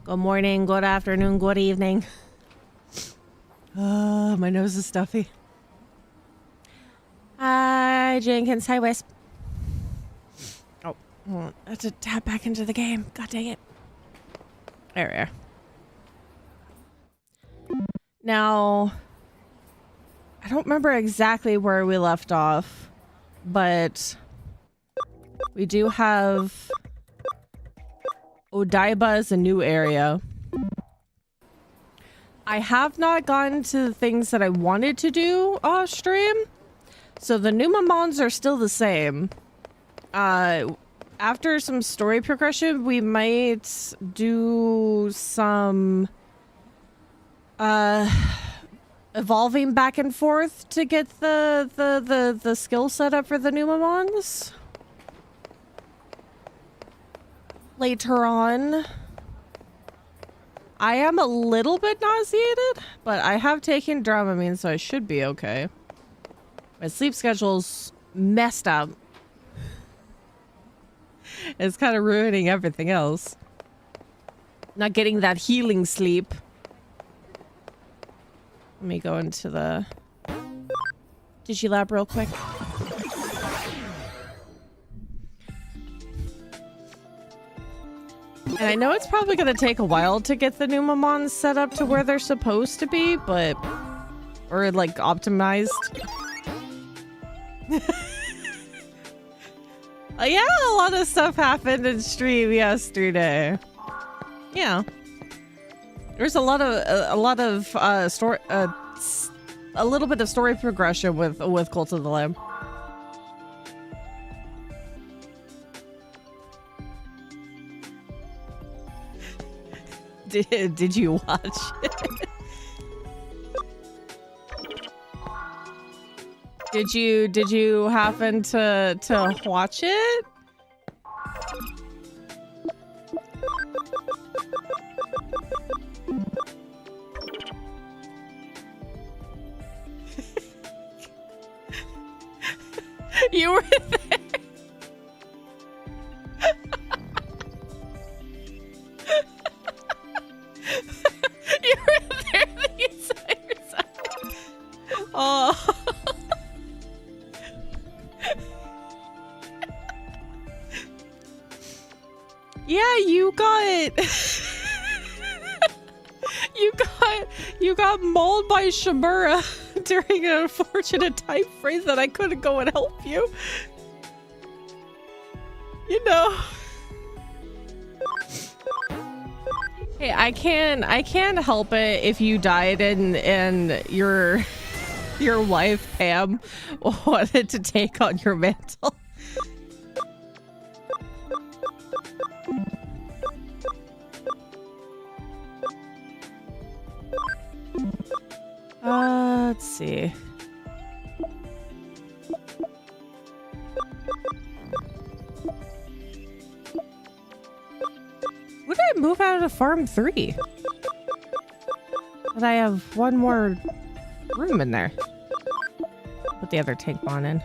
Good morning, good afternoon, good evening. My nose is stuffy. Hi, Jenkins. Hi, Wisp. Oh, I have to tap back into the game. God dang it. There we are. Now, I don't remember exactly where we left off, but we do have Odaiba as a new area. I have not gotten to the things that I wanted to do off stream, so the Numamons are still the same. After some story progression, we might do some evolving back and forth to get the skill set up for the Numamons later on. I am a little bit nauseated, but I have taken Dramamine, so I should be okay. My sleep schedule's messed up. It's kind of ruining everything else. Not getting that healing sleep. Let me go into the Digilab real quick. And I know it's probably going to take a while to get the Numamons set up to where they're supposed to be, but... Or, like, optimized. Yeah, a lot of stuff happened in stream yesterday. Yeah. There's a little bit of story progression with Cult of the Lamb. Did you watch it? Did you happen to watch it? You were there. You were there the entire time. Oh. Yeah, you got mauled by Shimura during an unfortunate time frame that I couldn't go and help you. You know. Hey, I can't help it if you died and your wife Pam wanted to take on your mantle. Let's see. Would I move out of farm 3? But I have one more room in there. Put the other tank bond in.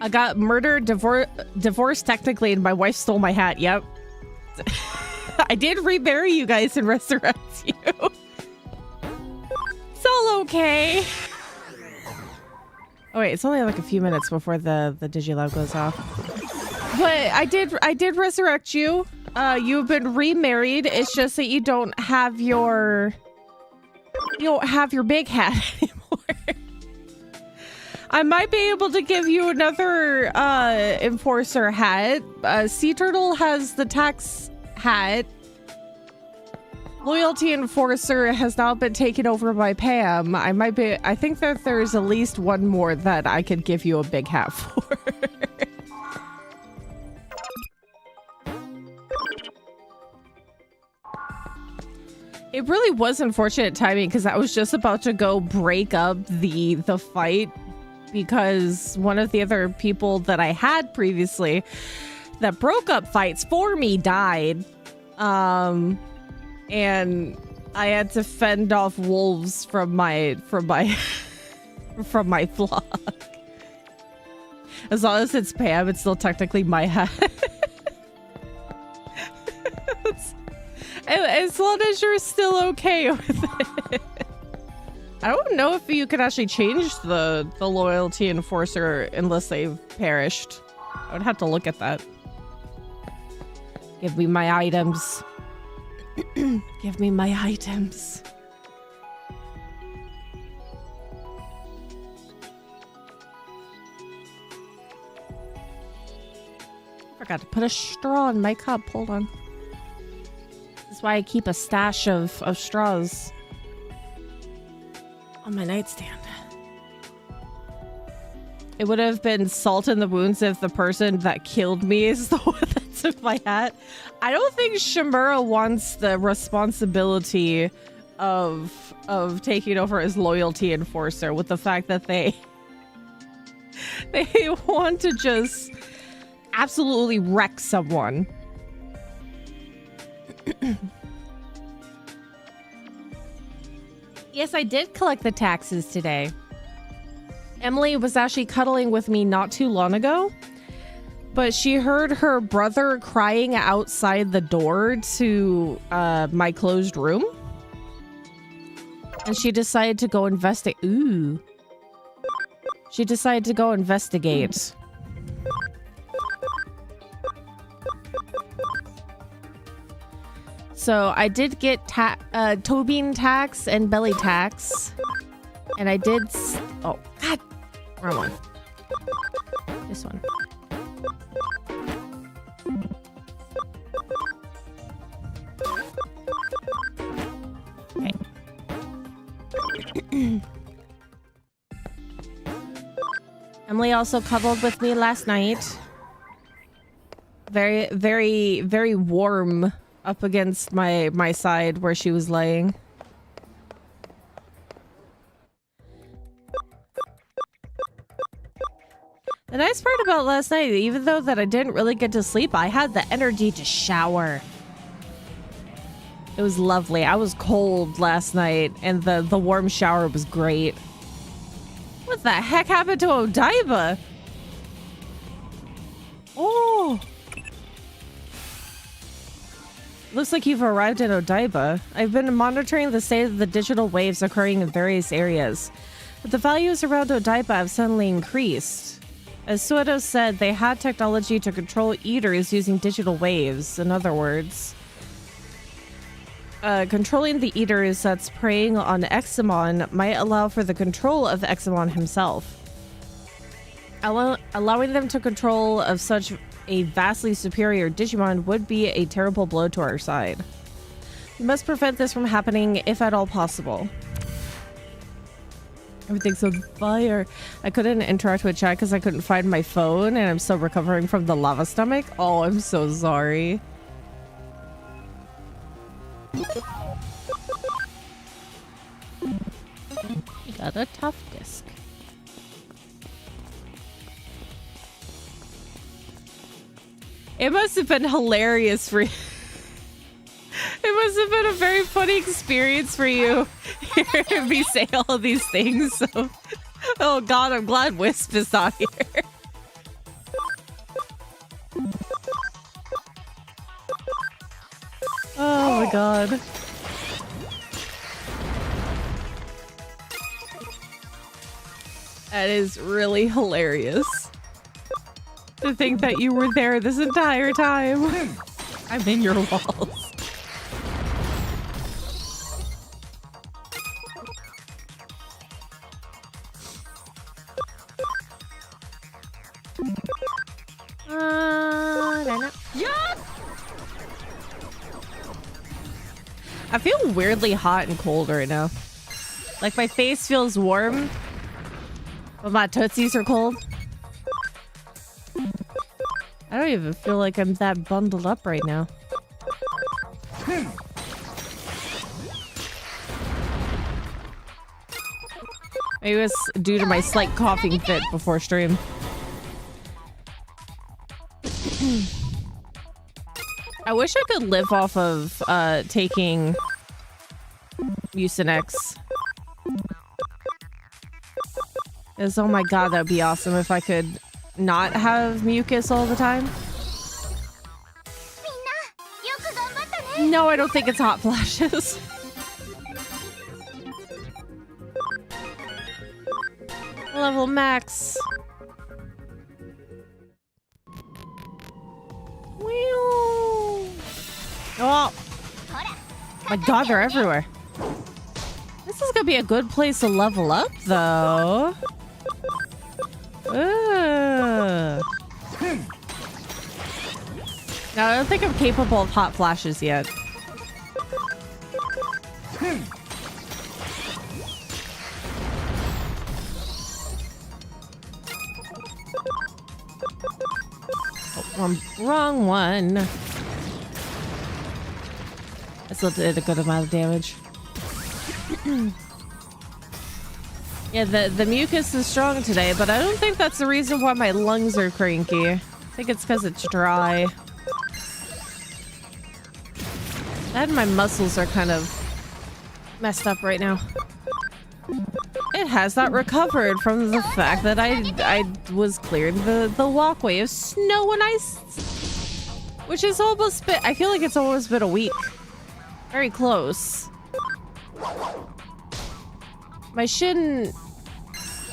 I got murdered, divorced technically, and my wife stole my hat. Yep. I did rebury you guys and resurrect you. It's all okay. Oh wait, it's only like a few minutes before the Digilab goes off. But I did resurrect you. You've been remarried. It's just that you don't have your big hat anymore. I might be able to give you another enforcer hat. Sea Turtle has the tax hat. Loyalty Enforcer has now been taken over by Pam. I think that there's at least one more that I could give you a big hat for. It really was unfortunate timing because I was just about to go break up the fight because one of the other people that I had previously that broke up fights for me died. And I had to fend off wolves from my flock. As long as it's Pam, it's still technically my hat. As long as you're still okay with it. I don't know if you could actually change the loyalty enforcer unless they've perished. I would have to look at that. Give me my items. Give me my items. Forgot to put a straw in my cup. Hold on. That's why I keep a stash of straws on my nightstand. It would have been salt in the wounds if the person that killed me is the one that took my hat. I don't think Shimura wants the responsibility of taking over as loyalty enforcer with the fact that they want to just absolutely wreck someone. Yes, I did collect the taxes today. Emily was actually cuddling with me not too long ago, but she heard her brother crying outside the door to my closed room. And she decided to go investigate. Ooh. She decided to go investigate. So I did get toe bean tax and belly tax. And I did... Oh, God. Wrong one. This one. Okay. Emily also cuddled with me last night. Very, very, very warm up against my side where she was laying. The nice part about last night, even though that I didn't really get to sleep, I had the energy to shower. It was lovely. I was cold last night, and the warm shower was great. What the heck happened to Odaiba? Oh! Looks like you've arrived in Odaiba. I've been monitoring the state of the digital waves occurring in various areas, but the values around Odaiba have suddenly increased. As Suedo said, they had technology to control eaters using digital waves. In other words, controlling the eaters that's preying on Examon might allow for the control of Examon himself. Allowing them to control of such a vastly superior Digimon would be a terrible blow to our side. We must prevent this from happening if at all possible. Everything's on fire. I couldn't interact with chat because I couldn't find my phone, and I'm still recovering from the lava stomach. Oh, I'm so sorry. You got a tough disc. It must have been hilarious for you. It must have been a very funny experience for you hearing me say all of these things. So, oh God, I'm glad Wisp is not here. Oh my God. That is really hilarious. To think that you were there this entire time. I'm in your walls. I feel weirdly hot and cold right now. Like my face feels warm, but my tootsies are cold. I don't even feel like I'm that bundled up right now. Maybe it's due to my slight coughing fit before stream. I wish I could live off of taking Mucinex. Because, oh my God, that would be awesome if I could not have mucus all the time. No, I don't think it's hot flashes. Level max. Oh my god, they're everywhere. This is gonna be a good place to level up, though. No, I don't think I'm capable of hot flashes yet. Wrong one. I still did a good amount of damage. Yeah, the mucus is strong today, but I don't think that's the reason why my lungs are cranky. I think it's because it's dry. And my muscles are kind of messed up right now. It has not recovered from the fact that I was clearing the walkway of snow and ice, which is almost been, I feel like it's almost been a week. Very close. My shin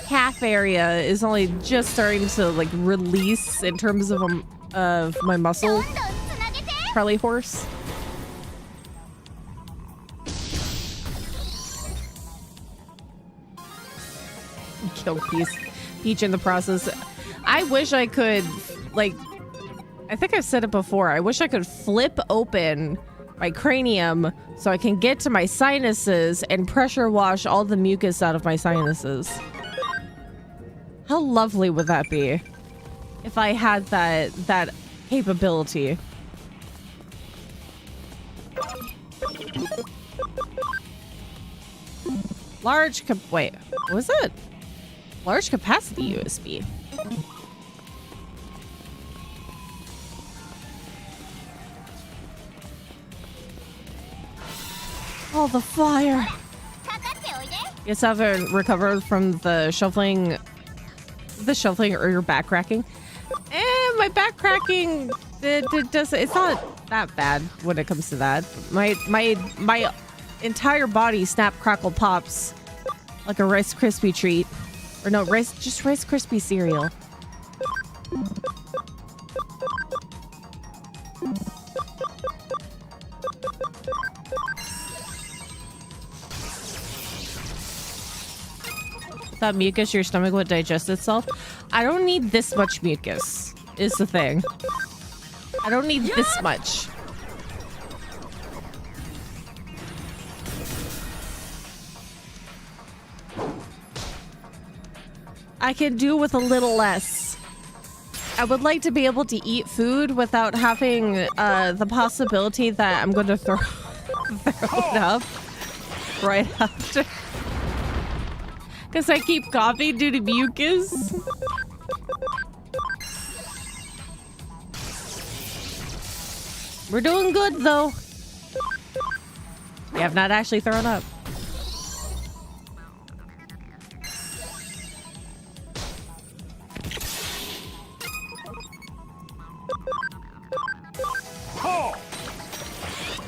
calf area is only just starting to like release in terms of my muscle. Charlie horse. Killed Peach in the process. I wish I could, like, I think I've said it before. I wish I could flip open my cranium so I can get to my sinuses and pressure wash all the mucus out of my sinuses. How lovely would that be if I had that capability? Wait, what was it? Large capacity USB. Oh, the fire. Yes, I haven't recovered from the shuffling or your back cracking. My back cracking, it's not that bad when it comes to that. My entire body snap, crackle, pops like a Rice Krispie treat. Or no, just Rice Krispie cereal. Without mucus, your stomach would digest itself. I don't need this much mucus, is the thing. I don't need this much. I can do with a little less. I would like to be able to eat food without having the possibility that I'm going to throw it up right after. Because I keep coughing due to mucus. We're doing good, though. We have not actually thrown up.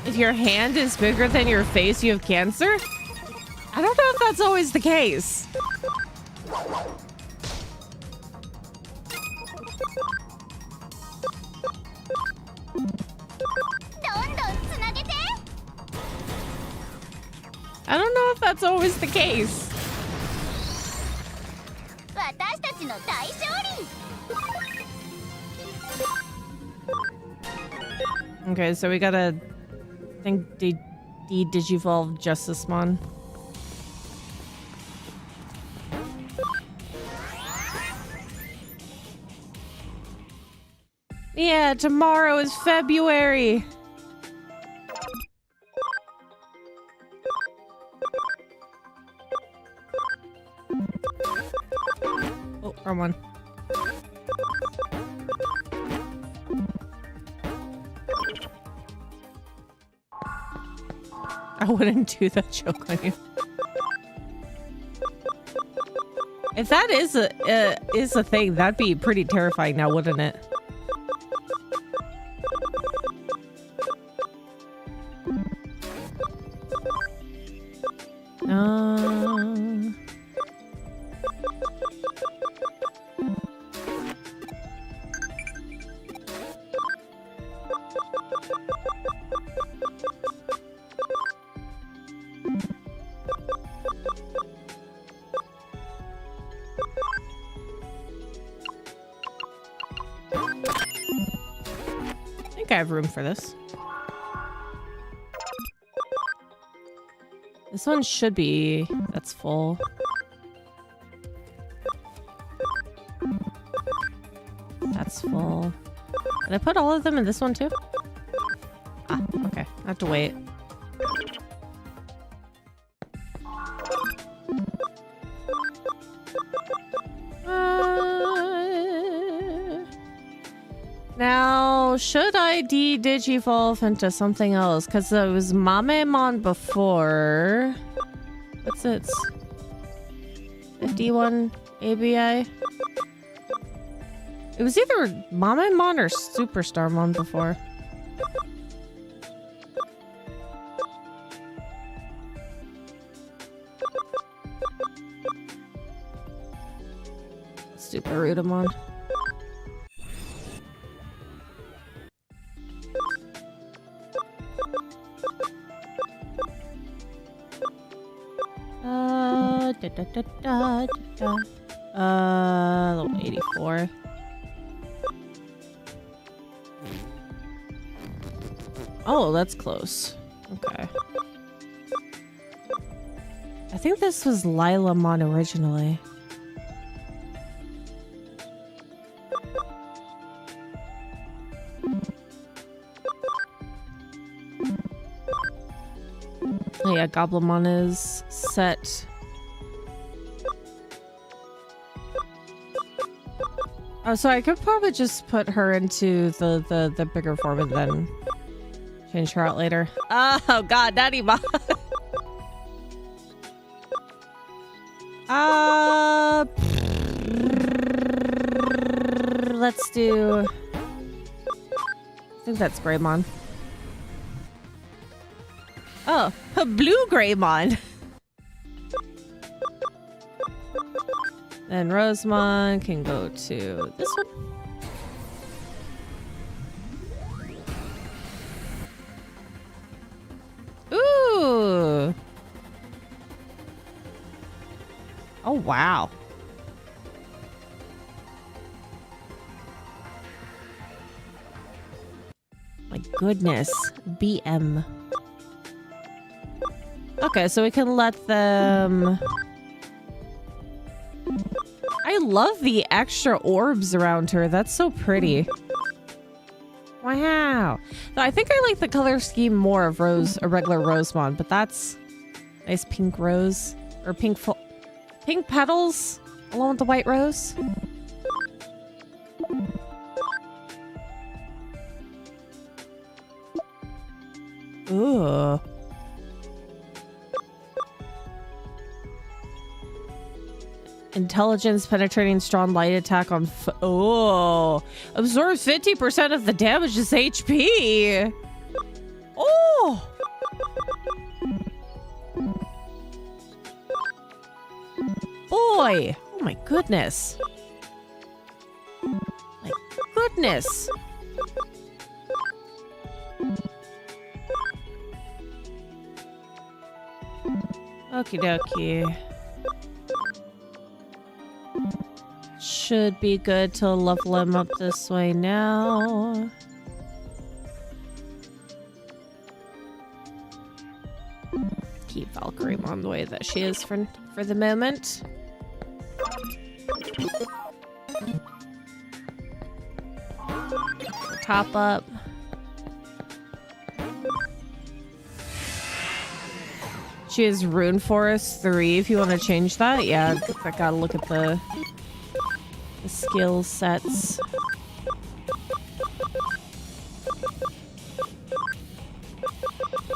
If your hand is bigger than your face, you have cancer? I don't know if that's always the case. I don't know if that's always the case. Okay, so we gotta, I think, digivolve Justicemon. Yeah, tomorrow is February. Oh, wrong one. I wouldn't do that joke on you. If that is a thing, that'd be pretty terrifying now, wouldn't it? I think I have room for this. This one should be... That's full. That's full. Did I put all of them in this one too? Ah, okay. I have to wait. Now, should I de-digivolve into something else? Because it was Mamemon before. What's it? 51 ABI? It was either Mamemon or Superstarmon before. Stupid Rudemon. Level 84. Oh, that's close. Okay. I think this was Lilamon originally. Oh yeah, Goblimon is set. Oh, so I could probably just put her into the bigger form and then change her out later. Oh god, Daddy Mom. Let's do... I think that's Greymon. Oh, a blue Greymon. Then Rosemon can go to this one. Ooh. Oh, wow. My goodness. BM. Okay, so we can let them... I love the extra orbs around her. That's so pretty. Wow. No, I think I like the color scheme more of a regular Rosemon, but that's nice pink rose or pink petals along with the white rose. Ooh. Intelligence, penetrating, strong light attack on... Oh! Absorbs 50% of the damage's HP! Oh! Boy! Oh my goodness. My goodness! Okie dokie. Should be good to level him up this way now. Keep Valkyrie the way that she is for the moment. Top up. She is Rune Forest 3 if you want to change that. Yeah, I gotta look at the skill sets.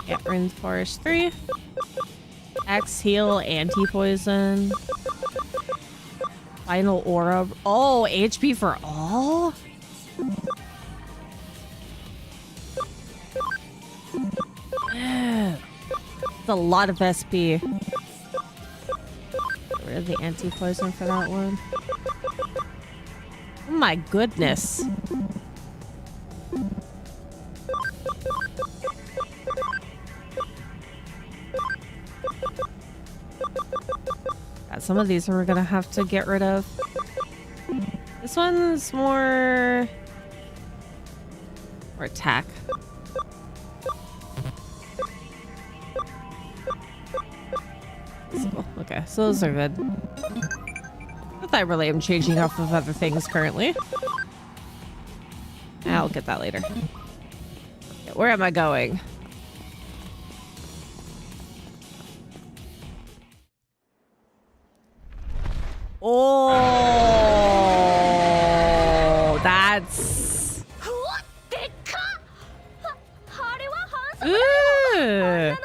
Yeah, Rune Forest 3. X heal, anti-poison. Final aura. Oh, HP for all? It's a lot of SP. The anti-poison for that one. Oh my goodness. Some of these we're gonna have to get rid of. This one's more attack. Okay, so those are good. Not that I really am changing off of other things currently. I'll get that later. Okay, where am I going? Oh, that's... Ooh.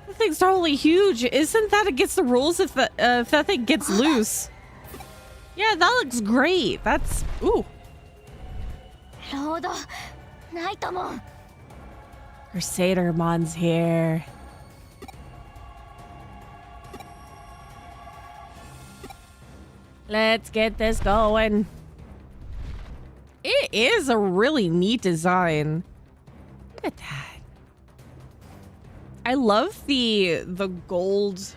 That thing's totally huge. Isn't that against the rules if that thing gets loose? Yeah, that looks great. That's... Ooh. Crusadermon's here. Let's get this going. It is a really neat design. Look at that. I love the gold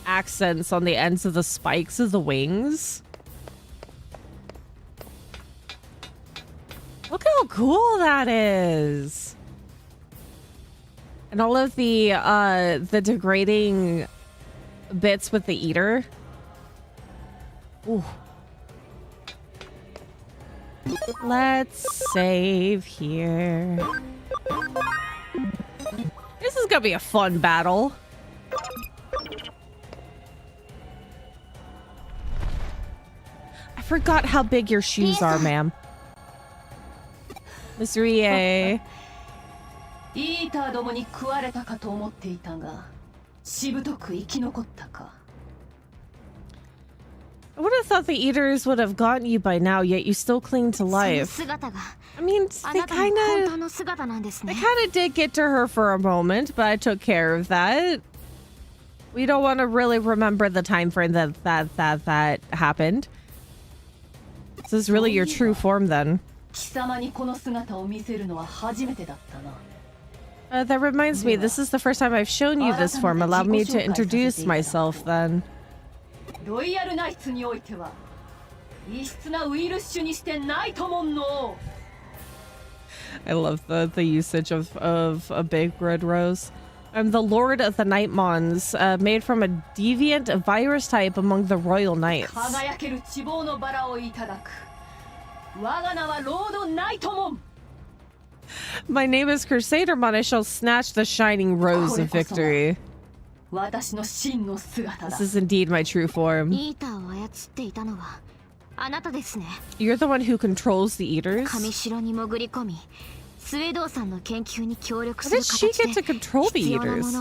accents on the ends of the spikes of the wings. Look how cool that is. And all of the degrading bits with the eater. Ooh. Let's save here. This is gonna be a fun battle. I forgot how big your shoes are, ma'am. Miss Rie. I would have thought the eaters would have gotten you by now, yet you still cling to life. I mean, they kind of did get to her for a moment, but I took care of that. We don't want to really remember the time frame that happened. This is really your true form, then. That reminds me, this is the first time I've shown you this form. Allow me to introduce myself, then. I love the usage of a big red rose. I'm the Lord of the Nightmons, made from a deviant virus type among the royal knights. My name is Crusadermon. I shall snatch the shining rose of victory. This is indeed my true form. You're the one who controls the eaters? How does she get to control the eaters?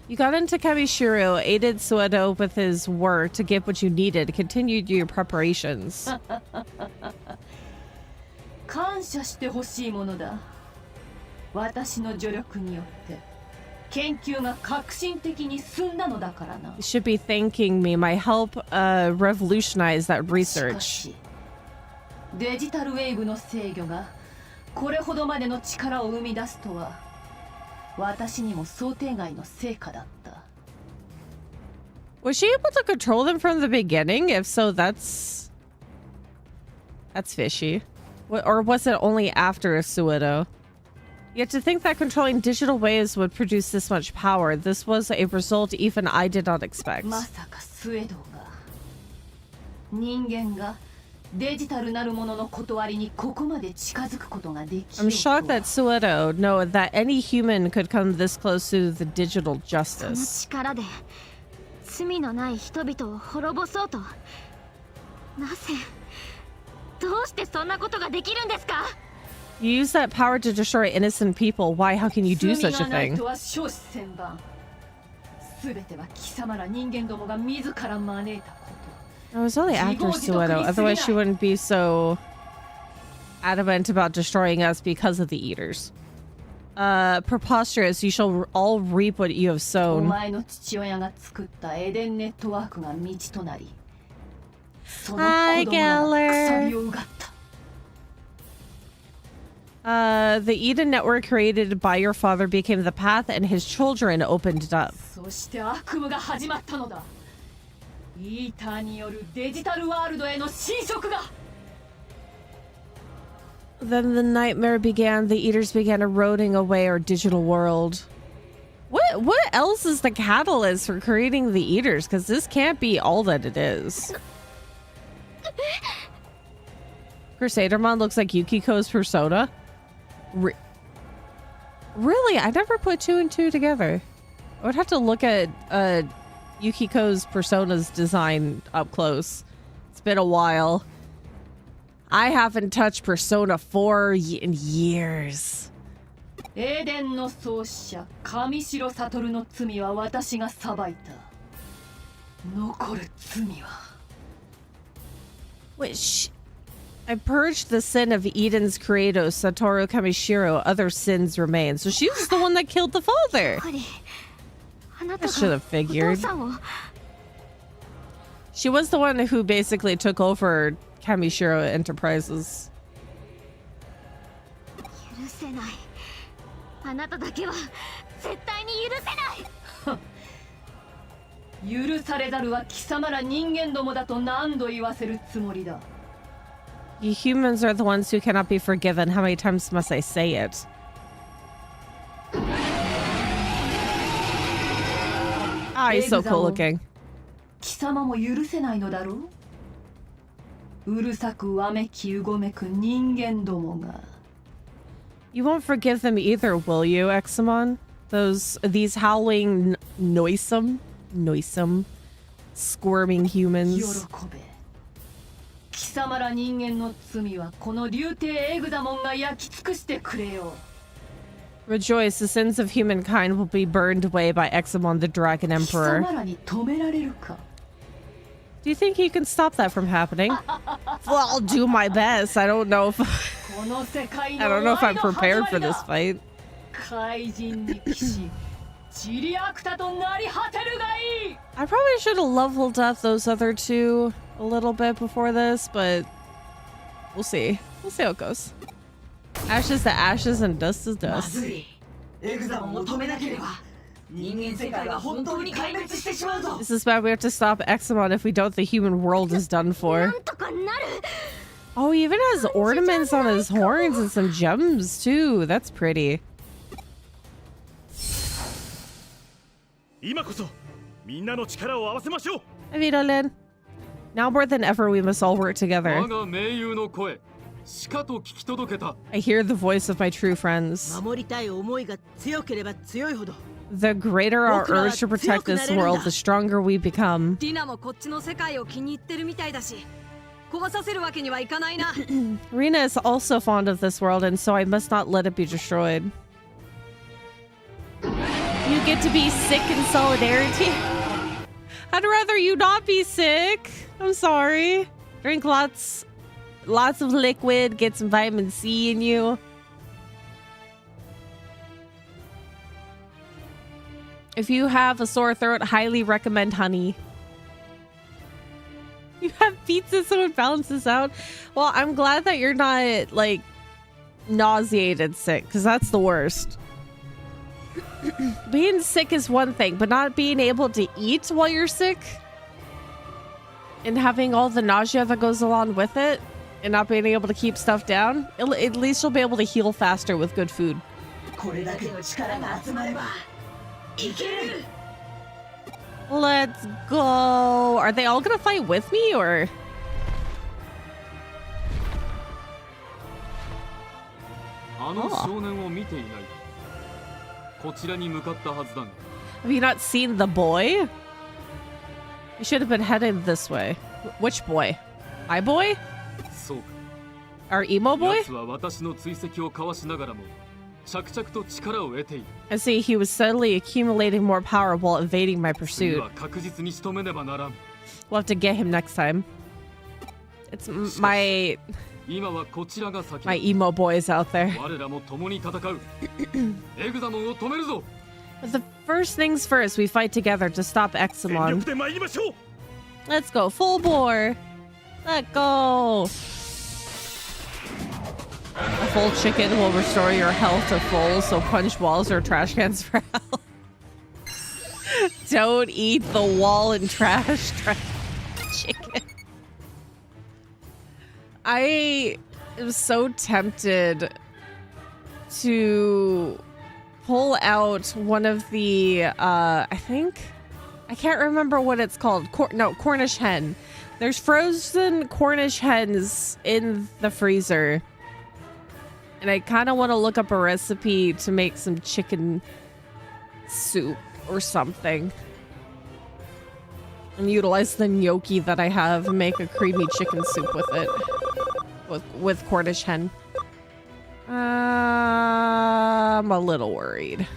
You got into Kamishiro, aided Suedo with his work to get what you needed, continued your preparations. You should be thanking me. My help revolutionized that research. Was she able to control them from the beginning? If so, that's fishy. Or was it only after Suedo? You have to think that controlling digital waves would produce this much power. This was a result even I did not expect. I'm shocked that Suedo know that any human could come this close to the digital justice. You use that power to destroy innocent people. Why? How can you do such a thing? I was only after Suedo, otherwise she wouldn't be so adamant about destroying us because of the eaters. Preposterous. You shall all reap what you have sown. Hi, Geller. The Eden network created by your father became the path, and his children opened it up. Then the nightmare began. The eaters began eroding away our digital world. What else is the catalyst for creating the eaters? Because this can't be all that it is. Crusadermon looks like Yukiko's persona. Really? I never put 2 and 2 together. I would have to look at Yukiko's persona's design up close. It's been a while. I haven't touched Persona 4 in years. Wait, I purged the sin of Eden's creator, Satoru Kamishiro. Other sins remain. So she was the one that killed the father. I should have figured. She was the one who basically took over Kamishiro Enterprises. You humans are the ones who cannot be forgiven. How many times must I say it? Ah, he's so cool looking. You won't forgive them either, will you, Examon? These howling, noisome, squirming humans. Rejoice, the sins of humankind will be burned away by Examon, the Dragon Emperor. Do you think you can stop that from happening? Well, I'll do my best. I don't know if I'm prepared for this fight. I probably should have leveled up those other 2 a little bit before this, but we'll see. We'll see how it goes. Ashes to ashes and dust to dust. This is bad. We have to stop Examon. If we don't, the human world is done for. Oh, he even has ornaments on his horns and some gems too. That's pretty. Avidolin. Now more than ever, we must all work together. I hear the voice of my true friends. The greater our urge to protect this world, the stronger we become. Rena is also fond of this world, and so I must not let it be destroyed. You get to be sick in solidarity. I'd rather you not be sick. I'm sorry. Drink lots of liquid, get some vitamin C in you. If you have a sore throat, highly recommend honey. You have pizza so it balances out. Well, I'm glad that you're not, like, nauseated sick, because that's the worst. Being sick is one thing, but not being able to eat while you're sick and having all the nausea that goes along with it and not being able to keep stuff down, at least you'll be able to heal faster with good food. Let's go. Are they all gonna fight with me, or? Oh. Have you not seen the boy? You should have been headed this way. Which boy? My boy? Our emo boy? I see, he was steadily accumulating more power while evading my pursuit. We'll have to get him next time. It's my My emo boys out there. But the first things first, we fight together to stop Examon. Let's go full bore. Let go. A full chicken will restore your health to full, so punch walls or trash cans for health. Don't eat the wall and trash chicken. I am so tempted to pull out one of the, I can't remember what it's called. Cornish hen. There's frozen Cornish hens in the freezer. And I kind of want to look up a recipe to make some chicken soup or something. And utilize the gnocchi that I have and make a creamy chicken soup with it. With Cornish hen. I'm a little worried.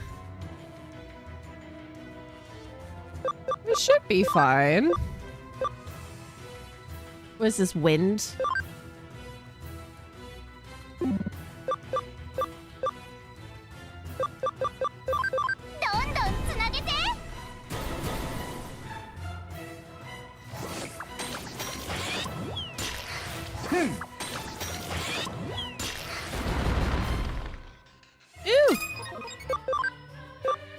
It should be fine. What is this, wind?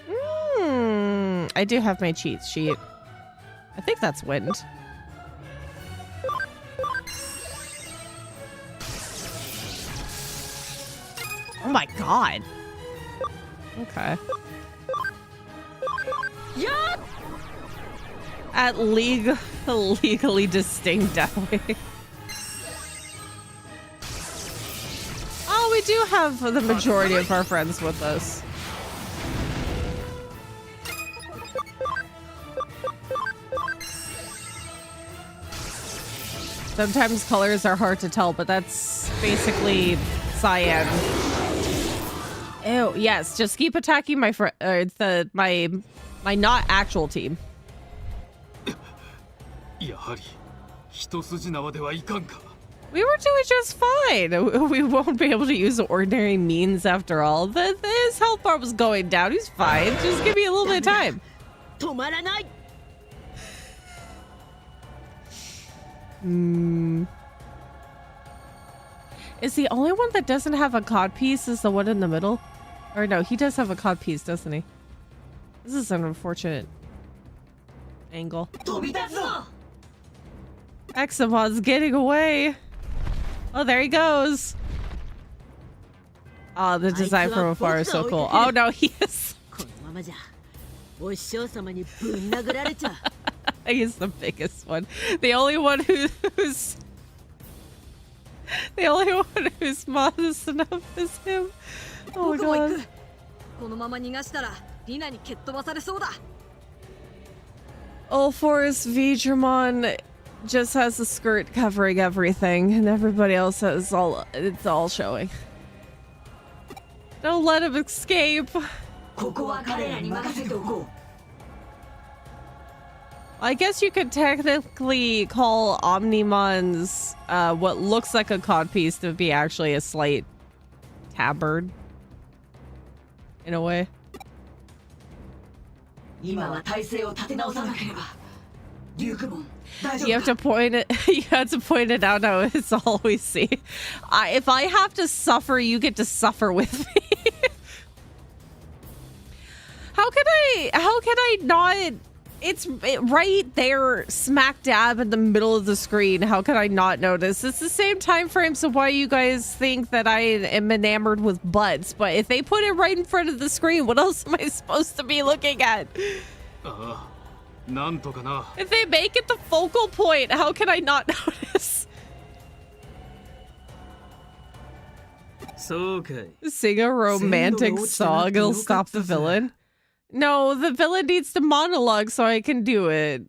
Ooh. I do have my cheat sheet. I think that's wind. Oh my god. Okay. Yeah. At legally distinct that way. Oh, we do have the majority of our friends with us. Sometimes colors are hard to tell, but that's basically cyan. Ew, yes, just keep attacking my my not actual team. We were doing just fine. We won't be able to use ordinary means after all. His health bar was going down. He's fine. Just give me a little bit of time. Is the only one that doesn't have a cod piece is the one in the middle? Or no, he does have a cod piece, doesn't he? This is an unfortunate angle. Examon's getting away. Oh, there he goes. Oh, the design from afar is so cool. Oh no, he is. He's the biggest one. The only one who's modest enough is him. Oh my god. Forest Digimon just has a skirt covering everything, and everybody else has it's all showing. Don't let him escape. I guess you could technically call Omnimon's what looks like a codpiece to be actually a slight tabard in a way. You have to point it. You have to point it out. No, it's all we see. If I have to suffer, you get to suffer with me. How can I not? It's right there, smack dab in the middle of the screen. How can I not notice? It's the same time frame, so why you guys think that I am enamored with butts? But if they put it right in front of the screen, what else am I supposed to be looking at? If they make it the focal point, how can I not notice? Sing a romantic song, it'll stop the villain. No, the villain needs to monologue so I can do it.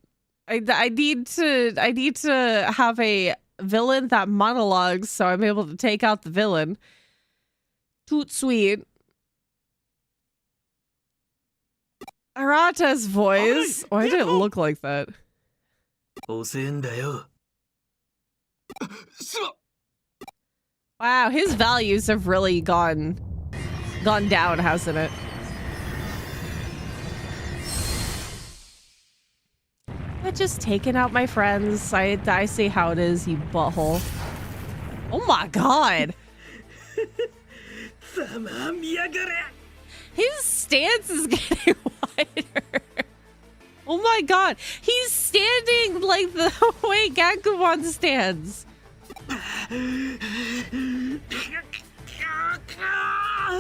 I need to have a villain that monologues so I'm able to take out the villain. Toot sweet. Arata's voice. Why did it look like that? Wow, his values have really gone down, hasn't it? But just taking out my friends. I see how it is, you butthole. Oh my god. His stance is getting wider. Oh my god. He's standing like the way Gakumon stands.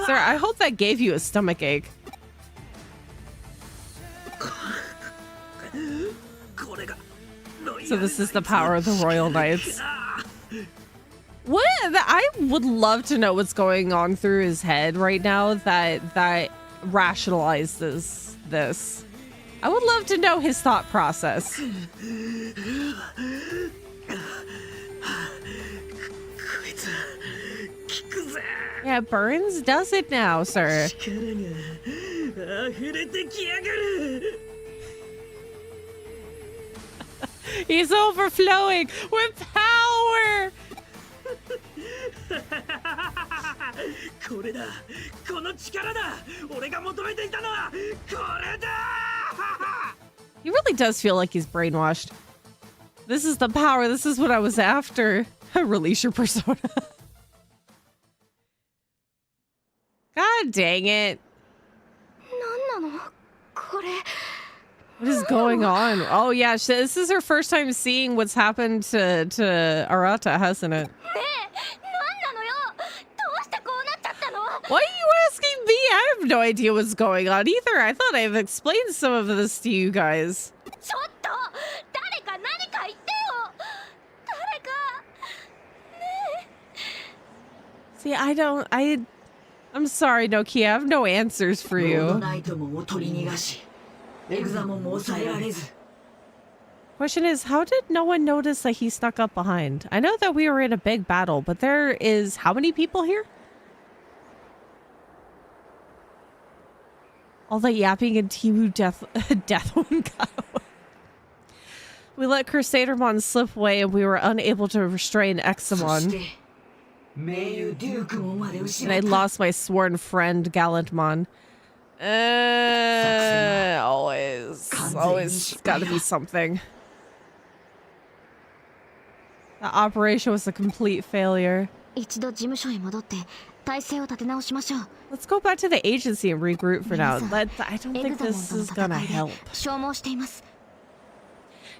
Sir, I hope that gave you a stomach ache. So this is the power of the Royal Knights. What? I would love to know what's going on through his head right now that rationalizes this. I would love to know his thought process. Yeah, Burns does it now, sir. He's overflowing with power. He really does feel like he's brainwashed. This is the power. This is what I was after. Release your persona. God dang it. What is going on? Oh yeah, this is her first time seeing what's happened to Arata, hasn't it? Why are you asking me? I have no idea what's going on either. I thought I've explained some of this to you guys. See, I'm sorry, Nokia. I have no answers for you. Question is, how did no one notice that he snuck up behind? I know that we were in a big battle, but there is how many people here? All the yapping and Timu death one got away. We let Crusadermon slip away and we were unable to restrain Examon. And I lost my sworn friend, Gallantmon. Always gotta be something. The operation was a complete failure. Let's go back to the agency and regroup for now. I don't think this is gonna help.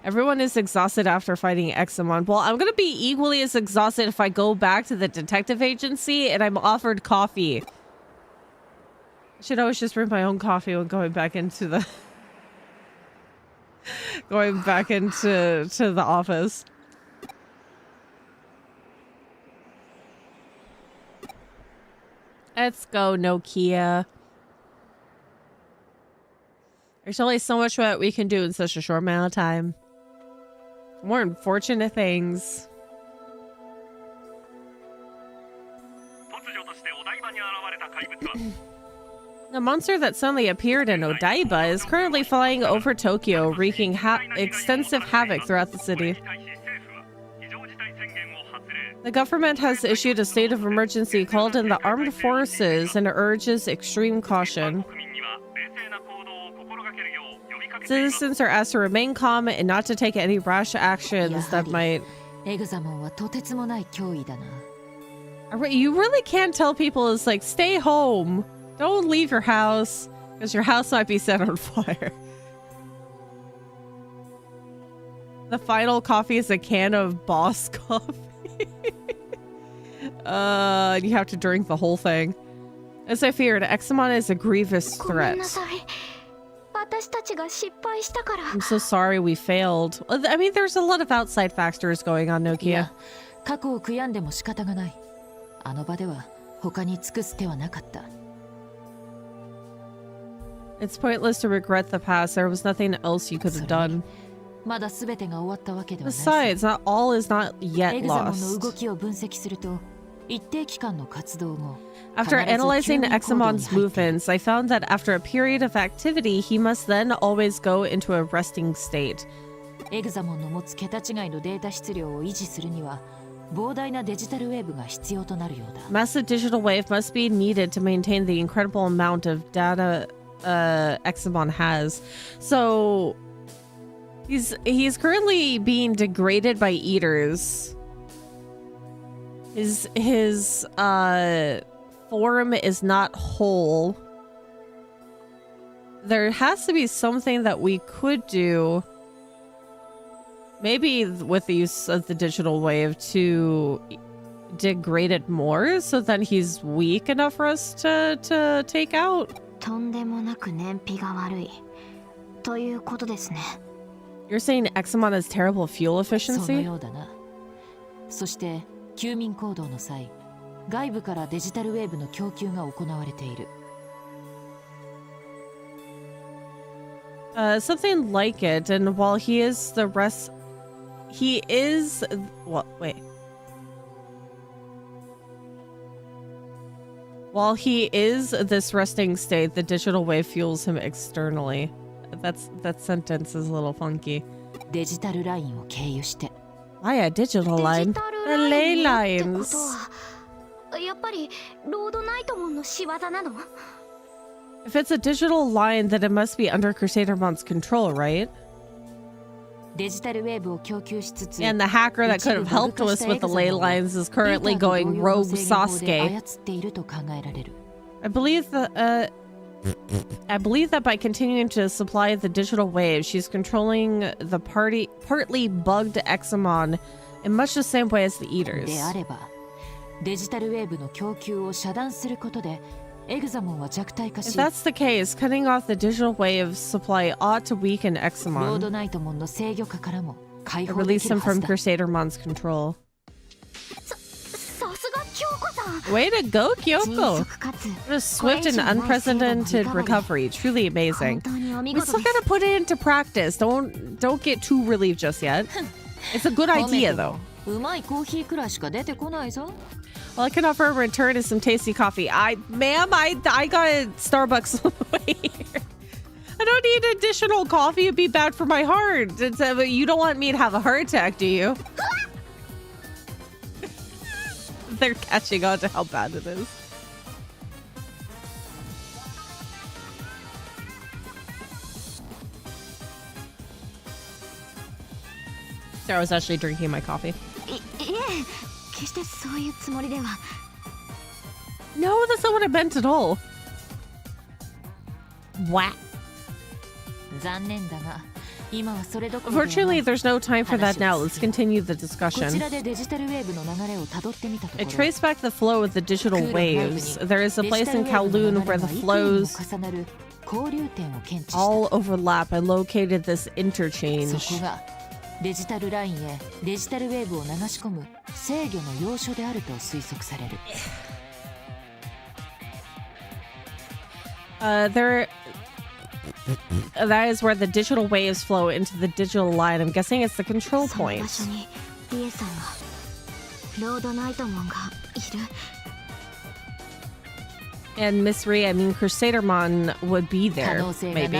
Everyone is exhausted after fighting Examon. Well, I'm gonna be equally as exhausted if I go back to the detective agency and I'm offered coffee. I should always just bring my own coffee when going back into the the office. Let's go, Nokia. There's only so much that we can do in such a short amount of time. More unfortunate things. The monster that suddenly appeared in Odaiba is currently flying over Tokyo, wreaking extensive havoc throughout the city. The government has issued a state of emergency, called in the armed forces, and urges extreme caution. Citizens are asked to remain calm and not to take any rash actions that might... You really can't tell people, it's like, stay home. Don't leave your house, because your house might be set on fire. The final coffee is a can of Boss coffee. You have to drink the whole thing. As I feared, Examon is a grievous threat. I'm so sorry we failed. I mean, there's a lot of outside factors going on, Nokia. It's pointless to regret the past. There was nothing else you could have done. Besides, not all is not yet lost. After analyzing Examon's movements, I found that after a period of activity, he must then always go into a resting state. Massive digital wave must be needed to maintain the incredible amount of data Examon has. So he's currently being degraded by eaters. His form is not whole. There has to be something that we could do. Maybe with the use of the digital wave to degrade it more so then he's weak enough for us to take out. You're saying Examon has terrible fuel efficiency? Something like it, and while he is the rest... He is... Well, wait. While he is this resting state, the digital wave fuels him externally. That sentence is a little funky. Why a digital line? The ley lines. If it's a digital line, then it must be under Crusadermon's control, right? And the hacker that could have helped us with the ley lines is currently going rogue Sasuke. I believe that by continuing to supply the digital wave, she's controlling the partly bugged Examon in much the same way as the eaters. If that's the case, cutting off the digital wave supply ought to weaken Examon and release him from Crusadermon's control. Way to go, Kyoko! What a swift and unprecedented recovery. Truly amazing. We still gotta put it into practice. Don't get too relieved just yet. It's a good idea, though. Well, I can offer a return to some tasty coffee. Ma'am, I got a Starbucks way here. I don't need additional coffee. It'd be bad for my heart. You don't want me to have a heart attack, do you? They're catching on to how bad it is. Sarah was actually drinking my coffee. No, that's not what I meant at all. What? Unfortunately, there's no time for that now. Let's continue the discussion. I trace back the flow of the digital waves. There is a place in Kowloon where the flows all overlap. I located this interchange. That is where the digital waves flow into the digital line. I'm guessing it's the control point. And Miss Ri, I mean Crusadermon would be there, maybe.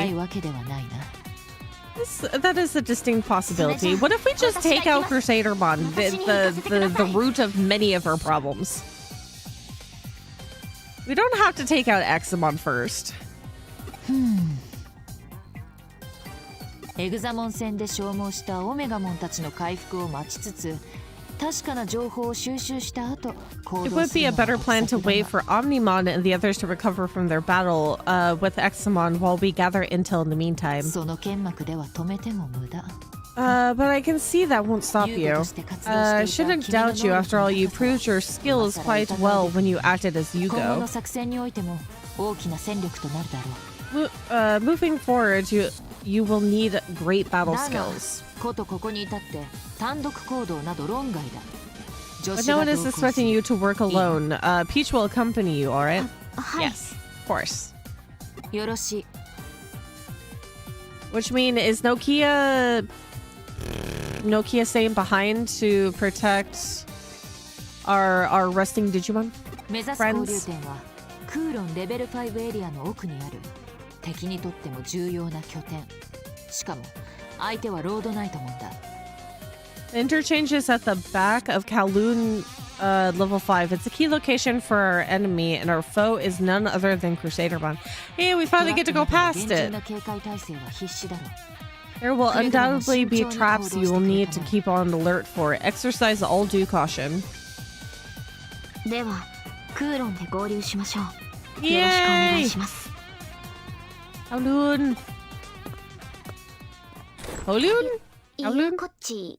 That is a distinct possibility. What if we just take out Crusadermon, the root of many of our problems? We don't have to take out Examon first. It would be a better plan to wait for Omnimon and the others to recover from their battle with Examon while we gather intel in the meantime. But I can see that won't stop you. I shouldn't doubt you. After all, you proved your skills quite well when you acted as Yugo. Moving forward, you will need great battle skills. But no one is expecting you to work alone. Peach will accompany you, alright? Yes, of course. Which means, is Nokia staying behind to protect our resting Digimon friends? The interchange is at the back of Kowloon level 5. It's a key location for our enemy, and our foe is none other than Crusaderbon. Hey, we finally get to go past it. There will undoubtedly be traps you will need to keep on alert for. Exercise all due caution. Yay! Kowloon! Kowloon? Kowloon?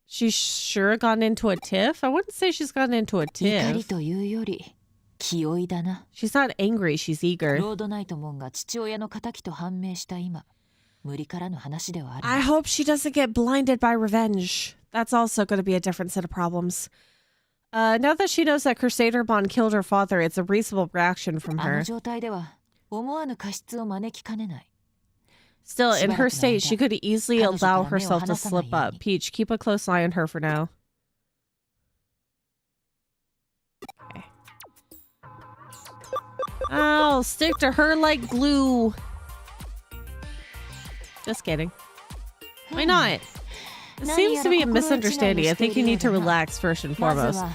She's sure gotten into a tiff? I wouldn't say she's gotten into a tiff. She's not angry, she's eager. I hope she doesn't get blinded by revenge. That's also going to be a different set of problems. Now that she knows that Crusaderbon killed her father, it's a reasonable reaction from her. Still, in her state, she could easily allow herself to slip up. Peach, keep a close eye on her for now. Okay. I'll stick to her like glue. Just kidding. Why not? It seems to be a misunderstanding. I think you need to relax first and foremost.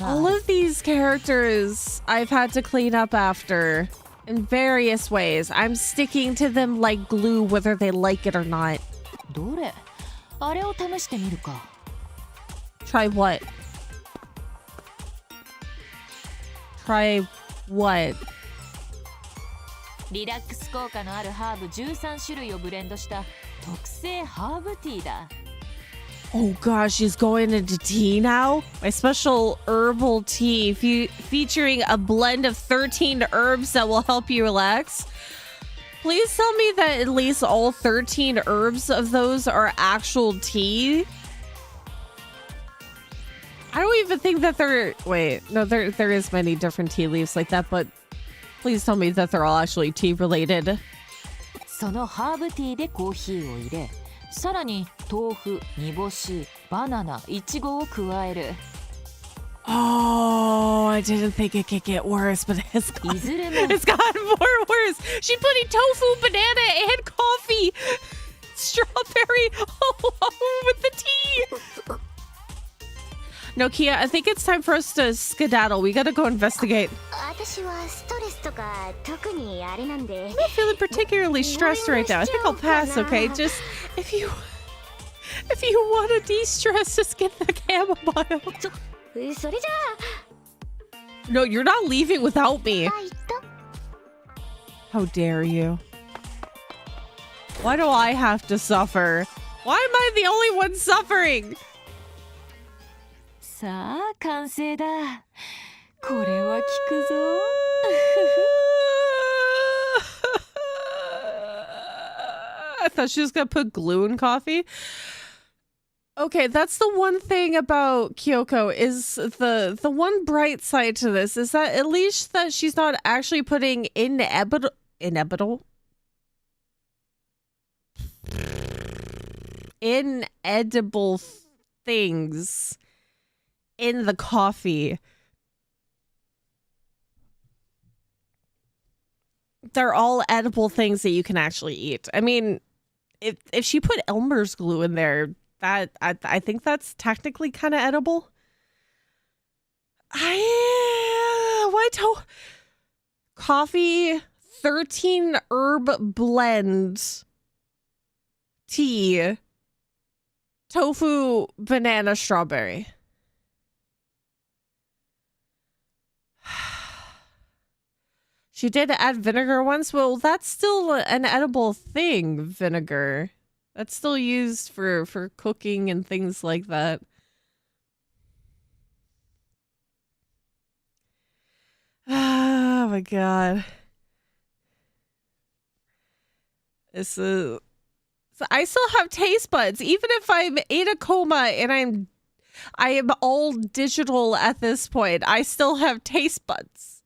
All of these characters I've had to clean up after in various ways. I'm sticking to them like glue whether they like it or not. Try what? Try what? リラックス効果のあるハーブ13種類をブレンドした特製ハーブティーだ。Oh gosh, she's going into tea now? My special herbal tea featuring a blend of 13 herbs that will help you relax. Please tell me that at least all 13 herbs of those are actual tea. I don't even think that they're... Wait, no, there is many different tea leaves like that, but please tell me that they're all actually tea related. そのハーブティーでコーヒーを入れ、さらに豆腐、煮干し、バナナ、イチゴを加える。Oh, I didn't think it could get worse, but it's gotten more worse. She's putting tofu, banana, and coffee, strawberry along with the tea. No, Kia, I think it's time for us to skedaddle. We gotta go investigate. I'm not feeling particularly stressed right now. I think I'll pass, okay? Just, if you want to de-stress, just get the chamomile. No, you're not leaving without me. How dare you? Why do I have to suffer? Why am I the only one suffering? さあ、完成だ。これは効くぞ。I thought she was gonna put glue in coffee. Okay, that's the one thing about Kyoko is the one bright side to this is that at least that she's not actually putting inedible things in the coffee. They're all edible things that you can actually eat. I mean, if she put Elmer's glue in there, that I think that's technically kind of edible. Coffee, 13 herb blend, tea, tofu, banana, strawberry. She did add vinegar once. Well, that's still an edible thing, vinegar. That's still used for cooking and things like that. Oh my god. This is... So I still have taste buds. Even if I'm in a coma and I am all digital at this point, I still have taste buds.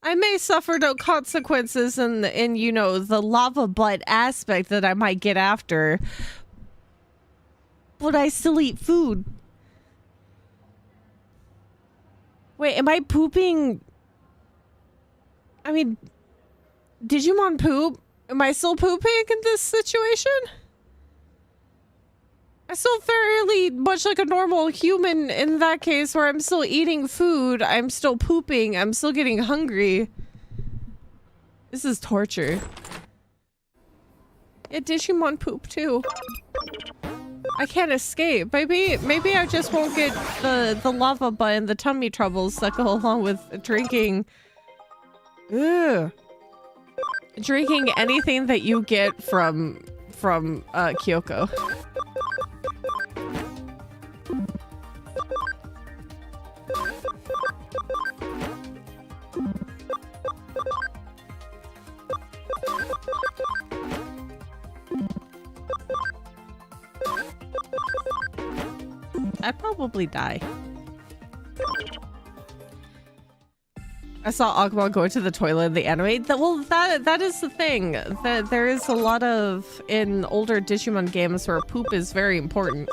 I may suffer no consequences in you know, the lava butt aspect that I might get after, but I still eat food. Wait, am I pooping? I mean, Digimon poop? Am I still pooping in this situation? I still fairly much like a normal human in that case, where I'm still eating food, I'm still pooping, I'm still getting hungry. This is torture. Yeah, Digimon poop too. I can't escape. Maybe I just won't get the lava butt and the tummy troubles that go along with drinking. Ugh. Drinking anything that you get from Kyoko. I'd probably die. I saw Agumon go to the toilet in the anime. Well, that is the thing. That there is a lot of in older Digimon games where poop is very important.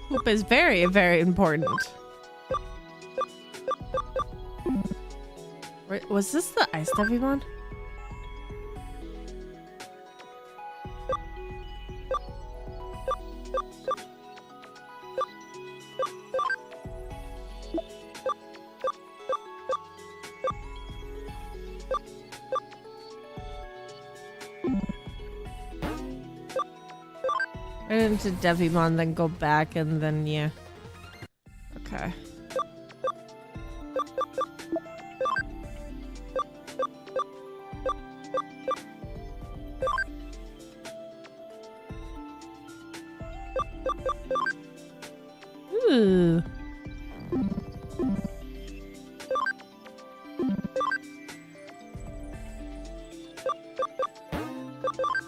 Poop is very, very important. Was this the Ice Devimon? Right into Devimon, then go back, and then, yeah. Okay. Ooh.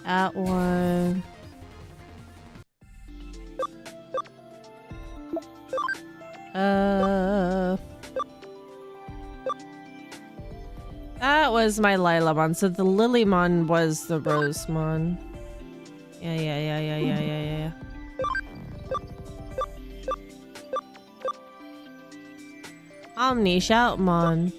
That one. That was my Lilamon. So the Lilymon was the Rosemon. Yeah. Omni Shoutmon.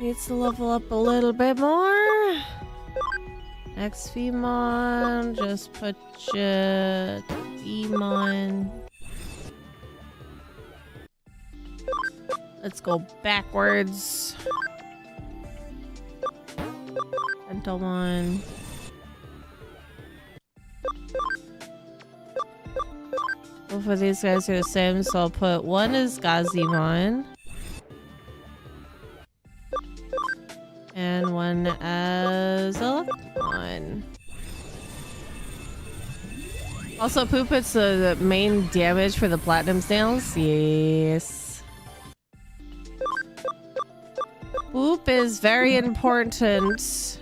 Needs to level up a little bit more. XVmon, just put you Demon. Let's go backwards. Dentalmon. Both of these guys are the same, so I'll put one as Gazimon. And one as Electron. Also, poop, it's the main damage for the platinum snails. Yes. Poop is very important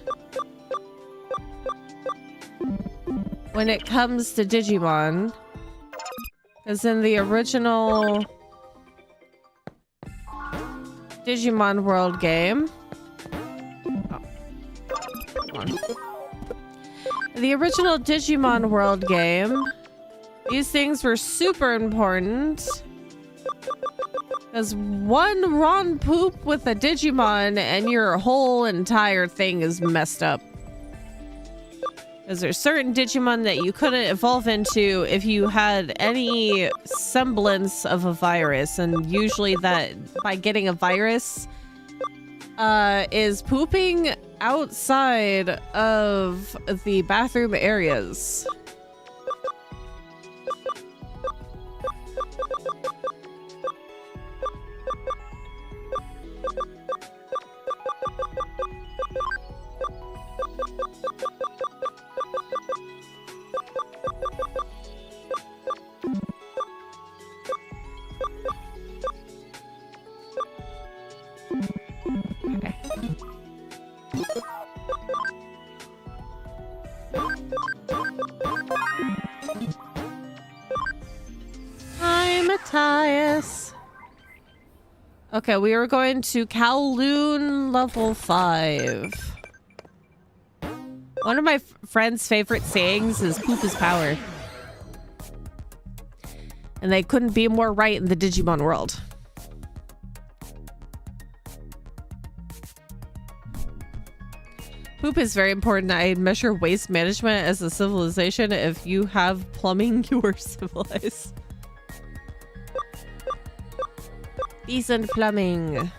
when it comes to Digimon. Because in the original Digimon World game, the original Digimon World game, these things were super important. Because one wrong poop with a Digimon and your whole entire thing is messed up. Because there's certain Digimon that you couldn't evolve into if you had any semblance of a virus. And usually that, by getting a virus, is pooping outside of the bathroom areas. Hi, Matthias. Okay, we are going to Kowloon level 5. One of my friend's favorite sayings is poop is power. And they couldn't be more right in the Digimon world. Poop is very important. I measure waste management as a civilization. If you have plumbing, you are civilized. Decent plumbing.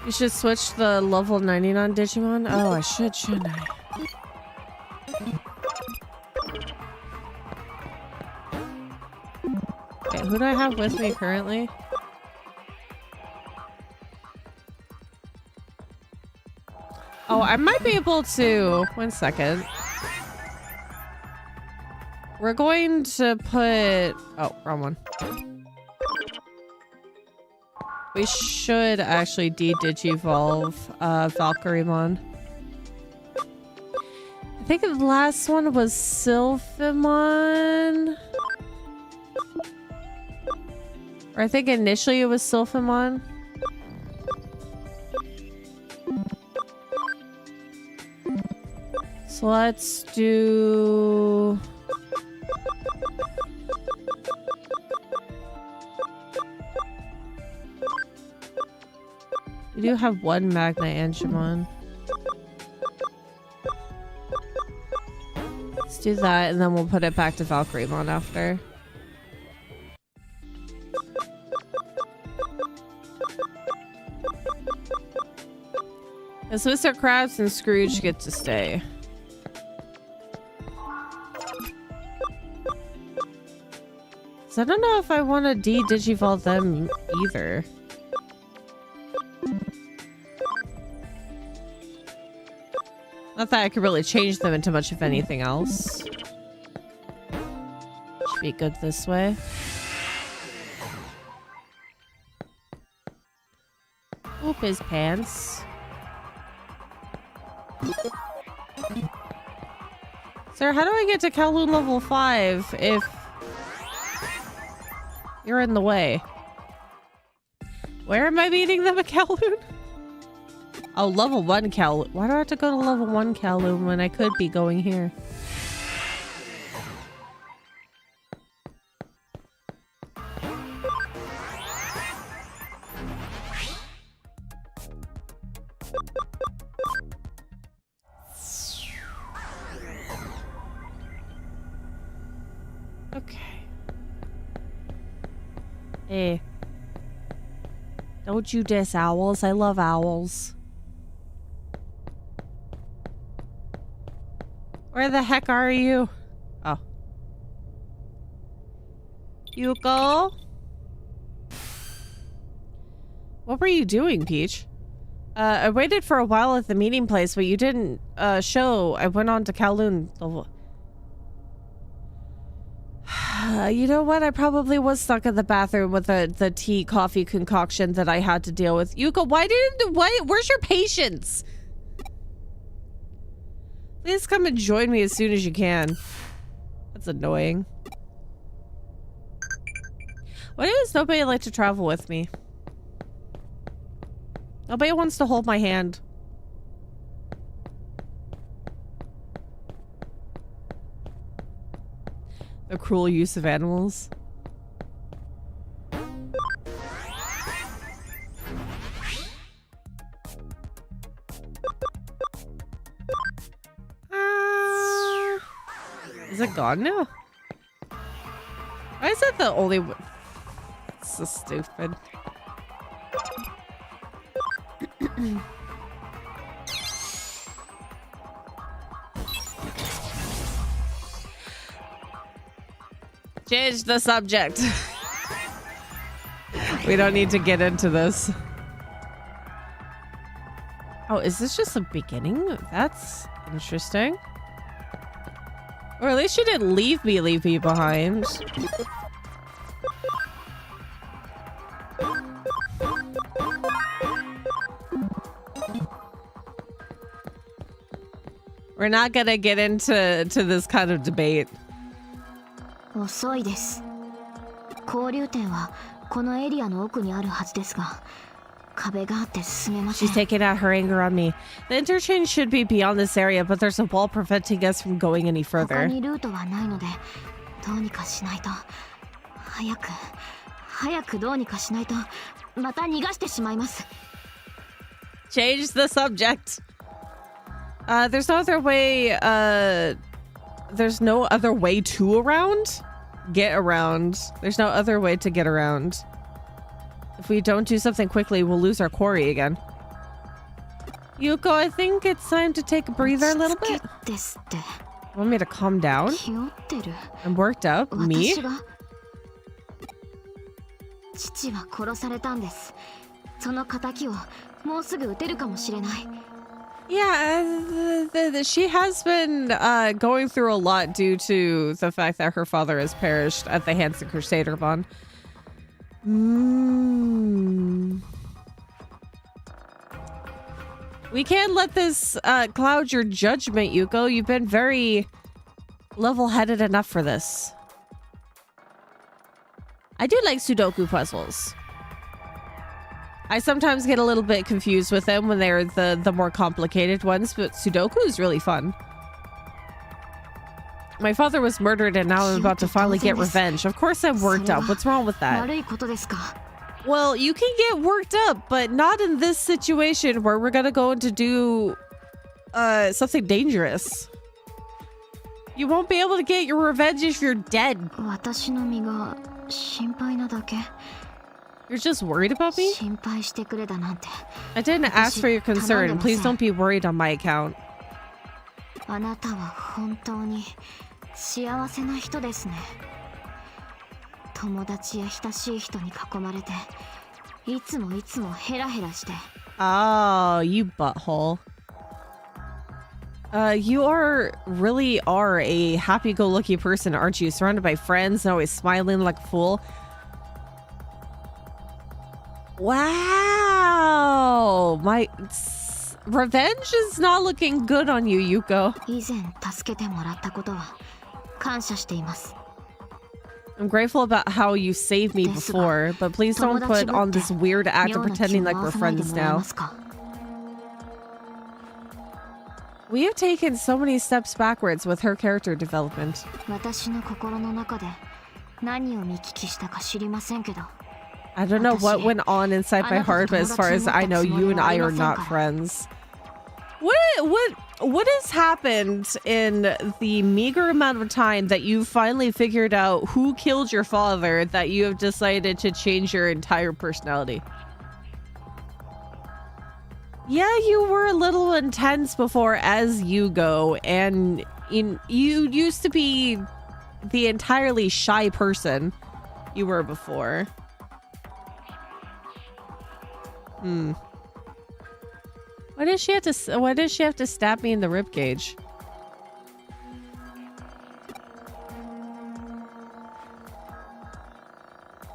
You should switch the level 99 Digimon. Oh, I should, shouldn't I? Okay, who do I have with me currently? Oh, I might be able to... One second. We're going to put... Oh, wrong one. We should actually de-digivolve Valkyremon. I think the last one was Sylphimon. Or I think initially it was Sylphimon. So let's do... We do have one Magna Angemon. Let's do that, and then we'll put it back to Valkyremon after. So Mr. Krabs and Scrooge get to stay. So I don't know if I want to de-digivolve them either. Not that I could really change them into much of anything else. Should be good this way. Oop his pants. Sir, how do I get to Kowloon level 5 if you're in the way? Where am I meeting them at Kowloon? Oh, level 1 Kowloon. Why do I have to go to level 1 Kowloon when I could be going here? Okay. Hey. Don't you diss owls. I love owls. Where the heck are you? Oh. Yuko? What were you doing, Peach? I waited for a while at the meeting place, but you didn't show. I went on to Kowloon. You know what? I probably was stuck in the bathroom with the tea coffee concoction that I had to deal with. Yuko, where's your patience? Please come and join me as soon as you can. That's annoying. Why does nobody like to travel with me? Nobody wants to hold my hand. The cruel use of animals. Is it gone now? Why is that the only one? It's so stupid. Change the subject. We don't need to get into this. Oh, is this just the beginning? That's interesting. Or at least she didn't leave me behind. We're not gonna get into this kind of debate. 遅いです。交流点はこのエリアの奥にあるはずですが、壁があって進めません。 She's taking out her anger on me. The interchange should be beyond this area, but there's a wall preventing us from going any 他 further. にルートはないので、どうにかしないと。早くどうにかしないと、また逃がしてしまいます。 Change the subject. There's no other way. There's no other way to around? Get around. There's no other way to get around. If we don't do something quickly, we'll lose our quarry again. Yuko, I think it's time to take a breather a little bit. ですって。 Want me to calm down? 気負ってる。 I'm worked up. Me? 私が父は殺されたんです。その仇をもうすぐ撃てるかもしれない。 Yeah, she has been going through a lot due to the fact that her father has perished at the hands of Crusader Bond. We can't let this cloud your judgment, Yuko. You've been very level-headed enough for this. I do like Sudoku puzzles. I sometimes get a little bit confused with them when they're the more complicated ones, but Sudoku is really fun. My father was murdered and now I'm about to finally get revenge. Of course I'm worked up. What's wrong with that? Well, you can get worked up, but not in this situation where we're gonna go into do something dangerous. You won't be able to get your revenge if you're dead. You're just worried about me? I didn't ask for your concern. Please don't be worried on my account. あなたは本当に幸せな人ですね。友達や親しい人に囲まれて、いつもヘラヘラして。Oh, you butthole. You really are a happy-go-lucky person, aren't you? Surrounded by friends and always smiling like a fool. Wow, my revenge is not looking good on you, Yuko. 以前助けてもらったことは感謝しています。 I'm grateful about how you saved me before, but please don't put on this weird act of pretending like we're friends now. We have taken so many steps backwards with her character development. 私の心の中で何を見聞きしたか知りませんけど。 I don't know what went on inside my heart, but as far as I know, you and I are not friends. What has happened in the meager amount of time that you finally figured out who killed your father that you have decided to change your entire personality? Yeah, you were a little intense before as Yugo, and you used to be the entirely shy person you were before. Why does she have to stab me in the ribcage?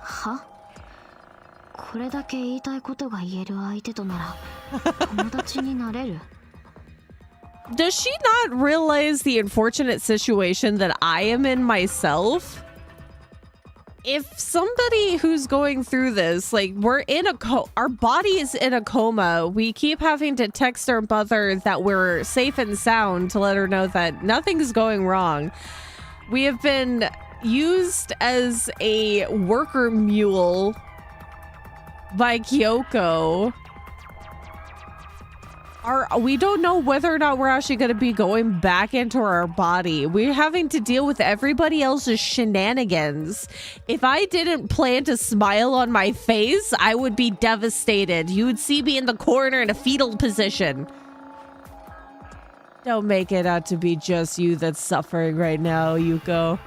Huh? これだけ言いたいことが言える相手となら友達になれる? Does she not realize the unfortunate situation that I am in myself? If somebody who's going through this, like, we're in our body is in a coma, we keep having to text our mother that we're safe and sound to let her know that nothing's going wrong. We have been used as a worker mule by Kyoko. We don't know whether or not we're actually going to be going back into our body. We're having to deal with everybody else's shenanigans. If I didn't plant a smile on my face, I would be devastated. You would see me in the corner in a fetal position. Don't make it out to be just you that's suffering right now, Yuko.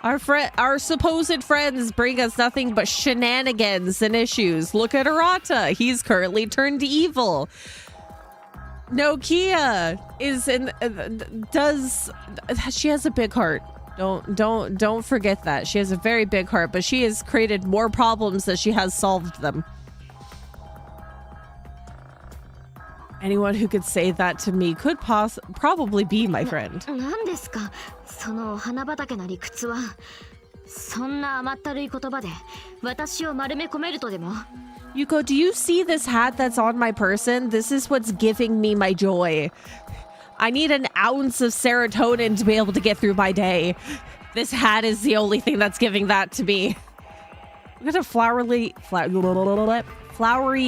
Our supposed friends bring us nothing but shenanigans and issues. Look at Arata. He's currently turned evil. Nokia is she has a big heart. Don't forget that. She has a very big heart, but she has created more problems than she has solved them. Anyone who could say that to me could probably be my friend. 何ですかその花畑な理屈は。そんな甘ったるい言葉で私を丸め込めるとでも。 Yuko, do you see this hat that's on my person? This is what's giving me my joy. I need an ounce of serotonin to be able to get through my day. This hat is the only thing that's giving that to me. What kind of flowery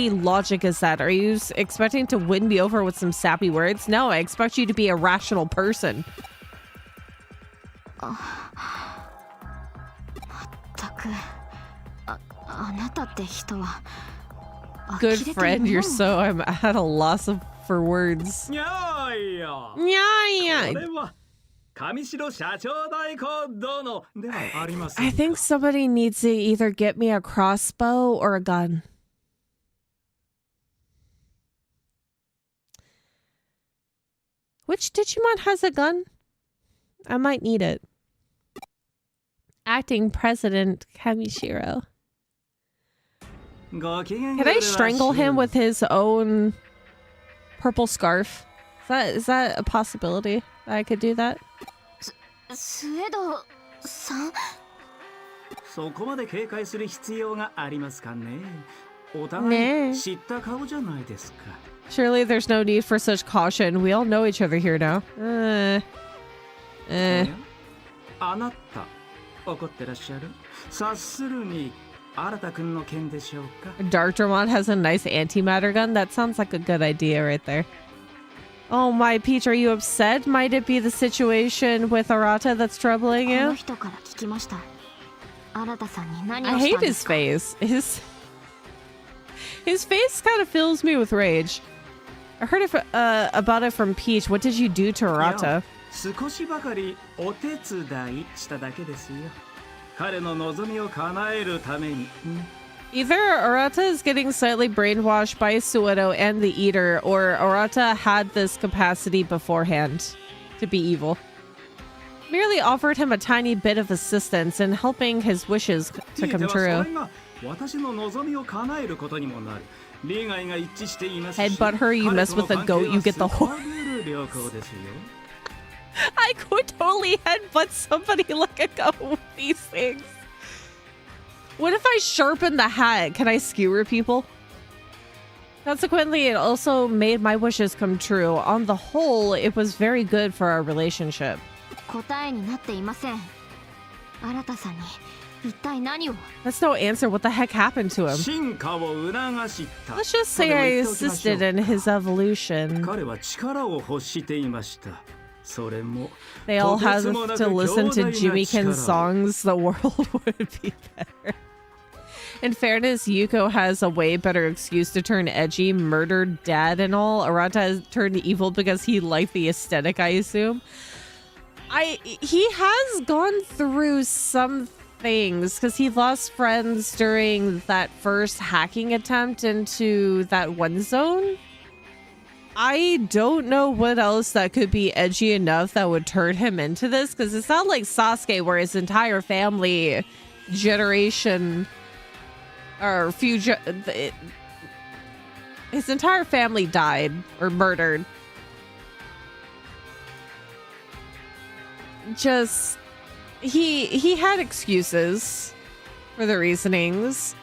logic is that? Are you expecting to win me over with some sappy words? No, I expect you to be a rational person. Good friend, you're so... I'm at a loss for words. I think somebody needs to either get me a crossbow or a gun. Which Digimon has a gun? I might need it. Acting President Kamishiro. Can I strangle him with his own purple scarf? Is that a possibility that I could do that? Suedo-san? Surely there's no need for such caution. We all know each other here now. Darkdramon has a nice antimatter gun. That sounds like a good idea right there. Oh my, Peach, are you upset? Might it be the situation with Arata that's troubling you? I hate his face. His face kind of fills me with rage. I heard about it from Peach. What did you do to Arata? Either Arata is getting slightly brainwashed by Suedo and the Eater, or Arata had this capacity beforehand to be evil. Merely offered him a tiny bit of assistance in helping his wishes to come true. Headbutt her, you mess with a goat, you get the horse. I could totally headbutt somebody like a goat with these things. What if I sharpen the hat? Can I skewer people? Consequently, it also made my wishes come true. On the whole, it was very good for our relationship. That's no answer. What the heck happened to him? Let's just say I assisted in his evolution. They all have to listen to Jimikin's songs. The world would be better. In fairness, Yuko has a way better excuse to turn edgy, murdered dad and all. Arata has turned evil because he liked the aesthetic, I assume. He has gone through some things because he lost friends during that first hacking attempt into that one zone. I don't know what else that could be edgy enough that would turn him into this, because it's not like Sasuke where his entire family generation or future his entire family died or murdered. Just he had excuses for the reasonings,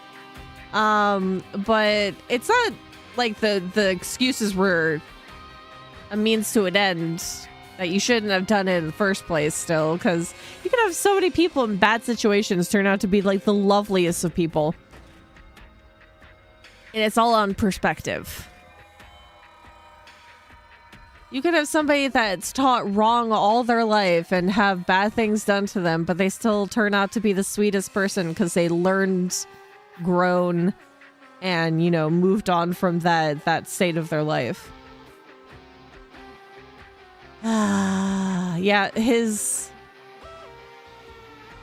but it's not like the excuses were a means to an end that you shouldn't have done it in the first place still, because you can have so many people in bad situations turn out to be like the loveliest of people. And it's all on perspective. You could have somebody that's taught wrong all their life and have bad things done to them, but they still turn out to be the sweetest person because they learned, grown, and, you know, moved on from that state of their life. Yeah, his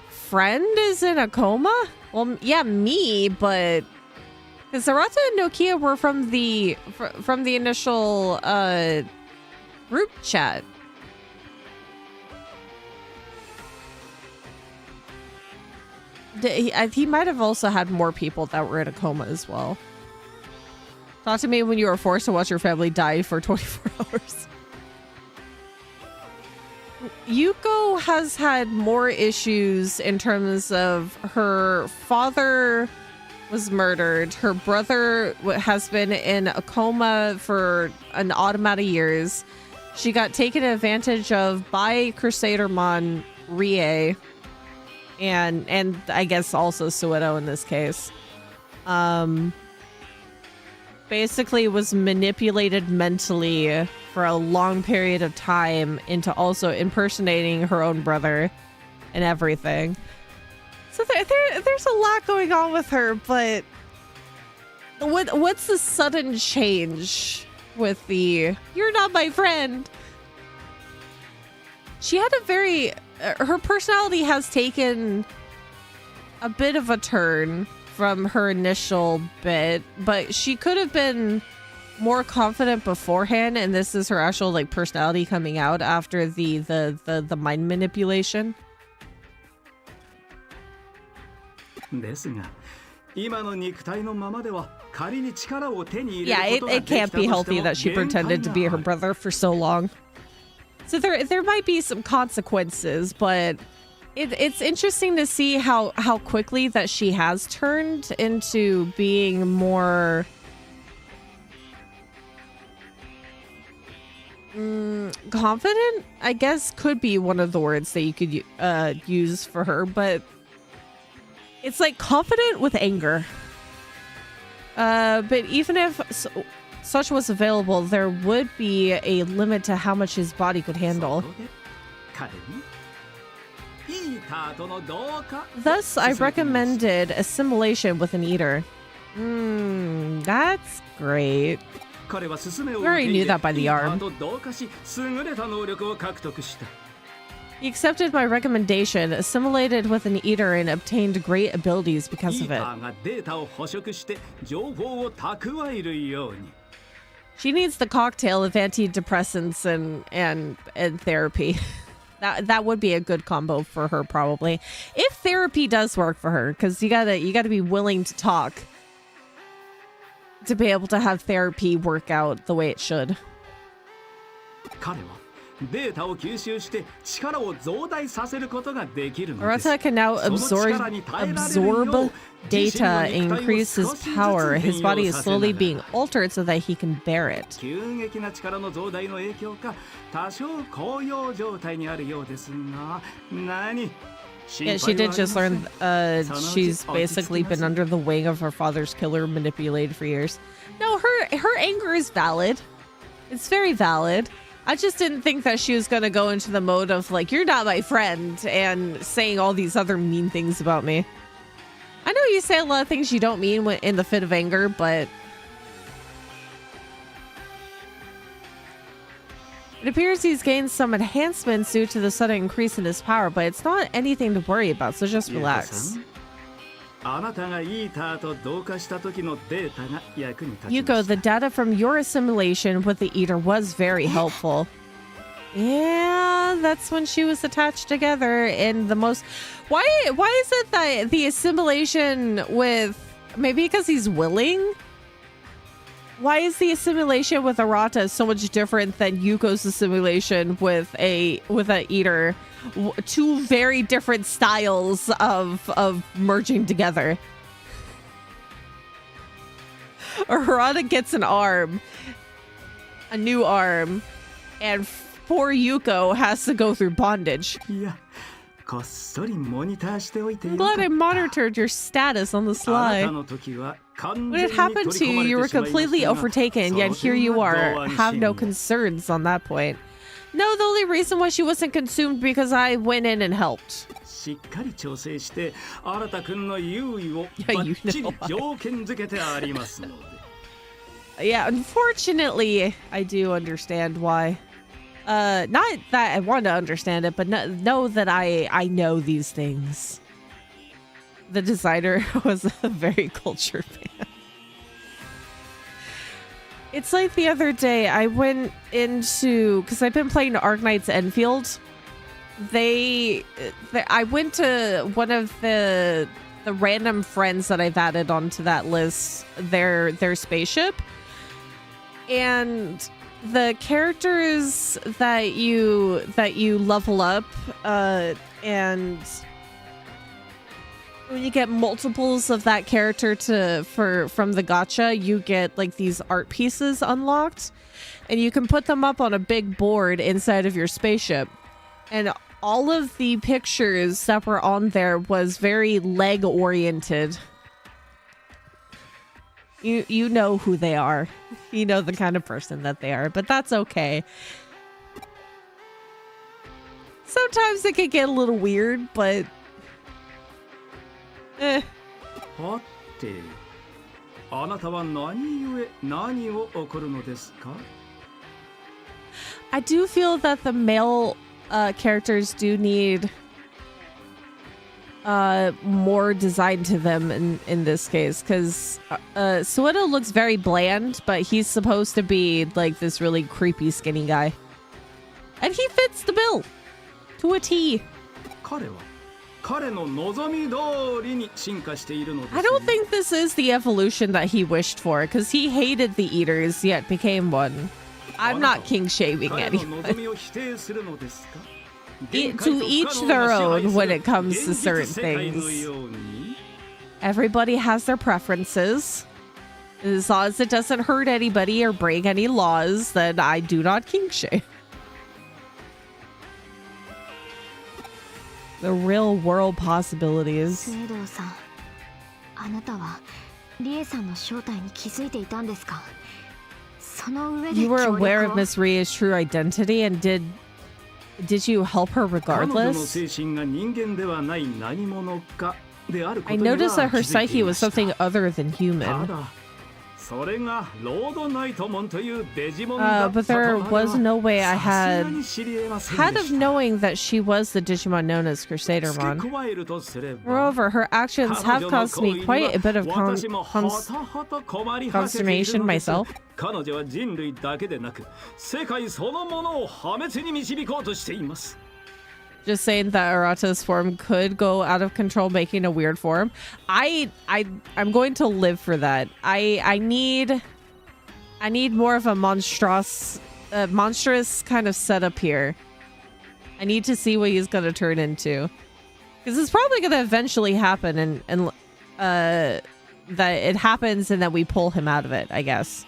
friend is in a coma? Well, yeah, me, but because Arata and Nokia were from the initial group chat. He might have also had more people that were in a coma as well. Talk to me when you were forced to watch your family die for 24 hours. Yuko has had more issues in terms of her father was murdered. Her brother has been in a coma for an odd amount of years. She got taken advantage of by Crusadermon Rie. And I guess also Suedo in this case. Basically was manipulated mentally for a long period of time into also impersonating her own brother and everything. So there's a lot going on with her, but what's the sudden change with the "you're not my friend"? She had a very her personality has taken a bit of a turn from her initial bit, but she could have been more confident beforehand, and this is her actual like personality coming out after the mind manipulation. Yeah, it can't be healthy that she pretended to be her brother for so long. So there might be some consequences, but it's interesting to see how quickly that she has turned into being more confident, I guess, could be one of the words that you could use for her, but it's like confident with anger. But even if such was available, there would be a limit to how much his body could handle. Thus, I recommended assimilation with an eater. That's great. We already knew that by the arm. He accepted my recommendation, assimilated with an eater, and obtained great abilities because of it. She needs the cocktail of antidepressants and therapy. That would be a good combo for her, probably, if therapy does work for her, because you gotta be willing to talk to be able to have therapy work out the way it should. Arata can now absorb data and increase his power. His body is slowly being altered so that he can bear it. Yeah, she did just learn she's basically been under the wing of her father's killer, manipulated for years. No, her anger is valid. It's very valid. I just didn't think that she was going to go into the mode of like, "You're not my friend," and saying all these other mean things about me. I know you say a lot of things you don't mean in the fit of anger, but it appears he's gained some enhancements due to the sudden increase in his power, but it's not anything to worry about, so just relax. Yuko, the data from your assimilation with the eater was very helpful. Yeah, that's when she was attached together in the most... Why is it that the assimilation with... Maybe because he's willing? Why is the assimilation with Arata so much different than Yuko's assimilation with an eater? Two very different styles of merging together. Arata gets an arm, a new arm, and poor Yuko has to go through bondage. I'm glad I monitored your status on the sly. When it happened to you, you were completely overtaken, yet here you are. Have no concerns on that point. No, the only reason why she wasn't consumed because I went in and helped. Yeah, you know. Yeah, unfortunately, I do understand why. Not that I want to understand it, but know that I know these things. The designer was a very cultured man. It's like the other day I went into, because I've been playing Arknight's Enfield. I went to one of the the random friends that I've added onto that list, their spaceship. And the characters that you level up, and when you get multiples of that character from the gacha, you get like these art pieces unlocked, and you can put them up on a big board inside of your spaceship. And all of the pictures that were on there was very leg oriented. You know who they are. You know the kind of person that they are, but that's okay. Sometimes it can get a little weird, but I do feel that the male characters do need more design to them in this case, because Suedo looks very bland, but he's supposed to be like this really creepy skinny guy, and he fits the bill to a T. I don't think this is the evolution that he wished for, because he hated the eaters yet became one. I'm not king shaming anyone. To each their own when it comes to certain things. Everybody has their preferences. As long as it doesn't hurt anybody or break any laws, then I do not king shame. The real world possibilities. You were aware of Miss Ria's true identity, and did you help her regardless? I noticed that her psyche was something other than human. But there was no way I had of knowing that she was the Digimon known as Crusadermon. Moreover, her actions have caused me quite a bit of consternation myself. Just saying that Arata's form could go out of control, making a weird form. I'm going to live for that. I need more of a monstrous kind of setup here. I need to see what he's going to turn into, because it's probably going to eventually happen, and that it happens and that we pull him out of it, I guess.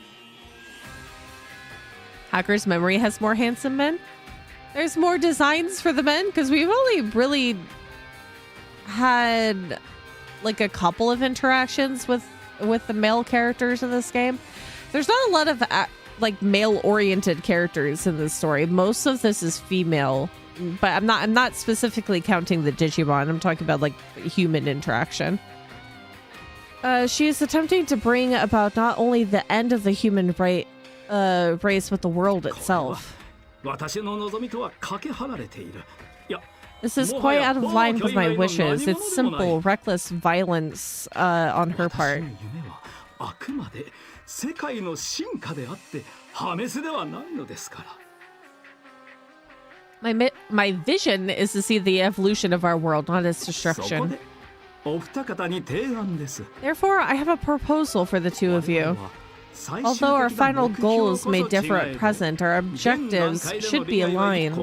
Hacker's memory has more handsome men. There's more designs for the men, because we've only really had like a couple of interactions with the male characters in this game. There's not a lot of like male-oriented characters in this story. Most of this is female, but I'm not specifically counting the Digimon. I'm talking about like human interaction. She is attempting to bring about not only the end of the human race, but the world itself. This is quite out of line with my wishes. It's simple, reckless violence on her part. My vision is to see the evolution of our world, not its destruction. Therefore, I have a proposal for the two of you. Although our final goals may differ at present, our objectives should be aligned.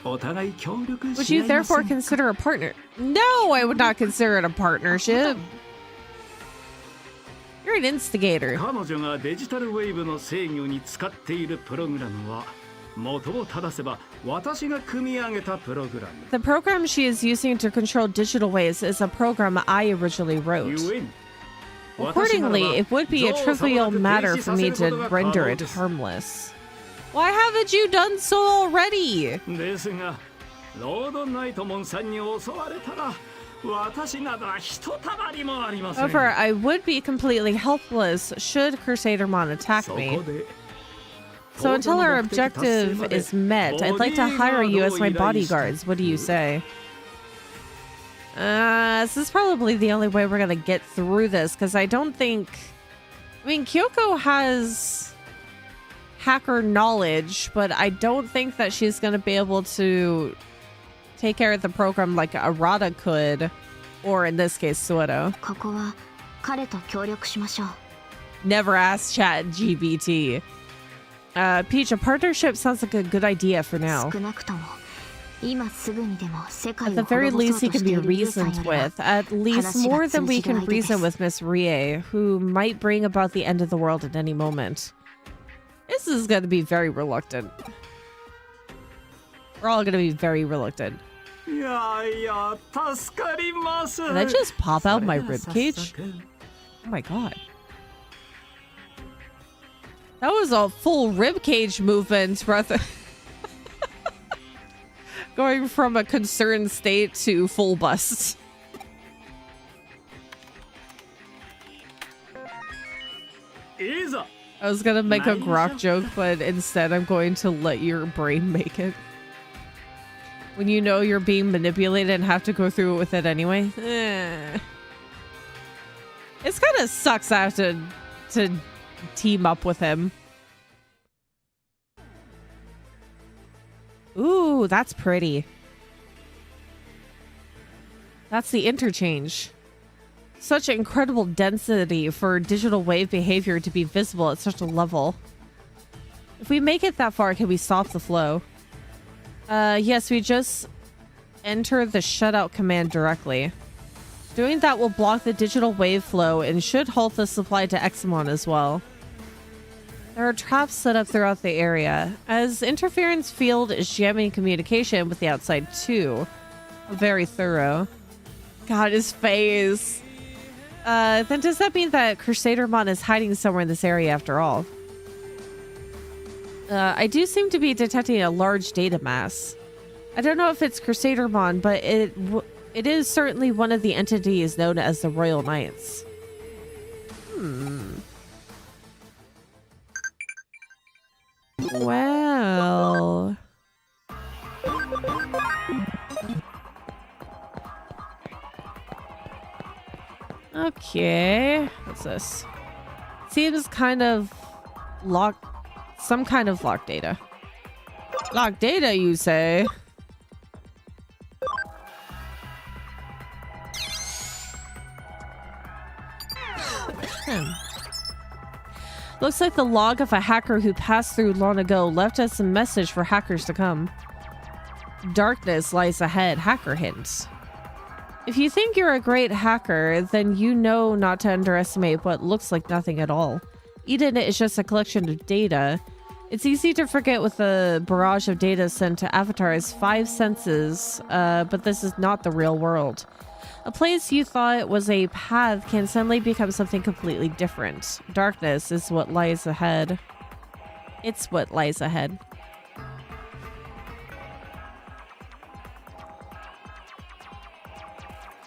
Would you therefore consider a partner? No, I would not consider it a partnership. You're an instigator. The program she is using to control digital waves is a program I originally wrote. Accordingly, it would be a trivial matter for me to render it harmless. Why haven't you done so already? However, I would be completely helpless should Crusadermon attack me. So until our objective is met, I'd like to hire you as my bodyguards. What do you say? This is probably the only way we're gonna get through this, because I don't think... I mean, Kyoko has hacker knowledge, but I don't think that she's gonna be able to take care of the program like Arata could Or in this case, Suedo. ここは彼と協力しましょう。 Never ask ChatGPT. Peach, a partnership sounds like a good idea for now. 少なくとも今すぐにでも世界 At を the very 滅ぼ least, そ he うと can してい be るユウさん reasoned よりは with. At least more than we can reason with Miss Rie, who might bring about the end of the world at any moment. This is going to be very reluctant. We're all going to be very reluctant. Did I just pop out my ribcage? Oh my god. That was a full ribcage movement, brother. Going from a concerned state to full bust. I was gonna make a grok joke, but instead I'm going to let your brain make it. When you know you're being manipulated and have to go through it with it anyway. It's kind of sucks I have to team up with him. Ooh, that's pretty. That's the interchange. Such incredible density for digital wave behavior to be visible at such a level. If we make it that far, can we stop the flow? Yes, we just enter the shutout command directly. Doing that will block the digital wave flow and should halt the supply to Examon as well. There are traps set up throughout the area, as interference field is jamming communication with the outside too. Very thorough. God, his face. Then does that mean that Crusadermon is hiding somewhere in this area after all? I do seem to be detecting a large data mass. I don't know if it's Crusadermon, but it is certainly one of the entities known as the Royal Knights. Well... Okay. What's this? Seems kind of locked. Some kind of locked data. Locked data, you say? Looks like the log of a hacker who passed through long ago left us a message for hackers to come. Darkness lies ahead. Hacker hints. If you think you're a great hacker, then you know not to underestimate what looks like nothing at all. Eden is just a collection of data. It's easy to forget with the barrage of data sent to Avatar's 5 senses, but this is not the real world. A place you thought was a path can suddenly become something completely different. Darkness is what lies ahead. It's what lies ahead.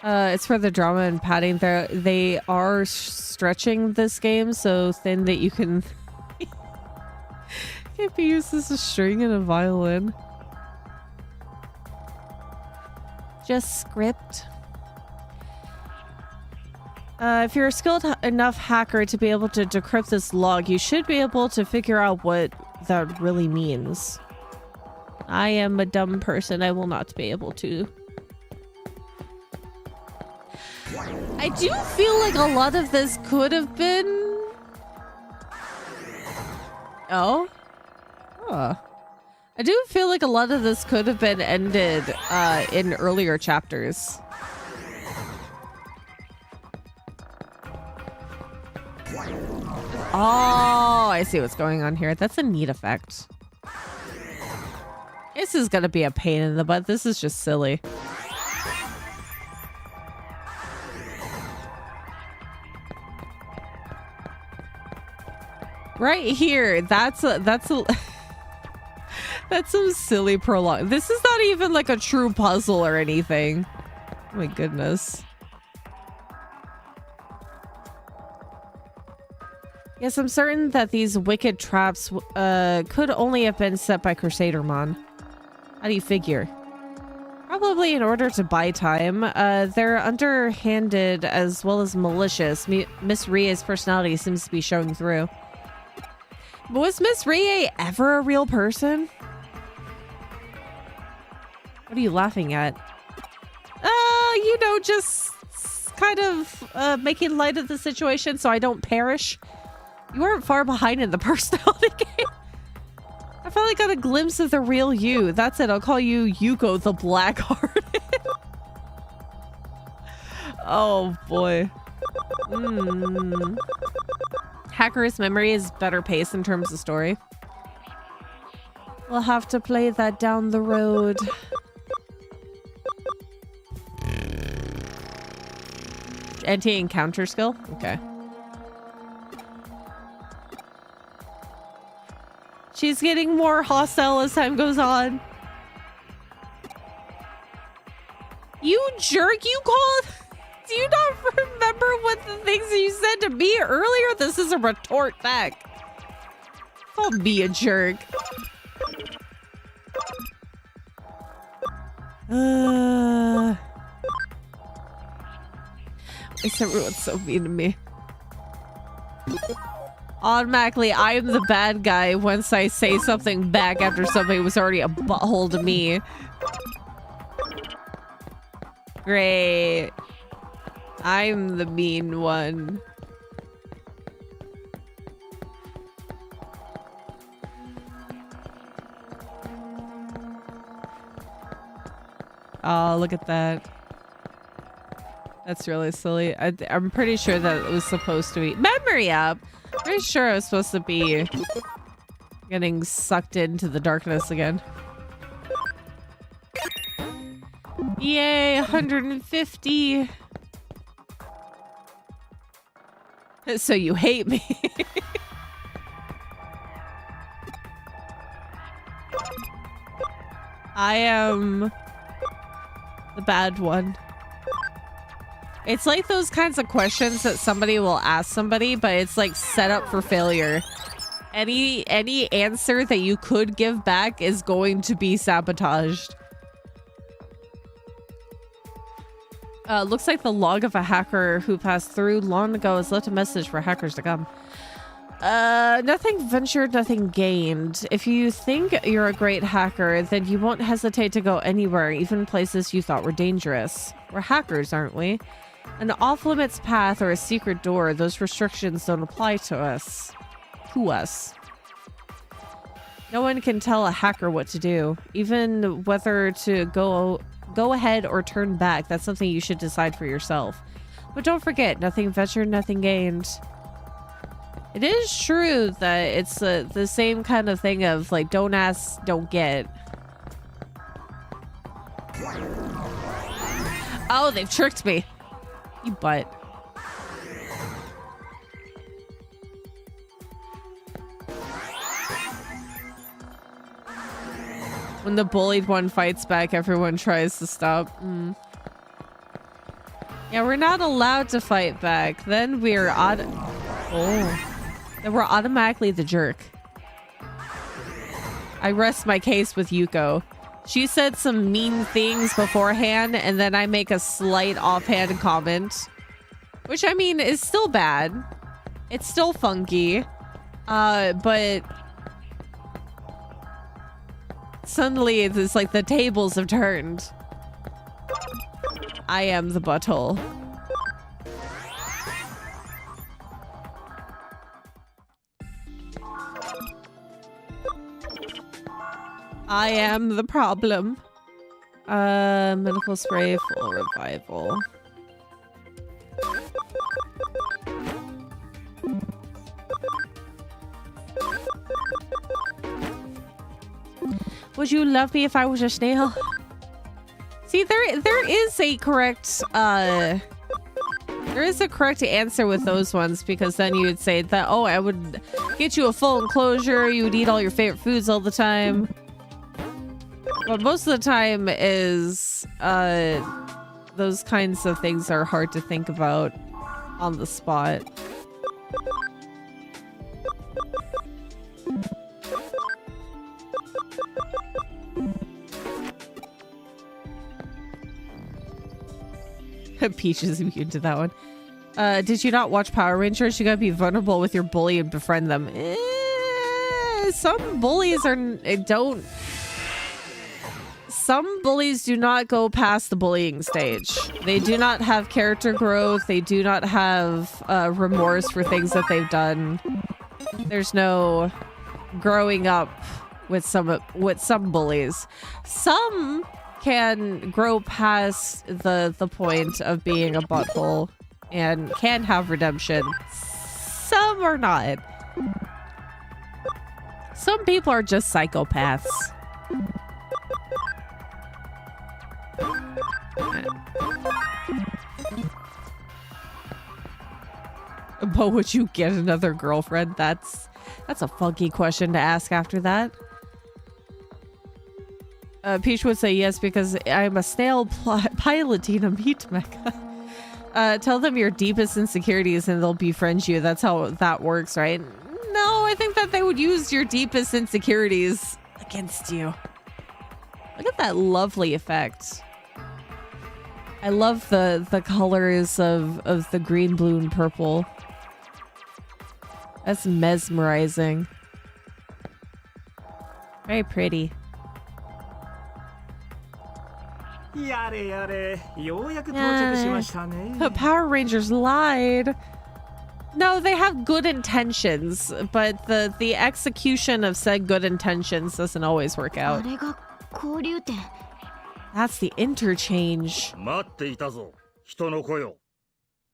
It's for the drama and padding. They are stretching this game so thin that you can... Can't be used as a string and a violin. Just script. If you're a skilled enough hacker to be able to decrypt this log, you should be able to figure out what that really means. I am a dumb person. I will not be able to. I do feel like a lot of this could have been... Oh? Huh. I do feel like a lot of this could have been ended in earlier chapters. Oh, I see what's going on here. That's a neat effect. This is gonna be a pain in the butt. This is just silly. Right here, that's that's some silly prologue. This is not even like a true puzzle or anything. Oh my goodness. Yes, I'm certain that these wicked traps could only have been set by Crusadermon. How do you figure? Probably in order to buy time. They're underhanded as well as malicious. Miss Rie's personality seems to be showing through. But was Miss Rie ever a real person? What are you laughing at? You know, just kind of making light of the situation so I don't perish. You weren't far behind in the personality game. I finally got a glimpse of the real you. That's it. I'll call you Yuko the Blackhearted. Oh boy. Hacker's Memory is better paced in terms of story. We'll have to play that down the road. Anti-encounter skill? Okay. She's getting more hostile as time goes on. You jerk, you called? Do you not remember what the things you said to me earlier? This is a retort back. Call me a jerk. Everyone's so mean to me. Automatically, I am the bad guy once I say something back after somebody was already a butthole to me. Great. I'm the mean one. Oh, look at that. That's really silly. I'm pretty sure that it was supposed to be memory up. Pretty sure I was supposed to be getting sucked into the darkness again. Yay, 150. So you hate me. I am the bad one. It's like those kinds of questions that somebody will ask somebody, but it's like set up for failure. Any answer that you could give back is going to be sabotaged. Looks like the log of a hacker who passed through long ago has left a message for hackers to come. Nothing ventured, nothing gained. If you think you're a great hacker, then you won't hesitate to go anywhere, even places you thought were dangerous. We're hackers, aren't we? An off-limits path or a secret door, those restrictions don't apply to us. No one can tell a hacker what to do, even whether to go ahead or turn back. That's something you should decide for yourself. But don't forget, nothing ventured, nothing gained. It is true that it's the same kind of thing of like, don't ask, don't get. Oh, they've tricked me. You butt. When the bullied one fights back, everyone tries to stop. Yeah, we're not allowed to fight back. Then we're then we're automatically the jerk. I rest my case with Yuko. She said some mean things beforehand, and then I make a slight offhand comment. Which, I mean, is still bad. It's still funky. But... suddenly, it's like the tables have turned. I am the butthole. I am the problem. Medical spray, full revival. Would you love me if I was a snail? See, there is a correct answer with those ones, because then you would say that, oh, I would get you a full enclosure, you would eat all your favorite foods all the time. But most of the time is those kinds of things are hard to think about on the spot. Peach is immune to that one. Did you not watch Power Rangers? You gotta be vulnerable with your bully and befriend them. Some bullies don't some bullies do not go past the bullying stage. They do not have character growth. They do not have remorse for things that they've done. There's no growing up with some bullies. Some can grow past the point of being a butthole and can have redemption. Some are not. Some people are just psychopaths. But would you get another girlfriend? That's a funky question to ask after that. Peach would say yes because I'm a snail piloting a meat mecha. Tell them your deepest insecurities and they'll befriend you. That's how that works, right? No, I think that they would use your deepest insecurities against you. Look at that lovely effect. I love the colors of the green, blue, and purple. That's mesmerizing. Very pretty. The Power Rangers lied. No, they have good intentions, but the execution of said good intentions doesn't always work out. That's the interchange.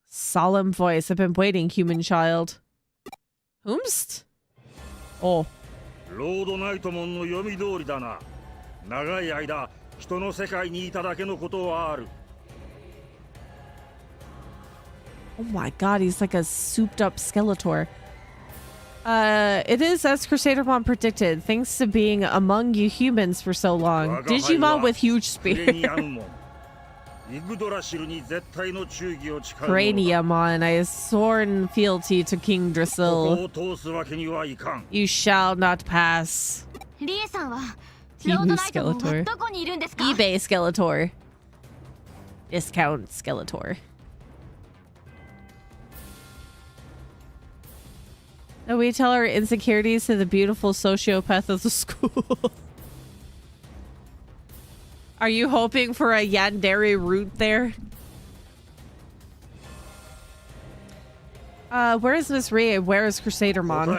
Solemn voice. I've been waiting, human child. Whomst? Oh. Oh my god, he's like a souped up Skeletor. It is as Crusadermon predicted, thanks to being among you humans for so long. Digimon with huge spears. Craniamon, I have sworn fealty to King Drasil. You shall not pass. Timu Skeletor. eBay Skeletor. Discount Skeletor. No, we tell our insecurities to the beautiful sociopath of the school. Are you hoping for a Yandere root there? Where is Miss Rie? Where is Crusadermon?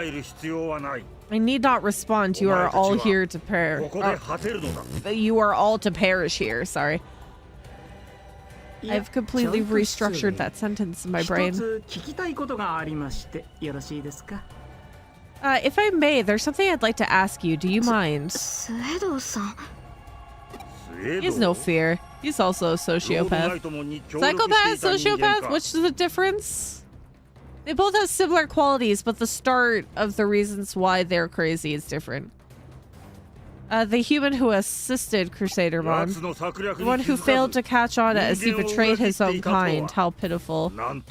I need not respond. You are all here to perish. You are all to perish here. Sorry. I've completely restructured that sentence in my brain. If I may, there's something I'd like to ask you. Do you mind? He has no fear. He's also a sociopath. Psychopath, sociopath, what's the difference? They both have similar qualities, but the start of the reasons why they're crazy is different. The human who assisted Crusadermon. The one who failed to catch on as he betrayed his own kind. How pitiful. The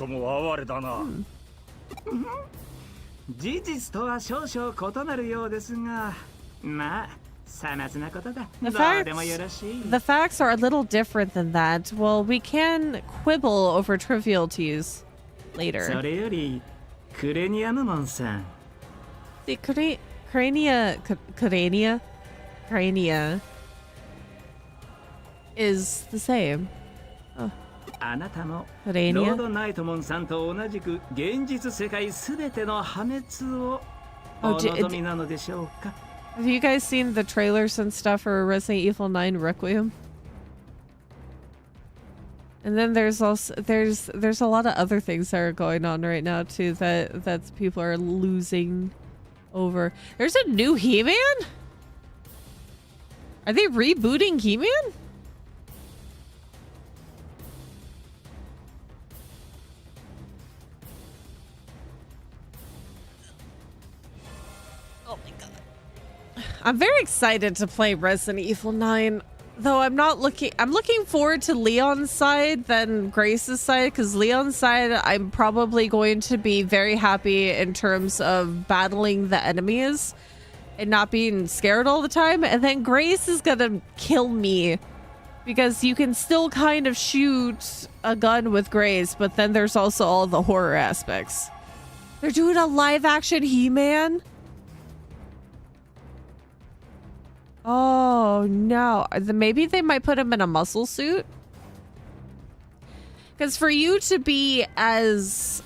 facts are a little different than that. Well, we can quibble over trivialities later. The crania is the same. Oh. Have you guys seen the trailers and stuff for Resident Evil 9 Requiem? And then there's also there's a lot of other things that are going on right now too that people are losing over. There's a new He-Man? Are they rebooting He-Man? Oh my god. I'm very excited to play Resident Evil 9. Though I'm looking forward to Leon's side than Grace's side, because Leon's side I'm probably going to be very happy in terms of battling the enemies and not being scared all the time, and then Grace is gonna kill me because you can still kind of shoot a gun with Grace, but then there's also all the horror aspects. They're doing a live action He-Man? Oh, no. Maybe they might put him in a muscle suit? Because for you to be as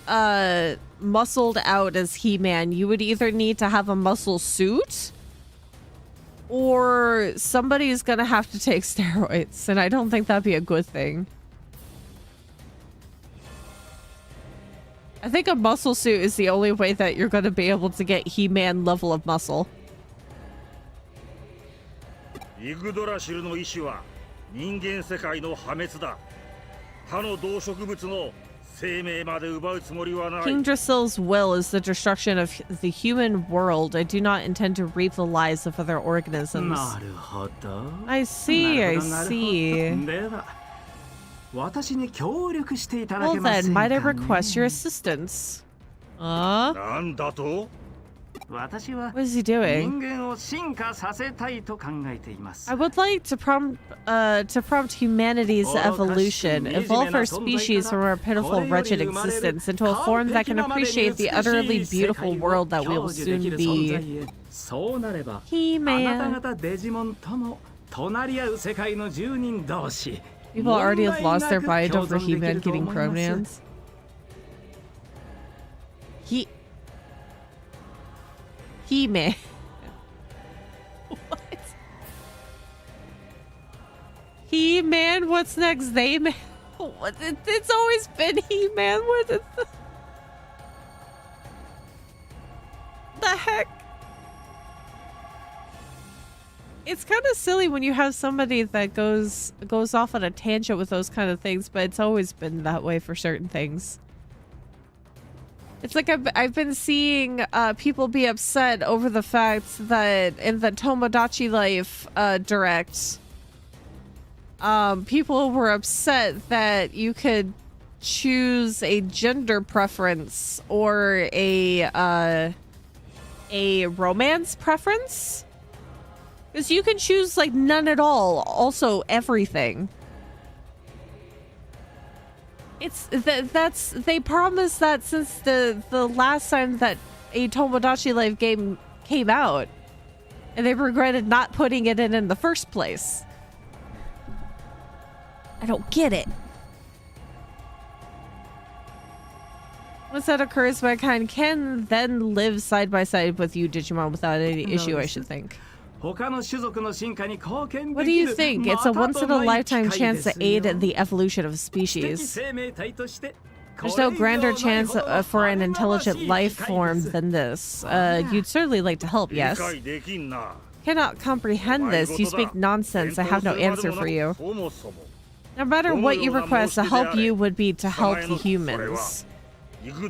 muscled out as He-Man, you would either need to have a muscle suit or somebody's going to have to take steroids. And I don't think that'd be a good thing. I think a muscle suit is the only way that you're going to be able to get He-Man level of muscle. イグドラシルの意志は人間世界の破滅だ。他の動植物の生命まで奪うつもりはない。 King Drasil's will is the destruction of the human world. I do not intend to reap the lives of other organisms. なるほど。 I see, I なるほど see. では、私に協力していただ Well けませ then, んか might I ね request your assistance? なんだと？私は What is he doing? 人間を進化させたいと考えています。 I would like to prompt humanity's evolution, evolve our species from our pitiful, wretched existence into a form that can appreciate the utterly beautiful world that we will soon be. そうなれば、あなた He-Man. 方デジモンとも隣り合う世界の住人同士。 People already have lost their mind over He-Man getting pronouns. He-Man. What? He-Man? What's next? They-Man? What? It's always been He-Man. What is the heck? It's kind of silly when you have somebody that goes off on a tangent with those kind of things, but it's always been that way for certain things. It's like I've been seeing people be upset over the fact that in the Tomodachi Life direct, people were upset that you could choose a gender preference or a romance preference. Because you can choose like none at all, also everything. It's that's they promised that since the last time that a Tomodachi Life game came out, and they regretted not putting it in the first place. I don't get it. Once that occurs, mankind can then live side by side with you, Digimon, without any issue, I should think. What do you think? It's a once-in-a-lifetime chance to aid in the evolution of a species. There's no grander chance for an intelligent life form than this. You'd certainly like to help, yes? Cannot comprehend this. You speak nonsense. I have no answer for you. No matter what you request, to help you would be to help the humans.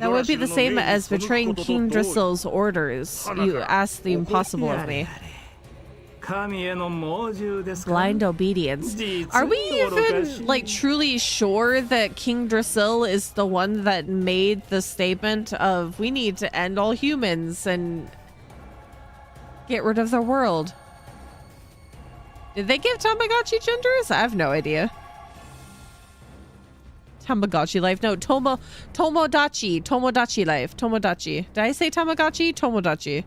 That would be the same as betraying King Drasil's orders. You ask the impossible of me. Blind obedience. Are we even, like, truly sure that King Drasil is the one that made the statement of, we need to end all humans and get rid of the world? Did they give Tamagotchi genders? I have no idea. Tamagotchi Life. No, Tomodachi. Tomodachi Life. Tomodachi. Did I say Tamagotchi? Tomodachi.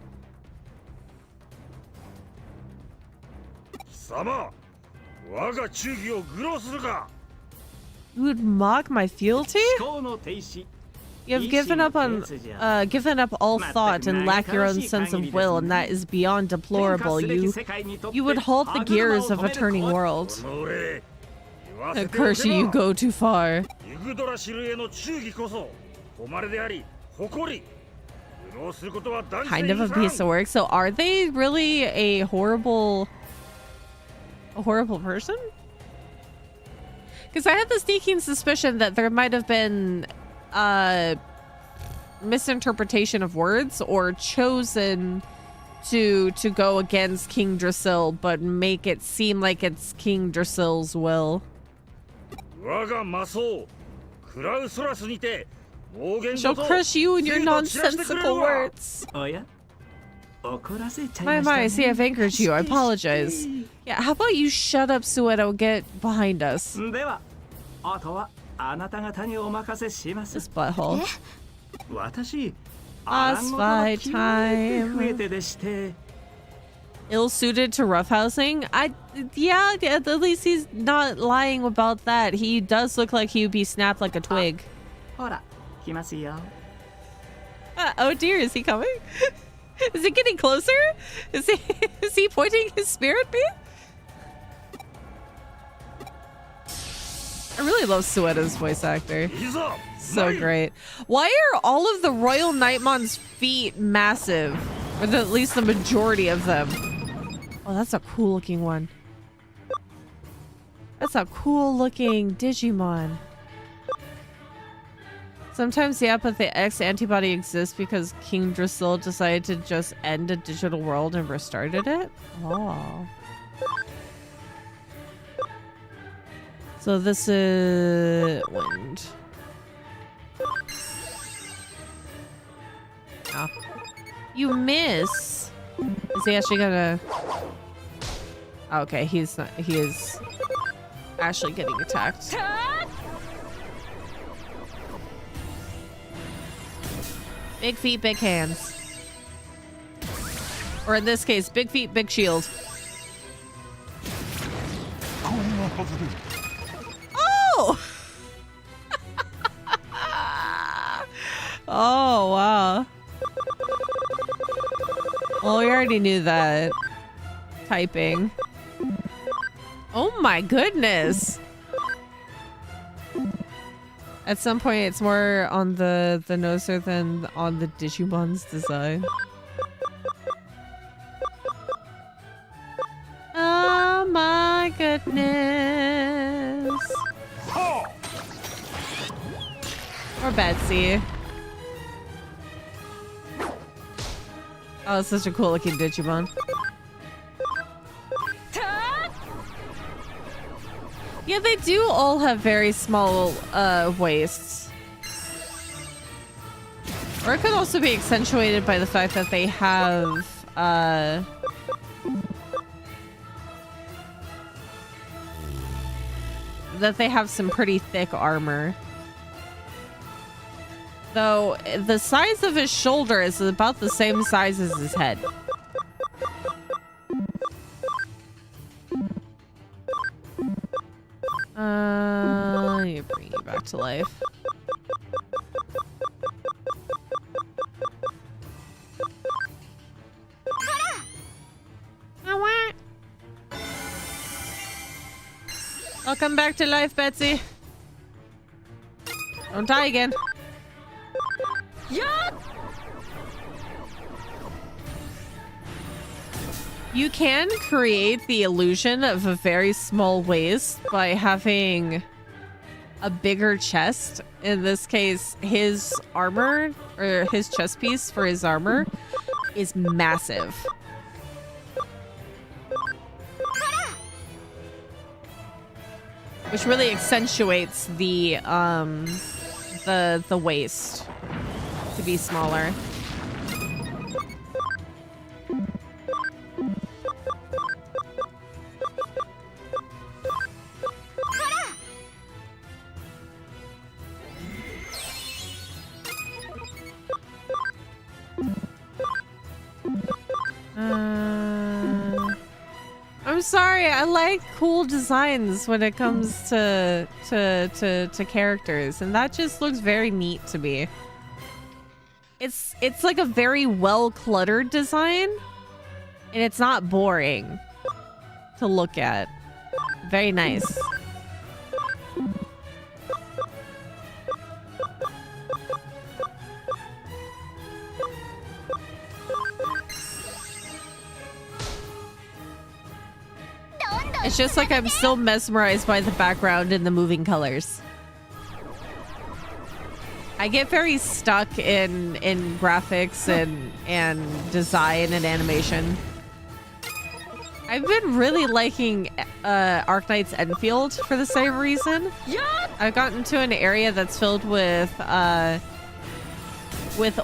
You would mock my fealty? You have given up all thought and lack your own sense of will, and that is beyond deplorable. You would halt the gears of a turning world. Curse you go too far. Kind of a piece of work. So are they really a horrible person? Because I had the sneaking suspicion that there might have been misinterpretation of words or chosen to go against King Drasil but make it seem like it's King Drasil's will. She'll crush you and your nonsensical words. My, see, I've angered you. I apologize. Yeah, how about you shut up, Suedo, and get behind us? This butthole. Boss fight time. ill-suited to roughhousing. Yeah, at least he's not lying about that. He does look like he would be snapped like a twig. ほら、来ますよ。 Oh dear, is he coming? Is it getting closer? Is he pointing his spirit beam? I really love Sueda's voice actor. So great. Why are all of the Royal Nightmon's feet massive? Or at least the majority of them. Oh, that's a cool looking one. That's a cool looking Digimon. Sometimes, yeah, but the X antibody exists because King Drasil decided to just end a digital world and restarted it? Oh. So this is... wind. Oh. You miss! Is he actually gonna... Okay, he's not... He is actually getting attacked. Big feet, big hands. Or in this case, big feet, big shield. Oh! Oh, wow. Well, we already knew that. Typing. Oh my goodness! At some point, it's more on the noser than on the Digimon's design. Oh my goodness! Or Betsy. Oh, it's such a cool looking Digimon. Yeah, they do all have very small waists. Or it could also be accentuated by the fact that they have some pretty thick armor. Though the size of his shoulder is about the same size as his head. I need to bring you back to life. Welcome back to life, Betsy. Don't die again. Yeah. You can create the illusion of a very small waist by having a bigger chest. In this case, his armor, or his chest piece for his armor, is massive. Which really accentuates the waist to be smaller. I'm sorry, I like cool designs when it comes to characters, and that just looks very neat to me. It's like a very well cluttered design, and it's not boring to look at. Very nice. It's just like I'm still mesmerized by the background and the moving colors. I get very stuck in graphics and design and animation. I've been really liking Arknight's Enfield for the same reason. I've gotten to an area that's filled with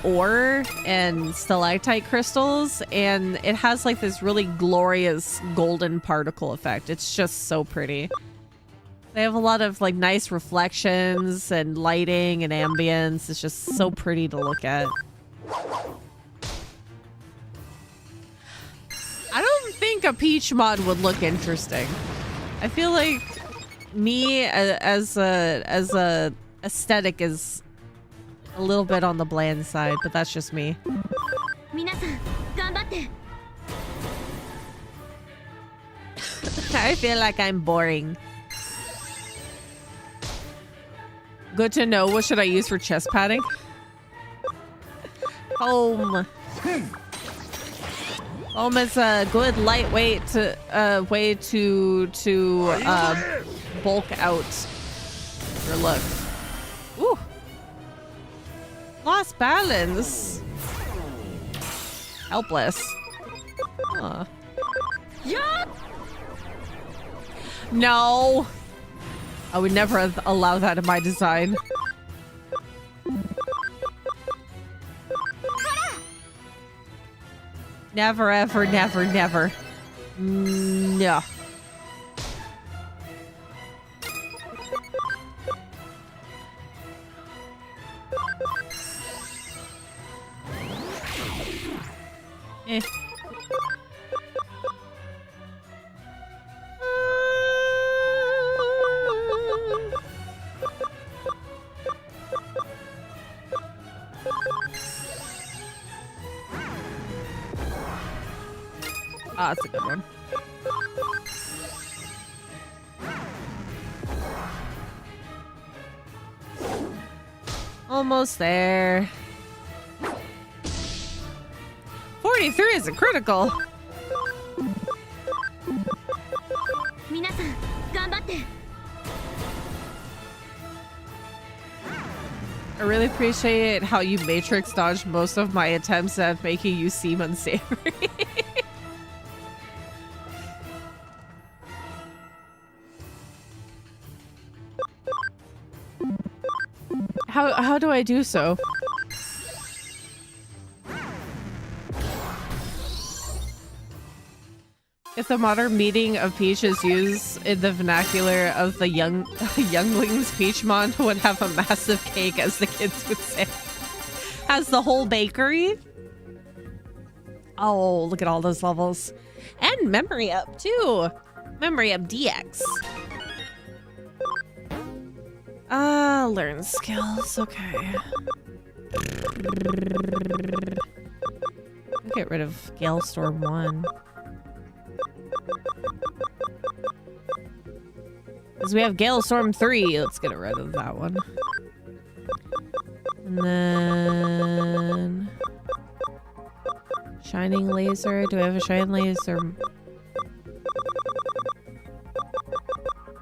ore and stalactite crystals, and it has like this really glorious golden particle effect. It's just so pretty. They have a lot of like nice reflections and lighting and ambience. It's just so pretty to look at. I don't think think a peach mod would look interesting. I feel like me as a aesthetic is a little bit on the bland side, but that's just me. 皆さん頑張って。 I feel like I'm boring. Good to know. What should I use for chest padding? Foam. Foam is a good lightweight way to bulk out your look. Ooh. Lost balance. Helpless. No. I would never allow that in my design. Never, ever, never, never. No. Eh. Ah, that's a good one. Almost there. 43 is a critical. 皆さん頑張って。 I really appreciate how you matrix dodged most of my attempts at making you seem unsavory. How do I do so? If the modern meaning of peach is used in the vernacular of the younglings, Peachmon would have a massive cake, as the kids would say. Has the whole bakery. Oh, look at all those levels. And memory up, too. Memory up DX. Learn skills. Okay. Get rid of Galestorm 1. Because we have Galestorm 3. Let's get rid of that one. And then... Shining Laser. Do I have a Shining Laser?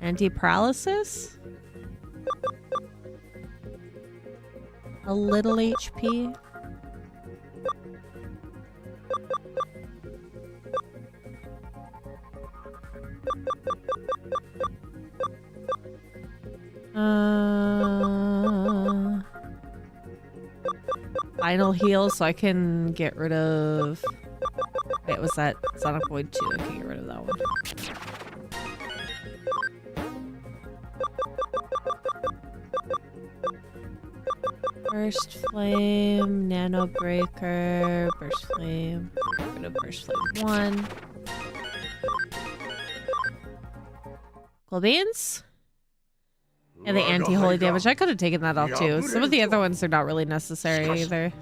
Anti-paralysis? A little HP? Final heal, so I can get rid of... Wait, was that Sonic Void 2? I can get rid of that one. Burst Flame, Nano Breaker, Burst Flame. Get rid of Burst Flame 1. Cool Beans? And the anti-holy damage. I could have taken that off too. Some of the other ones are not really necessary either.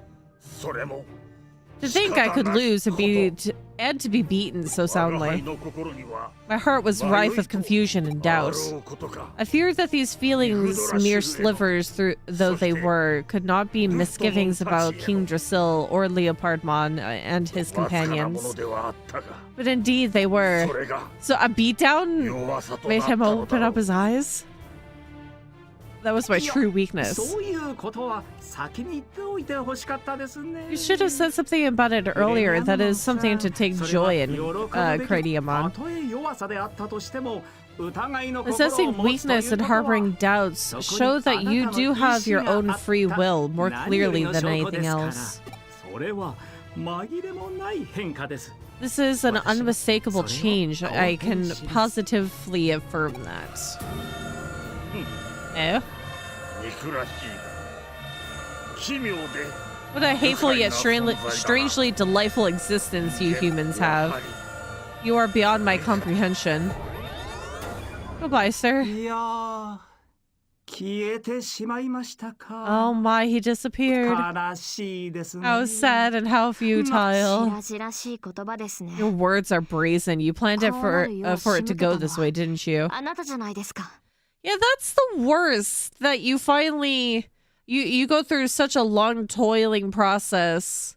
To think I could lose and to be beaten so soundly. My heart was rife with confusion and doubt. I feared that these feelings, mere slivers though they were, could not be misgivings about King Drasil or Leopardmon and his companions. But indeed they were. So a beatdown made him open up his eyes? That was my true weakness. You should have said something about it earlier. That is something to take joy in, Craniumon. Assessing weakness and harboring doubts show that you do have your own free will more clearly than anything else. This is an unmistakable change. I can positively affirm that. Eh? What a hateful yet strangely delightful existence you humans have. You are beyond my comprehension. Goodbye, sir. いやー、消えてしまいましたか。 Oh my, he disappeared. 悲しいですね。 How sad and how し futile. らじらしい言葉ですね。 Your words are brazen. You planned it for it to go this way, didn't you? あなたじゃないですか。 Yeah, that's the worst. That you finally you go through such a long toiling process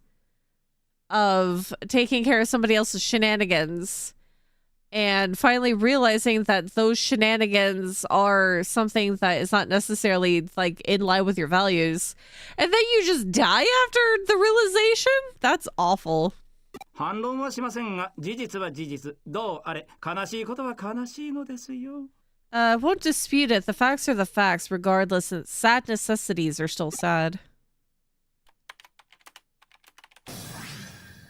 of taking care of somebody else's shenanigans and finally realizing that those shenanigans are something that is not necessarily like in line with your values, and then you just die after the realization. That's awful. 反論はしませんが、事実は事実。どうあれ、悲しいことは悲しいのですよ。Won't dispute it. The facts are the facts, regardless. Sad necessities are still sad.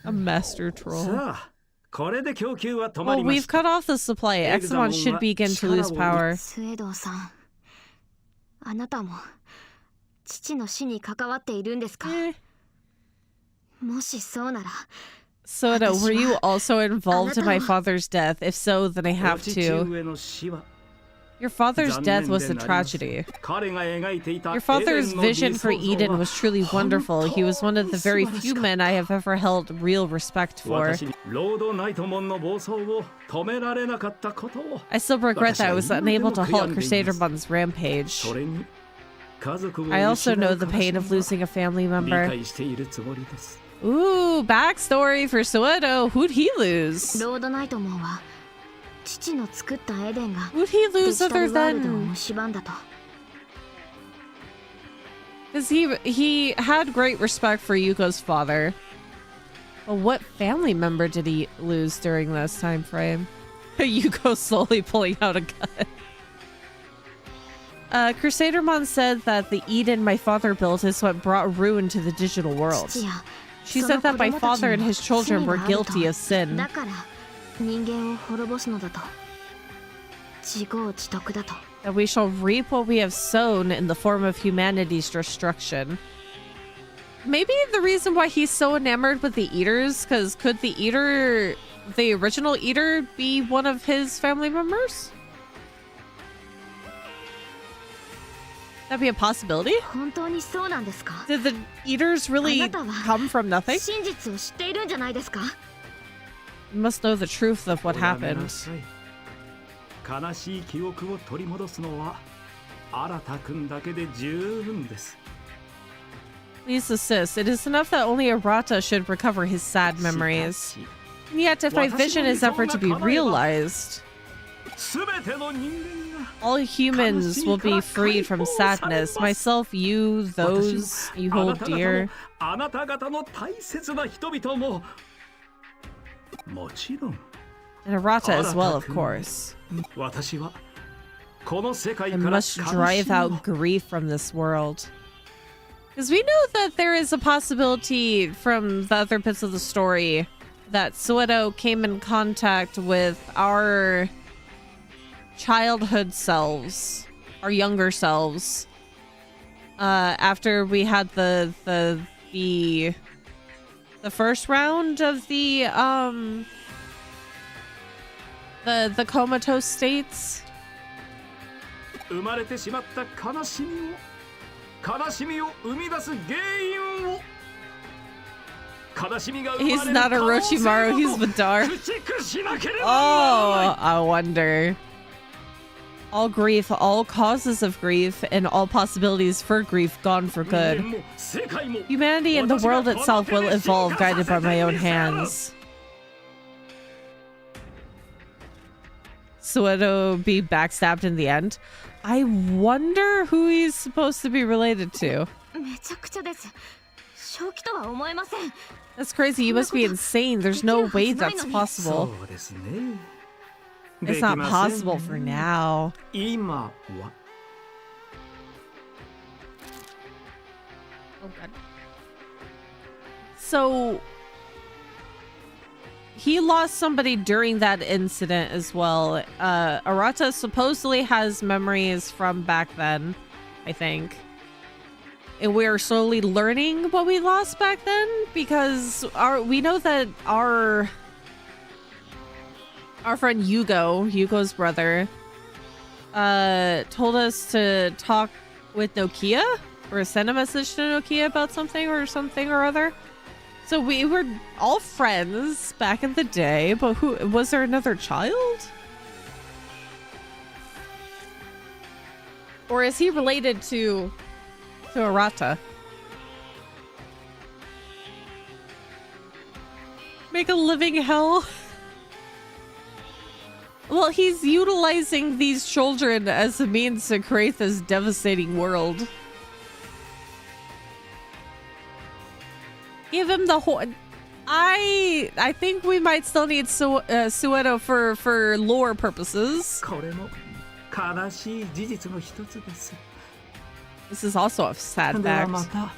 A master troll. さあ、これで供給は止ま Well, りま we've した。 cut off the supply. Examon should begin to lose power. スウェードさん、あなたも父の死に関わっているんですか？ Eh. もしそうなら、 Soda, were you also involved in my father's death? If so, then I have お父 to. 上の死は Your father's 残 death 念 was で a なります。 tragedy. 彼が描いていた Your father's エデンの vision 理 for 想像 Eden は was truly wonderful. He was one of the very 本当に few 素晴らしかった。 men I have ever held real respect for. 私にロードナイトモンの暴走を止められなかったことを I still regret that I was unable to halt Crusader Bun's rampage. それに家族を I also 失 know う the 悲 pain し of みは losing a family 理 member. 解しているつもりです。 Ooh, backstory for Soedo. Who'd he lose? ロードナイトモンは父の作ったエデンが Who'd he デ lose ジタ other ルワールドを than... 蝕んだと。 Because he had great respect for Yuko's father. But what family member did he lose during this time frame? Yuko slowly pulling out a gun. Crusadermon said that the Eden my father built is what brought ruin to the digital world. 父や She その said that 子 my 供たち father に and も his children 罪 were があると。 guilty of sin. だから人間を滅ぼすのだと。自業自得だと。 That we shall reap what we have sown in the form of humanity's destruction. Maybe the reason why he's so enamored with the Eaters, because could the Eater, the original Eater, be one of his family members? That'd be a possibility. 本当にそうなんですか？ Did the Eaters really あなたは come from nothing? 真実を知っているんじゃないですか？ You must know the truth of what おやめ happened. なさい。悲しい記憶を取り戻すのは新くんだけで十分です。 Please assist. It is enough that only Arata should recover his sad し memories. かし And yet, if my vision is ever to be realized, 全ての人間が all humans will be freed from sadness. Myself, you, those you あな hold た方も dear. あなた方の大切な人々ももちろん And Arata as well, of course. 私はこの世界 I から must 悲し drive みを out grief from this world. Because we know that there is a possibility from the other bits of the story that Soedo came in contact with our childhood selves, our younger selves, after we had the first round of the comatose states. 生まれてしまった悲しみを生み出す原因を悲しみが生まれ He's る not 可能性 Orochimaru, を he's Vidar. 駆逐しなければなら Oh, I wonder. All grief, all causes of grief, and all possibilities for grief gone for ない。 good. 人間も世界も Humanity and the world itself will evolve, guided by my own hands. Soedo be backstabbed in the end. I wonder who he's supposed to be related to. めちゃくちゃです。正気とは思えません。 That's crazy. You must be insane. There's no way that's そ possible. うですね。 It's で not きません possible for now. 今は Oh god. So he lost somebody during that incident as well. Arata supposedly has memories from back then, I think. And we are slowly learning what we lost back then because we know that our our friend Yugo's brother, told us to talk with Nokia or send a message to Nokia about something or other. So we were all friends back in the day, but who was there another child? Or is he related to Arata? Make a living hell? Well, he's utilizing these children as a means to create this devastating world. Give him the whole... I think we might still need Suedo for lore purposes. これも悲しい事実の一つです。 This is also a sad では fact. また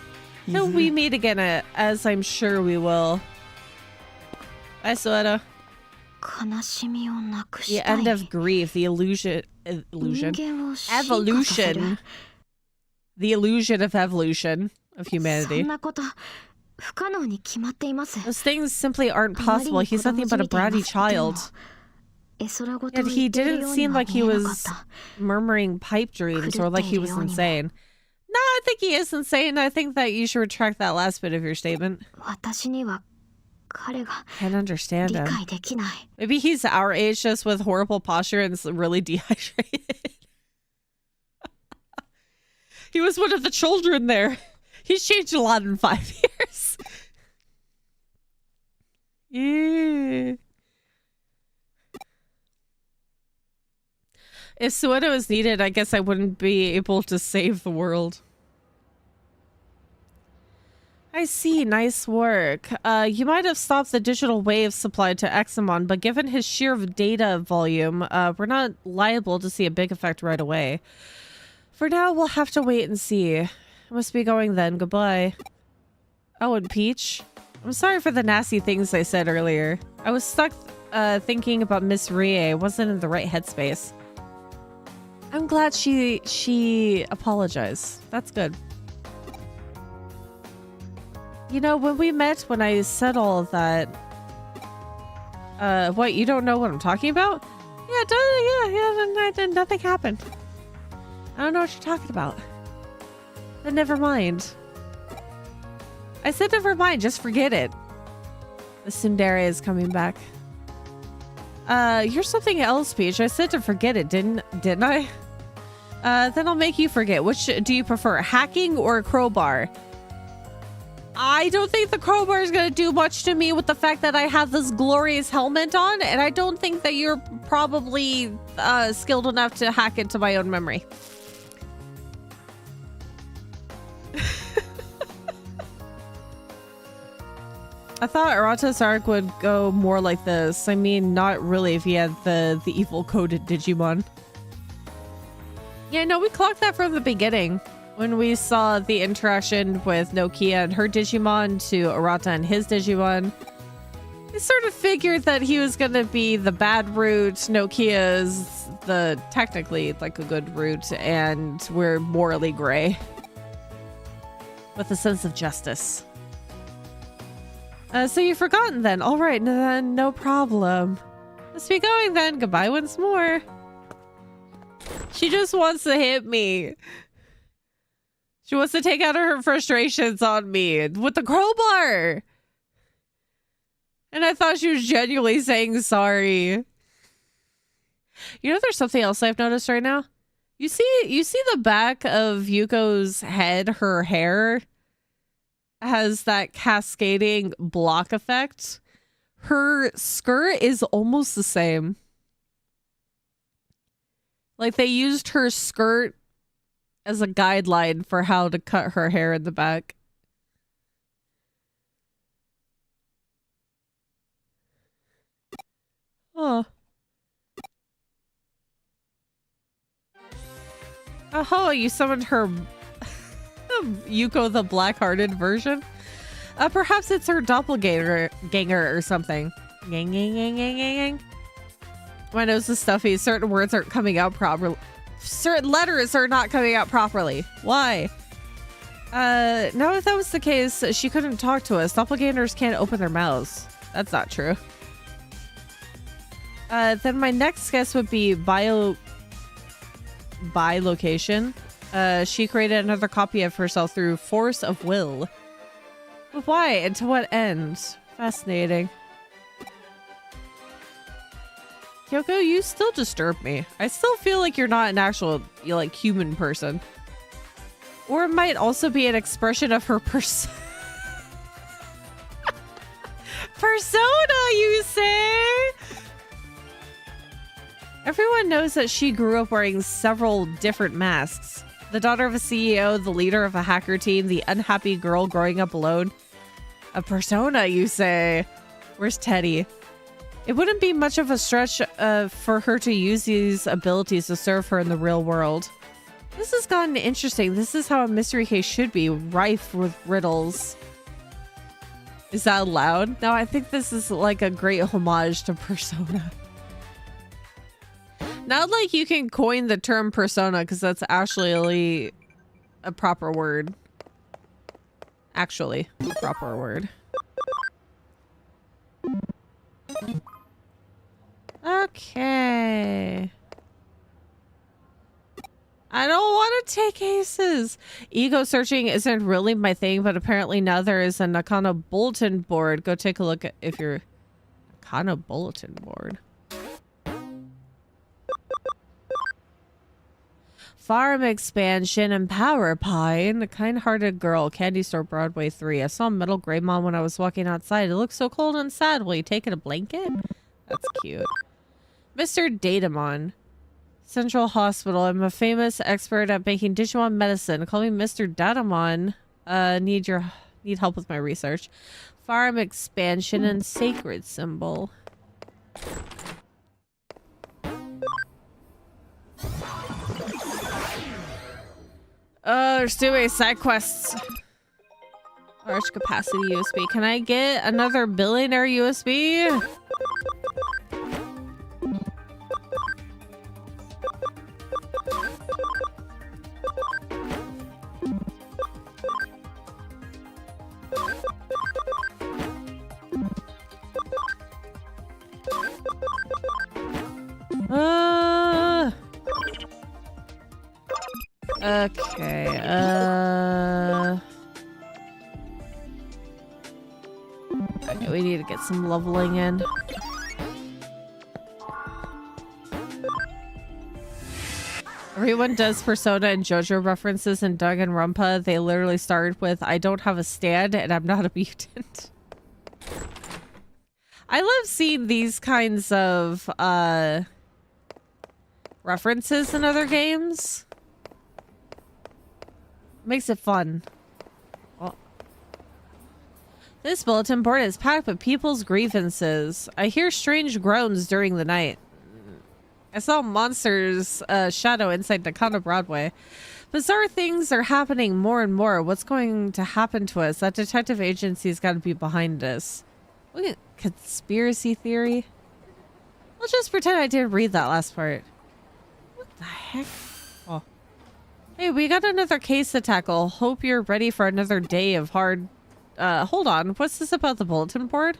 い Till ず we れ meet again, as I'm sure we will. Bye, Suedo. 悲しみをなく The したい end of grief, the illusion, 人間を進化させる evolution, the illusion of evolution of そ humanity. んなこと不可能に決まっています Those things simply aren't possible. He's nothing but a bratty child. 絵空ごと And 言 he っている didn't ように seem は like 見 he えなかっ was た murmuring pipe dreams or like he was insane. No, I think he is insane. I think that you should retract that last bit of your statement. 私には彼が Can't understand 理 him. 解できない Maybe he's our age just with horrible posture and is really dehydrated. He was one of the children there. He's changed a lot in 5 years. Yeah. If Suedo is needed, I guess I wouldn't be able to save the world. I see. Nice work. You might have stopped the digital wave supplied to Examon, but given his sheer data volume, we're not liable to see a big effect right away. For now, we'll have to wait and see. I must be going then. Goodbye. Oh, and Peach? I'm sorry for the nasty things I said earlier. I was stuck thinking about Miss Rie. Wasn't in the right headspace. I'm glad she apologized. That's good. You know, when we met, when I said all of that... what, you don't know what I'm talking about? Yeah, nothing happened. I don't know what you're talking about. Then never mind. I said never mind, just forget it. The tsundere is coming back. You're something else, Peach. I said to forget it, didn't I? Then I'll make you forget. Which do you prefer, hacking or a crowbar? I don't think the crowbar is going to do much to me with the fact that I have this glorious helmet on, and I don't think that you're probably skilled enough to hack into my own memory. I thought Arata's arc would go more like this. I mean, not really if he had the evil coded Digimon. Yeah, no, we clocked that from the beginning. When we saw the interaction with Nokia and her Digimon to Arata and his Digimon. I sort of figured that he was going to be the bad route, Nokia's the technically like a good route, and we're morally gray. With a sense of justice. So you've forgotten then. All right, then no problem. Let's be going then. Goodbye once more. She just wants to hit me. She wants to take out her frustrations on me with the crowbar. And I thought she was genuinely saying sorry. You know, there's something else I've noticed right now. You see the back of Yuko's head, her hair has that cascading block effect. Her skirt is almost the same. Like they used her skirt as a guideline for how to cut her hair in the back. Oh. Oh, you summoned her Yuko the Black-Hearted version? Perhaps it's her doppelganger or something. Gang, gang, gang, gang, gang, gang. My nose is stuffy. Certain words aren't coming out properly. Certain letters are not coming out properly. Why? No, if that was the case, she couldn't talk to us. Doppelgangers can't open their mouths. That's not true. Then my next guess would be location. She created another copy of herself through force of will. But why and to what end? Fascinating. Kyoko, you still disturb me. I still feel like you're not an actual, like, human person. Or it might also be an expression of her persona, you say? Everyone knows that she grew up wearing several different masks. The daughter of a CEO, the leader of a hacker team, the unhappy girl growing up alone. A persona, you say? Where's Teddy? It wouldn't be much of a stretch for her to use these abilities to serve her in the real world. This has gotten interesting. This is how a mystery case should be, rife with riddles. Is that loud? No, I think this is like a great homage to Persona. Not like you can coin the term persona, because that's actually a proper word. Actually, a proper word. Okay. I don't want to take aces. Ego searching isn't really my thing, but apparently now there is a Nakano bulletin board. Go take a look at if you're Nakano bulletin board. Farm expansion and Power Pine. A kind-hearted girl. Candy store Broadway 3. I saw Metal Greymon when I was walking outside. It looks so cold and sad. Will you take it a blanket? That's cute. Mr. Datamon. Central Hospital. I'm a famous expert at making Digimon medicine. Call me Mr. Datamon. Need help with my research. Farm expansion and sacred symbol. There's too many side quests. Large capacity USB. Can I get another billionaire USB? Okay, okay, we need to get some leveling in. Everyone does Persona and JoJo references in Danganronpa. They literally start with, I don't have a stand and I'm not a mutant. I love seeing these kinds of, references in other games. Makes it fun. Well, this bulletin board is packed with people's grievances. I hear strange groans during the night. I saw monsters shadow inside Nakano Broadway. Bizarre things are happening more and more. What's going to happen to us? That detective agency's got to be behind us. Look at conspiracy theory. I'll just pretend I didn't read that last part. What the heck? Oh. Hey, we got another case to tackle. Hope you're ready for another day of hard... hold on. What's this about the bulletin board?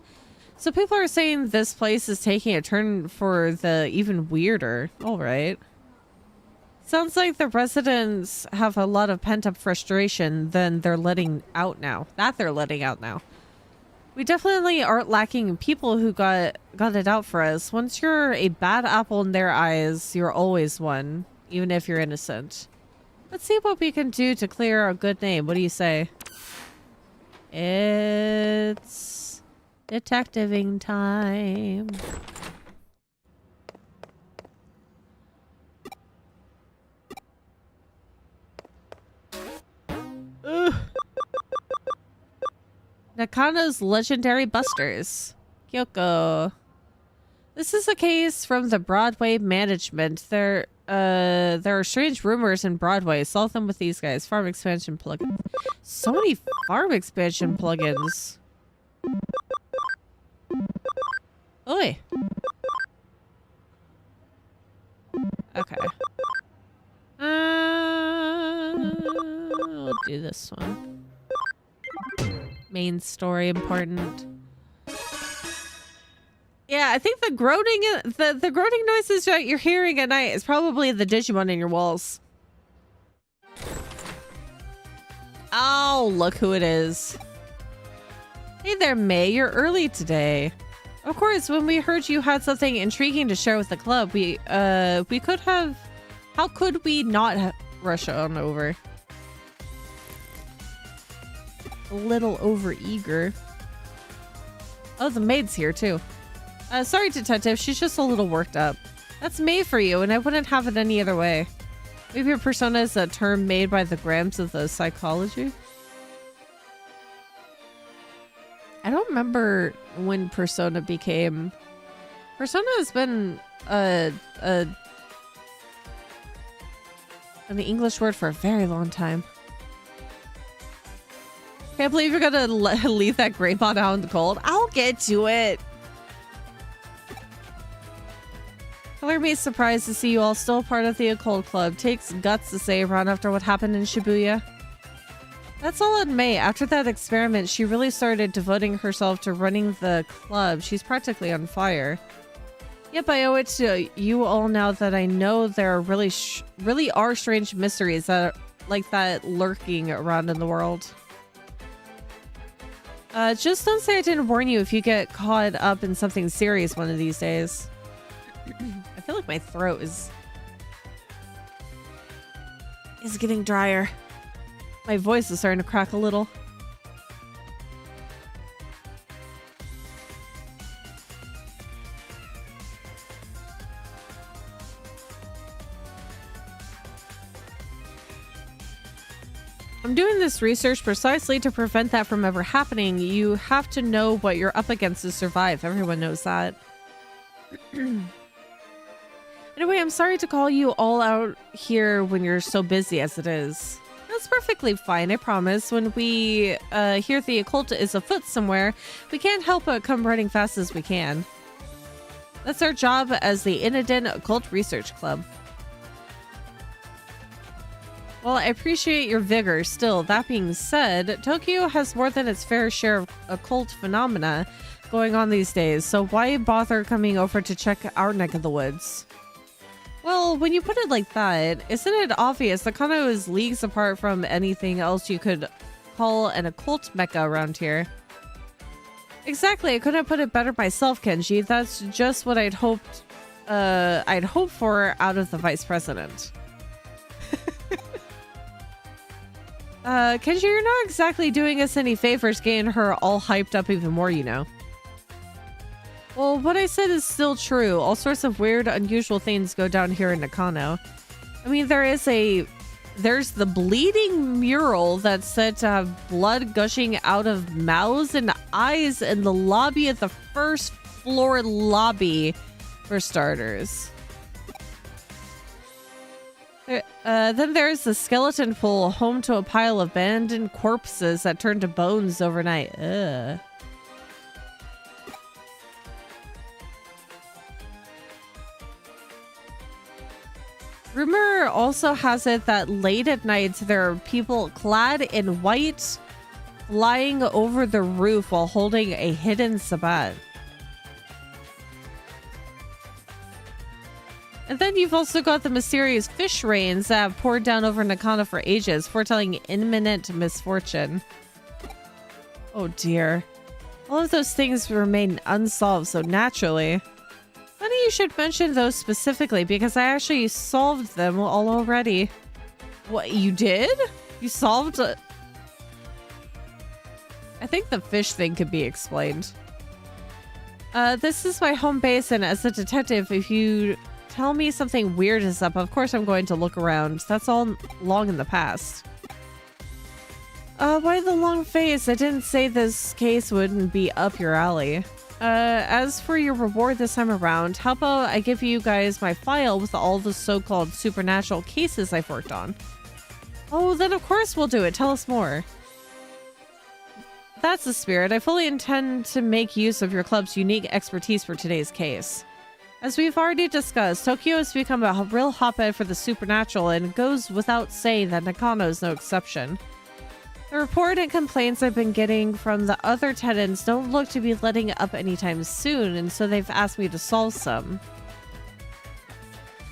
So people are saying this place is taking a turn for the even weirder. All right. Sounds like the residents have a lot of pent-up frustration they're letting out now. We definitely aren't lacking people who got it out for us. Once you're a bad apple in their eyes, you're always one, even if you're innocent. Let's see what we can do to clear a good name. What do you say? It's detectiving time. Ugh. Nakano's legendary busters. Kyoko. This is a case from the Broadway management. There are strange rumors in Broadway. Solve them with these guys. Farm expansion plugin. So many farm expansion plugins. Oi. Okay. We'll do this one. Main story important. Yeah, Yeah, I think the groaning the groaning noises that you're hearing at night is probably the Digimon in your walls. Oh, look who it is. Hey there, May. You're early today. Of course, when we heard you had something intriguing to share with the club, we could have... How could we not rush on over? A little over-eager. Oh, the maid's here, too. Sorry, Detective. She's just a little worked up. That's May for you, and I wouldn't have it any other way. Maybe your persona is a term made by the grams of the psychology? I don't remember when persona became... Persona has been an English word for a very long time. Can't believe you're gonna leave that Greymon out in the cold. I'll get to it. Color me surprised to see you all still part of the occult club. Takes guts to say around after what happened in Shibuya. That's all in May. After that experiment, she really started devoting herself to running the club. She's practically on fire. Yep, I owe it to you all now that I know there are really are strange mysteries that like that lurking around in the world. Just don't say I didn't warn you if you get caught up in something serious one of these days. I feel like my throat is getting drier. My voice is starting to crack a little. I'm doing this research precisely to prevent that from ever happening. You have to know what you're up against to survive. Everyone knows that. Anyway, I'm sorry to call you all out here when you're so busy as it is. That's perfectly fine, I promise. When we hear the occult is afoot somewhere, we can't help but come running fast as we can. That's our job as the Iniden Occult Research Club. Well, I appreciate your vigor. Still, that being said, Tokyo has more than its fair share of occult phenomena going on these days, so why bother coming over to check our neck of the woods? Well, when you put it like that, isn't it obvious that Kano is leagues apart from anything else you could call an occult mecca around here? Exactly, I couldn't put it better myself, Kenji. That's just what I'd hoped for out of the vice president. Kenji, you're not exactly doing us any favors getting her all hyped up even more, you know. Well, what I said is still true. All sorts of weird, unusual things go down here in Nakano. I mean, there's the bleeding mural that's said to have blood gushing out of mouths and eyes in the lobby of the first floor lobby, for starters. Then there's the skeleton pool, home to a pile of abandoned corpses that turn to bones overnight. Ugh. Rumor also has it that late at night there are people clad in white flying over the roof while holding a hidden sabbat. And then you've also got the mysterious fish rains that have poured down over Nakano for ages, foretelling imminent misfortune. Oh dear. All of those things remain unsolved so naturally. Funny you should mention those specifically, because I actually solved them all already. What, you did? You solved it? I think the fish thing could be explained. This is my home base, and as a detective, if you tell me something weird is up, of course I'm going to look around. That's all long in the past. Why the long face? I didn't say this case wouldn't be up your alley. As for your reward this time around, how about I give you guys my file with all the so-called supernatural cases I've worked on? Oh, then of course we'll do it. Tell us more. That's the spirit. I fully intend to make use of your club's unique expertise for today's case. As we've already discussed, Tokyo has become a real hotbed for the supernatural, and it goes without saying that Nakano is no exception. The report and complaints I've been getting from the other tenants don't look to be letting up anytime soon, and so they've asked me to solve some.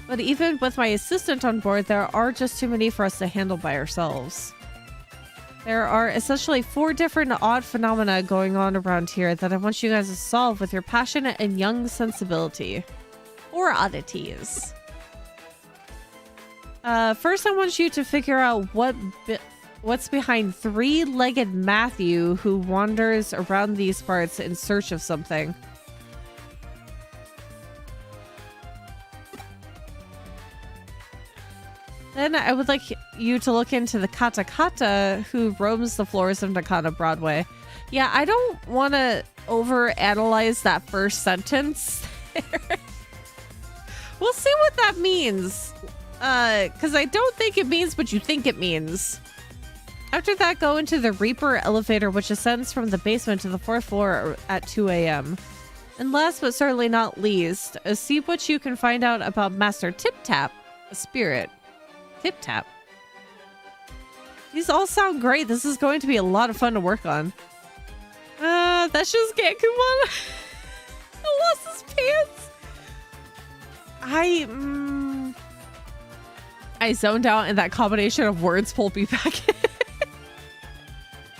But even with my assistant on board, there are just too many for us to handle by ourselves. There are essentially 4 different odd phenomena going on around here that I want you guys to solve with your passionate and young sensibility. Or oddities. First, I want you to figure out what's behind 3-legged Matthew who wanders around these parts in search of something. Then I would like you to look into the Kata Kata who roams the floors of Nakano Broadway. Yeah, I don't want to overanalyze that first sentence. We'll see what that means. Because I don't think it means what you think it means. After that, go into the Reaper elevator, which ascends from the basement to the 4th floor at 2 a.m. And last but certainly not least, see what you can find out about Master Tip Tap, a spirit. Tip Tap. These all sound great. This is going to be a lot of fun to work on. That's just Gankumon. I lost his pants. I zoned out and that combination of words pulled me back in.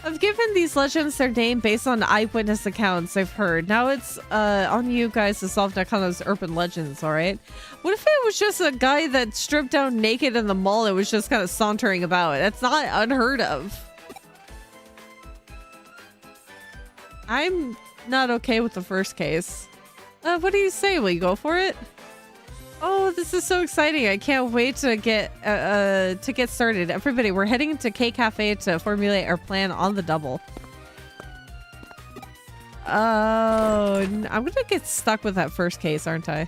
I've given these legends their name based on eyewitness accounts I've heard. Now it's on you guys to solve Nakano's urban legends, alright? What if it was just a guy that stripped down naked in the mall and was just kind of sauntering about? That's not unheard of. I'm not okay with the first case. What do you say? Will you go for it? Oh, this is so exciting. I can't wait to get started. Everybody, we're heading to K Cafe to formulate our plan on the double. Oh, I'm gonna get stuck with that first case, aren't I?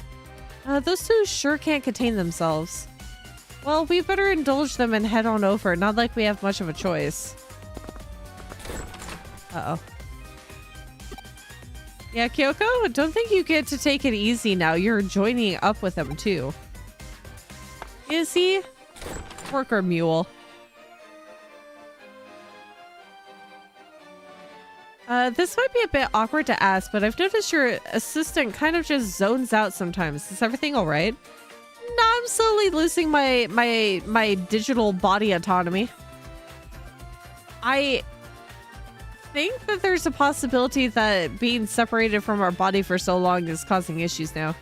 Those two sure can't contain themselves. Well, we better indulge them and head on over. Not like we have much of a choice. Uh-oh. Yeah, Kyoko, don't think you get to take it easy now. You're joining up with them, too. Is he? Worker mule. This might be a bit awkward to ask, but I've noticed your assistant kind of just zones out sometimes. Is everything all right? No, I'm slowly losing my digital body autonomy. I think that there's a possibility that being separated from our body for so long is causing issues now.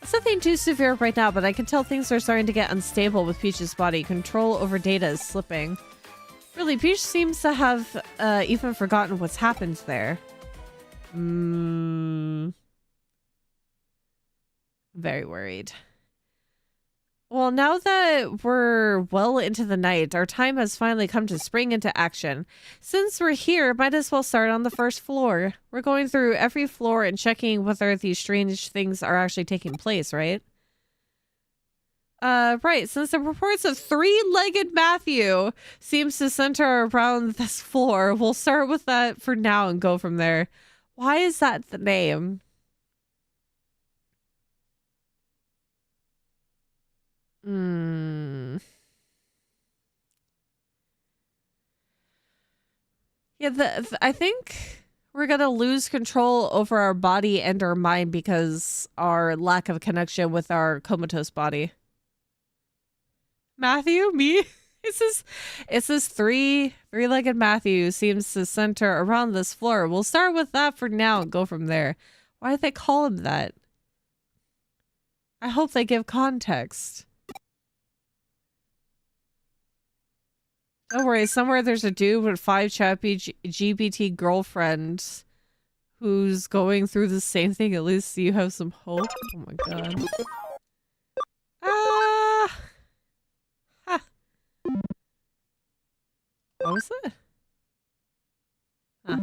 It's nothing too severe right now, but I can tell things are starting to get unstable with Peach's body. Control over data is slipping. Really, Peach seems to have even forgotten what's happened there. Very worried. Well, now that we're well into the night, our time has finally come to spring into action. Since we're here, might as well start on the first floor. We're going through every floor and checking whether these strange things are actually taking place, right? Right. Since the reports of 3-legged Matthew seems to center around this floor, we'll start with that for now and go from there. Why is that the name? Yeah, I think we're gonna lose control over our body and our mind because our lack of connection with our comatose body. Matthew, me? It says three-legged Matthew seems to center around this floor. We'll start with that for now and go from there. Why did they call him that? I hope they give context. Don't worry, somewhere there's a dude with 5 chappy GBT girlfriends who's going through the same thing. At least you have some hope. Oh my god. Ha. What was it? Huh.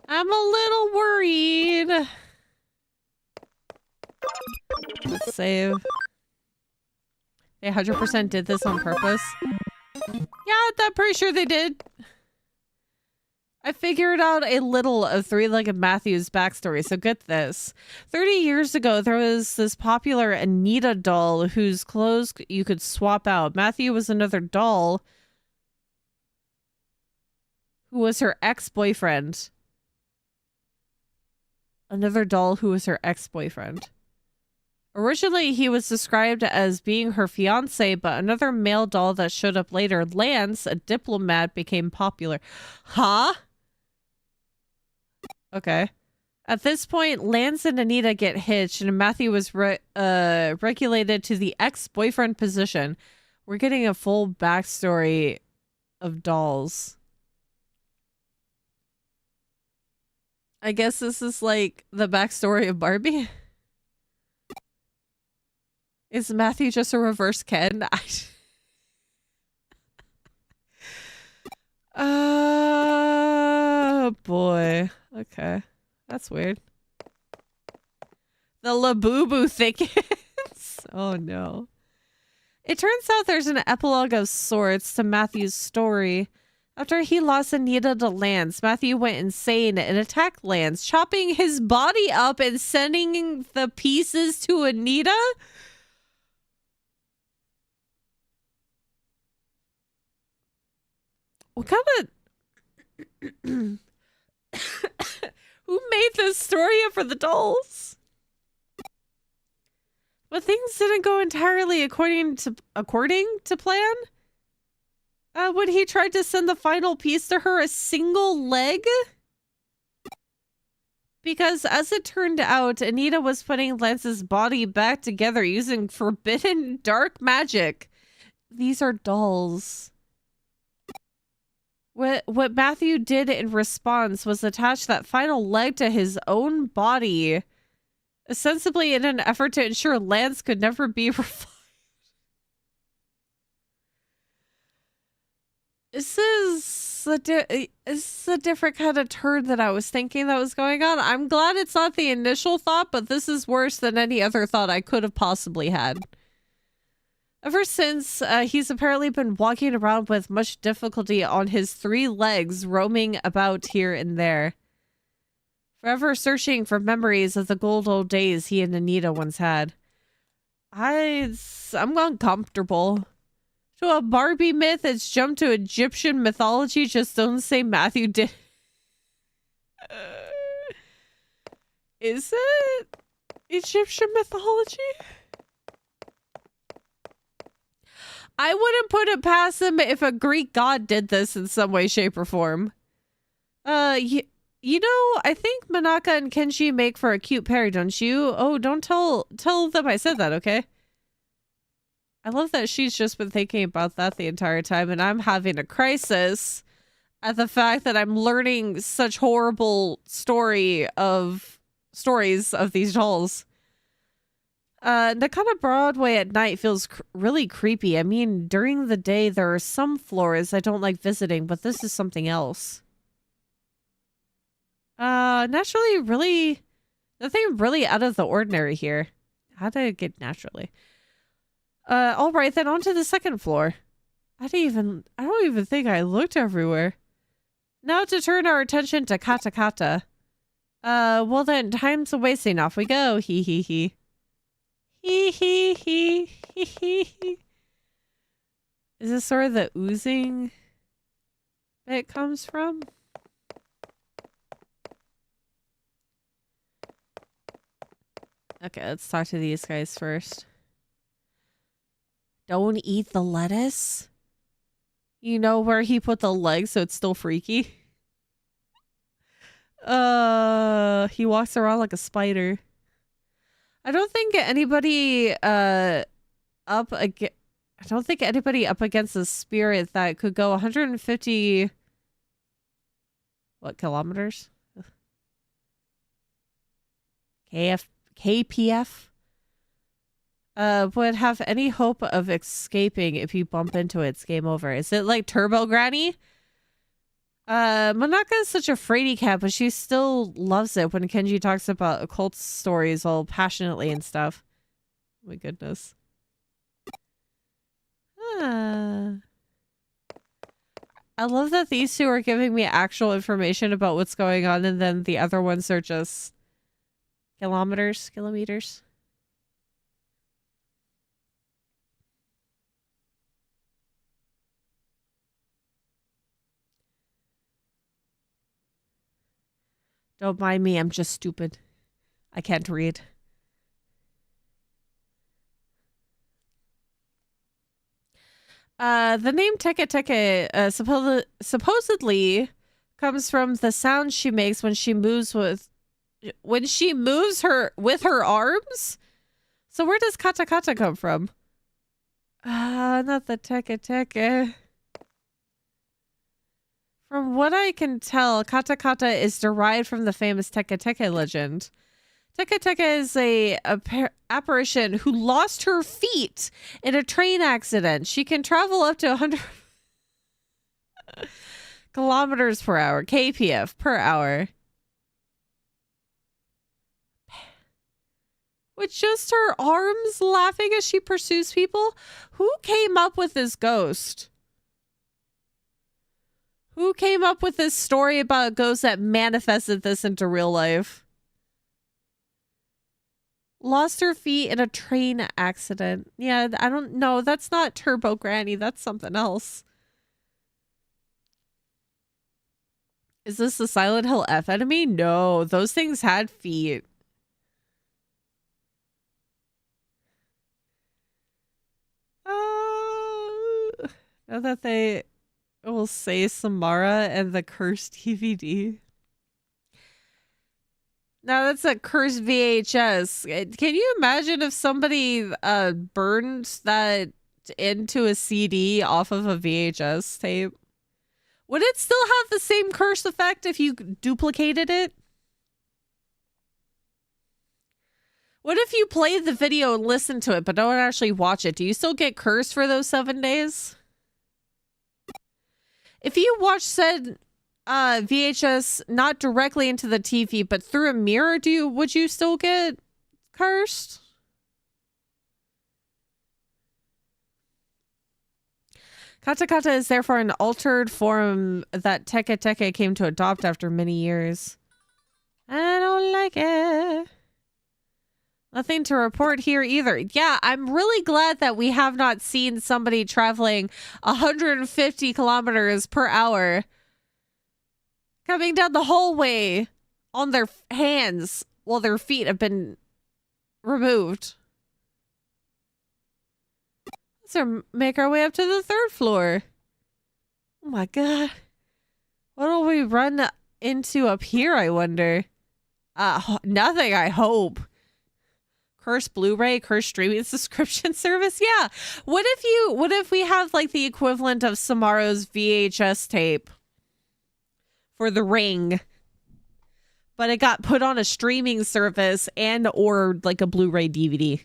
I'm a little worried. Let's save. They 100% did this on purpose. Yeah, I'm pretty sure they did. I figured out a little of 3-legged Matthew's backstory, so get this. 30 years ago, there was this popular Anita doll whose clothes you could swap out. Matthew was another doll who was her ex-boyfriend. Another doll who was her ex-boyfriend. Originally, he was described as being her fiancé, but another male doll that showed up later, Lance, a diplomat, became popular. Huh? Okay. At this point, Lance and Anita get hitched, and Matthew was regulated to the ex-boyfriend position. We're getting a full backstory of dolls. I guess this is like the backstory of Barbie. Is Matthew just a reverse Ken? Oh boy. Okay. That's weird. The Labubu thickens. Oh no. It turns out there's an epilogue of sorts to Matthew's story. After he lost Anita to Lance, Matthew went insane and attacked Lance, chopping his body up and sending the pieces to Anita? What kind of... Who made this story up for the dolls? But things didn't go entirely according to plan. When he tried to send the final piece to her, a single leg? Because as it turned out, Anita was putting Lance's body back together using forbidden dark magic. These are dolls. What Matthew did in response was attach that final leg to his own body, ostensibly in an effort to ensure Lance could never be revived. This is a different kind of turn than I was thinking that was going on. I'm glad it's not the initial thought, but this is worse than any other thought I could have possibly had. Ever since, he's apparently been walking around with much difficulty on his 3 legs, roaming about here and there. Forever searching for memories of the good old days he and Anita once had. I'm uncomfortable. To a Barbie myth, it's jumped to Egyptian mythology, just don't say Matthew did. Is it Egyptian mythology? I wouldn't put it past him if a Greek god did this in some way, shape, or form. You know, I think Manaka and Kenji make for a cute pair, don't you? Oh, don't tell them I said that, okay? I love that she's just been thinking about that the entire time, and I'm having a crisis at the fact that I'm learning such horrible stories of these dolls. Nakata Broadway at night feels really creepy. I mean, during the day, there are some floors I don't like visiting, but this is something else. Naturally, really, nothing really out of the ordinary here. How did it get naturally? All right, then on to the second floor. I don't even think I looked everywhere. Now to turn our attention to Kata Kata. Well then, time's a wasting. Off we go. Hee hee hee. Hee hee hee hee hee. Is this where the oozing bit comes from? Okay, let's talk to these guys first. Don't eat the lettuce? You know where he put the leg so it's still freaky? He walks around like a spider. I don't think anybody up against a spirit that could go 150 kilometers? KPF would have any hope of escaping. If you bump into it, it's game over. Is it like Turbo Granny? Monaka is such a fraidy cat, but she still loves it when Kenji talks about occult stories all passionately and stuff. Oh my goodness. I love that these two are giving me actual information about what's going on, and then the other ones are just kilometers. Don't mind me, I'm just stupid. I can't read. The name Teke Teke supposedly comes from the sound she makes when she moves with her arms. So where does kata kata come from? Not the Teke Teke. From what I can tell, kata kata is derived from the famous Teke Teke legend. Teke Teke is a apparition who lost her feet in a train accident. She can travel up to 100 kilometers per hour, kpf per hour. With just her arms laughing as she pursues people? Who came up with this ghost? Who came up with this story about a ghost that manifested this into real life? Lost her feet in a train accident. Yeah, I don't know. That's not Turbo Granny. That's something else. Is this the Silent Hill F enemy? No, those things had feet. Now that they will say Samara and the cursed DVD. Now that's a cursed VHS. Can you imagine if somebody burned that into a CD off of a VHS tape? Would it still have the same curse effect if you duplicated it? What if you played the video and listened to it but don't actually watch it? Do you still get cursed for those 7 days? If you watch said VHS not directly into the TV but through a mirror, would you still get cursed? Kata kata is therefore an altered form that Teke Teke came to adopt after many years. I don't like it. Nothing to report here either. Yeah, I'm really glad that we have not seen somebody traveling 150 kilometers per hour coming down the hallway on their hands while their feet have been removed. Let's make our way up to the 3rd floor. Oh my god. What will we run into up here, I wonder? Nothing, I hope. Cursed Blu-ray, cursed streaming subscription service. Yeah. What if we have like the equivalent of Samaro's VHS tape for The Ring, but it got put on a streaming service and or like a Blu-ray DVD?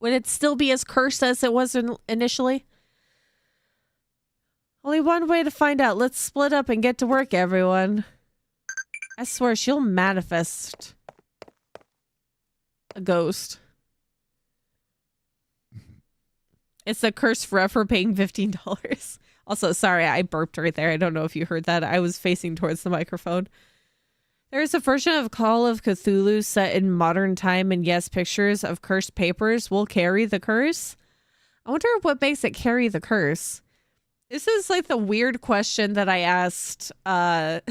Would it still be as cursed as it was initially? Only one way to find out. Let's split up and get to work, everyone. I swear she'll manifest a ghost. It's a curse forever paying $15. Also, sorry, I burped right there. I don't know if you heard that. I was facing towards the microphone. There is a version of Call of Cthulhu set in modern time, and yes, pictures of cursed papers will carry the curse. I wonder what makes it carry the curse. This is like the weird question that I asked. I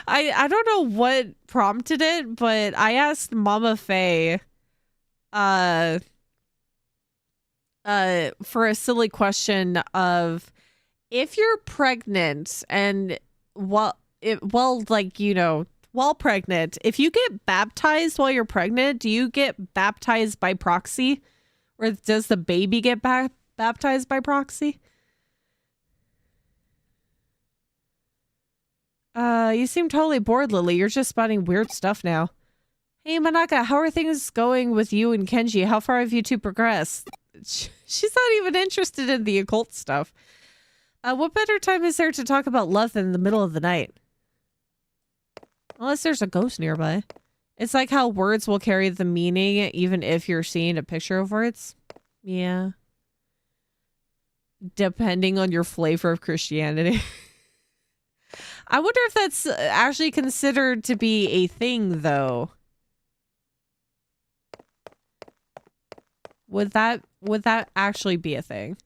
don't know what prompted it, but I asked Mama Faye for a silly question of, if you're pregnant and while pregnant, if you get baptized while you're pregnant, do you get baptized by proxy, or does the baby get baptized by proxy? You seem totally bored, Lily. You're just spotting weird stuff now. Hey, Manaka, how are things going with you and Kenji? How far have you two progressed? She's not even interested in the occult stuff. What better time is there to talk about love than in the middle of the night? Unless there's a ghost nearby. It's like how words will carry the meaning even if you're seeing a picture of words. Yeah. Depending on your flavor of Christianity. I wonder if that's actually considered to be a thing, though. Would that actually be a thing?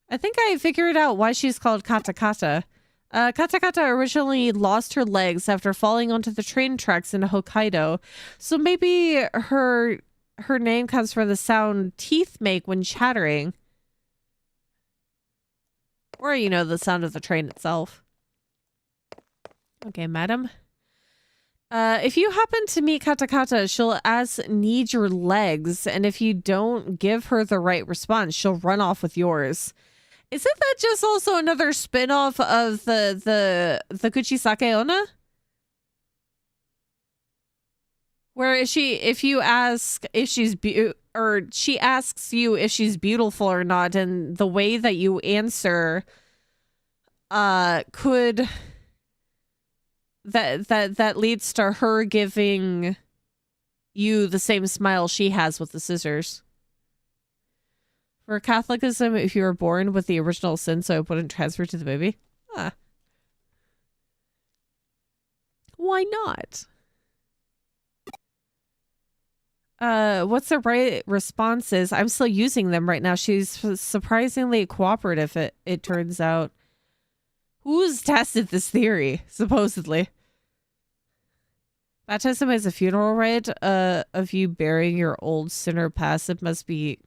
I think I figured out why she's called Kata Kata. Katakata originally lost her legs after falling onto the train tracks in Hokkaido. So maybe her name comes from the sound teeth make when chattering. Or, you know, the sound of the train itself. Okay, madam. If you happen to meet Katakata, she'll need your legs, and if you don't give her the right response, she'll run off with yours. Isn't that just also another spin-off of the Kuchisake Onna? Where she asks you if she's beautiful or not, and the way that you answer could that leads to her giving you the same smile she has with the scissors. For Catholicism, if you were born with the original sin, so it wouldn't transfer to the baby. Why not? What's the right response is? I'm still using them right now. She's surprisingly cooperative, it turns out. Who's tested this theory, supposedly? Baptism is a funeral rite of you burying your old sinner past. It must be,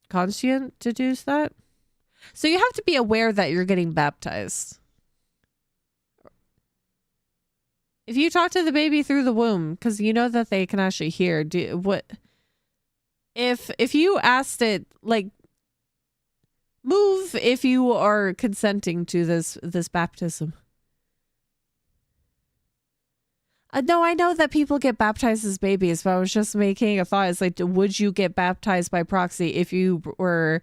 conscient to do that? So you have to be aware that you're getting baptized. If you talk to the baby through the womb, because you know that they can actually hear, if you asked it, like, move if you are consenting to this baptism. No, I know that people get baptized as babies, but I was just making a thought. It's like, would you get baptized by proxy if you were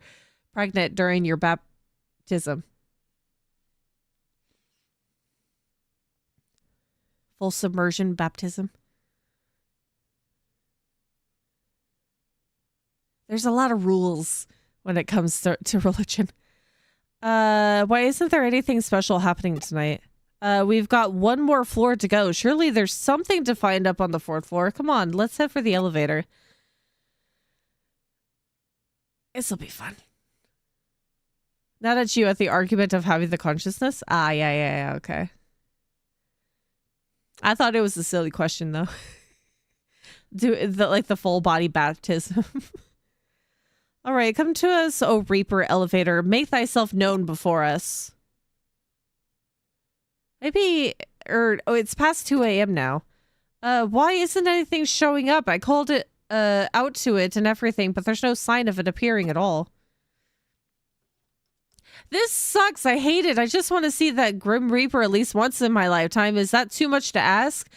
pregnant during your baptism? Full submersion baptism. There's a lot of rules when it comes to religion. Why isn't there anything special happening tonight? We've got one more floor to go. Surely there's something to find up on the 4th floor. Come on, let's head for the elevator. This'll be fun. Not at you at the argument of having the consciousness? Yeah, okay. I thought it was a silly question, though. Like the full body baptism. All right, come to us, O Reaper elevator. Make thyself known before us. Maybe, it's past 2 a.m. now. Why isn't anything showing up? I called it out to it and everything, but there's no sign of it appearing at all. This sucks. I hate it. I just want to see that Grim Reaper at least once in my lifetime. Is that too much to ask?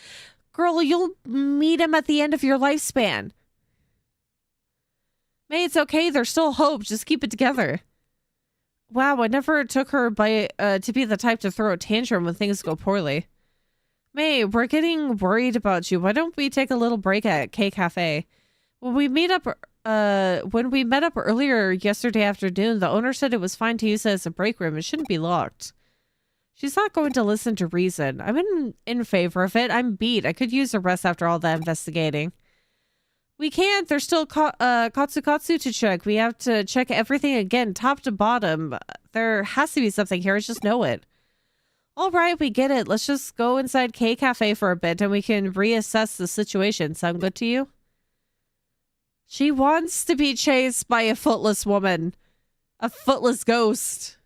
Girl, you'll meet him at the end of your lifespan. May, it's okay. There's still hope. Just keep it together. Wow, I never took her to be the type to throw a tantrum when things go poorly. May, we're getting worried about you. Why don't we take a little break at K Cafe? When we met up earlier yesterday afternoon, the owner said it was fine to use it as a break room. It shouldn't be locked. She's not going to listen to reason. I'm in favor of it. I'm beat. I could use a rest after all that investigating. We can't. There's still Katsukatsu to check. We have to check everything again, top to bottom. There has to be something here. I just know it. All right, we get it. Let's just go inside K Cafe for a bit and we can reassess the situation. Sound good to you? She wants to be chased by a footless woman. A footless ghost.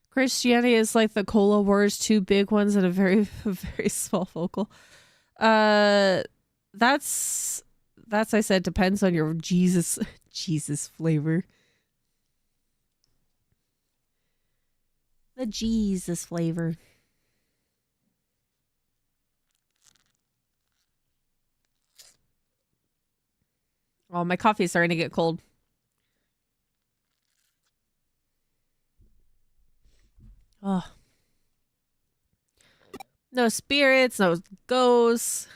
Christianity is like the Cola Wars, 2 big ones and a very, very small vocal. That's I said depends on your Jesus flavor. The Jesus flavor. Oh, my coffee's starting to get cold. Oh. No spirits, no ghosts.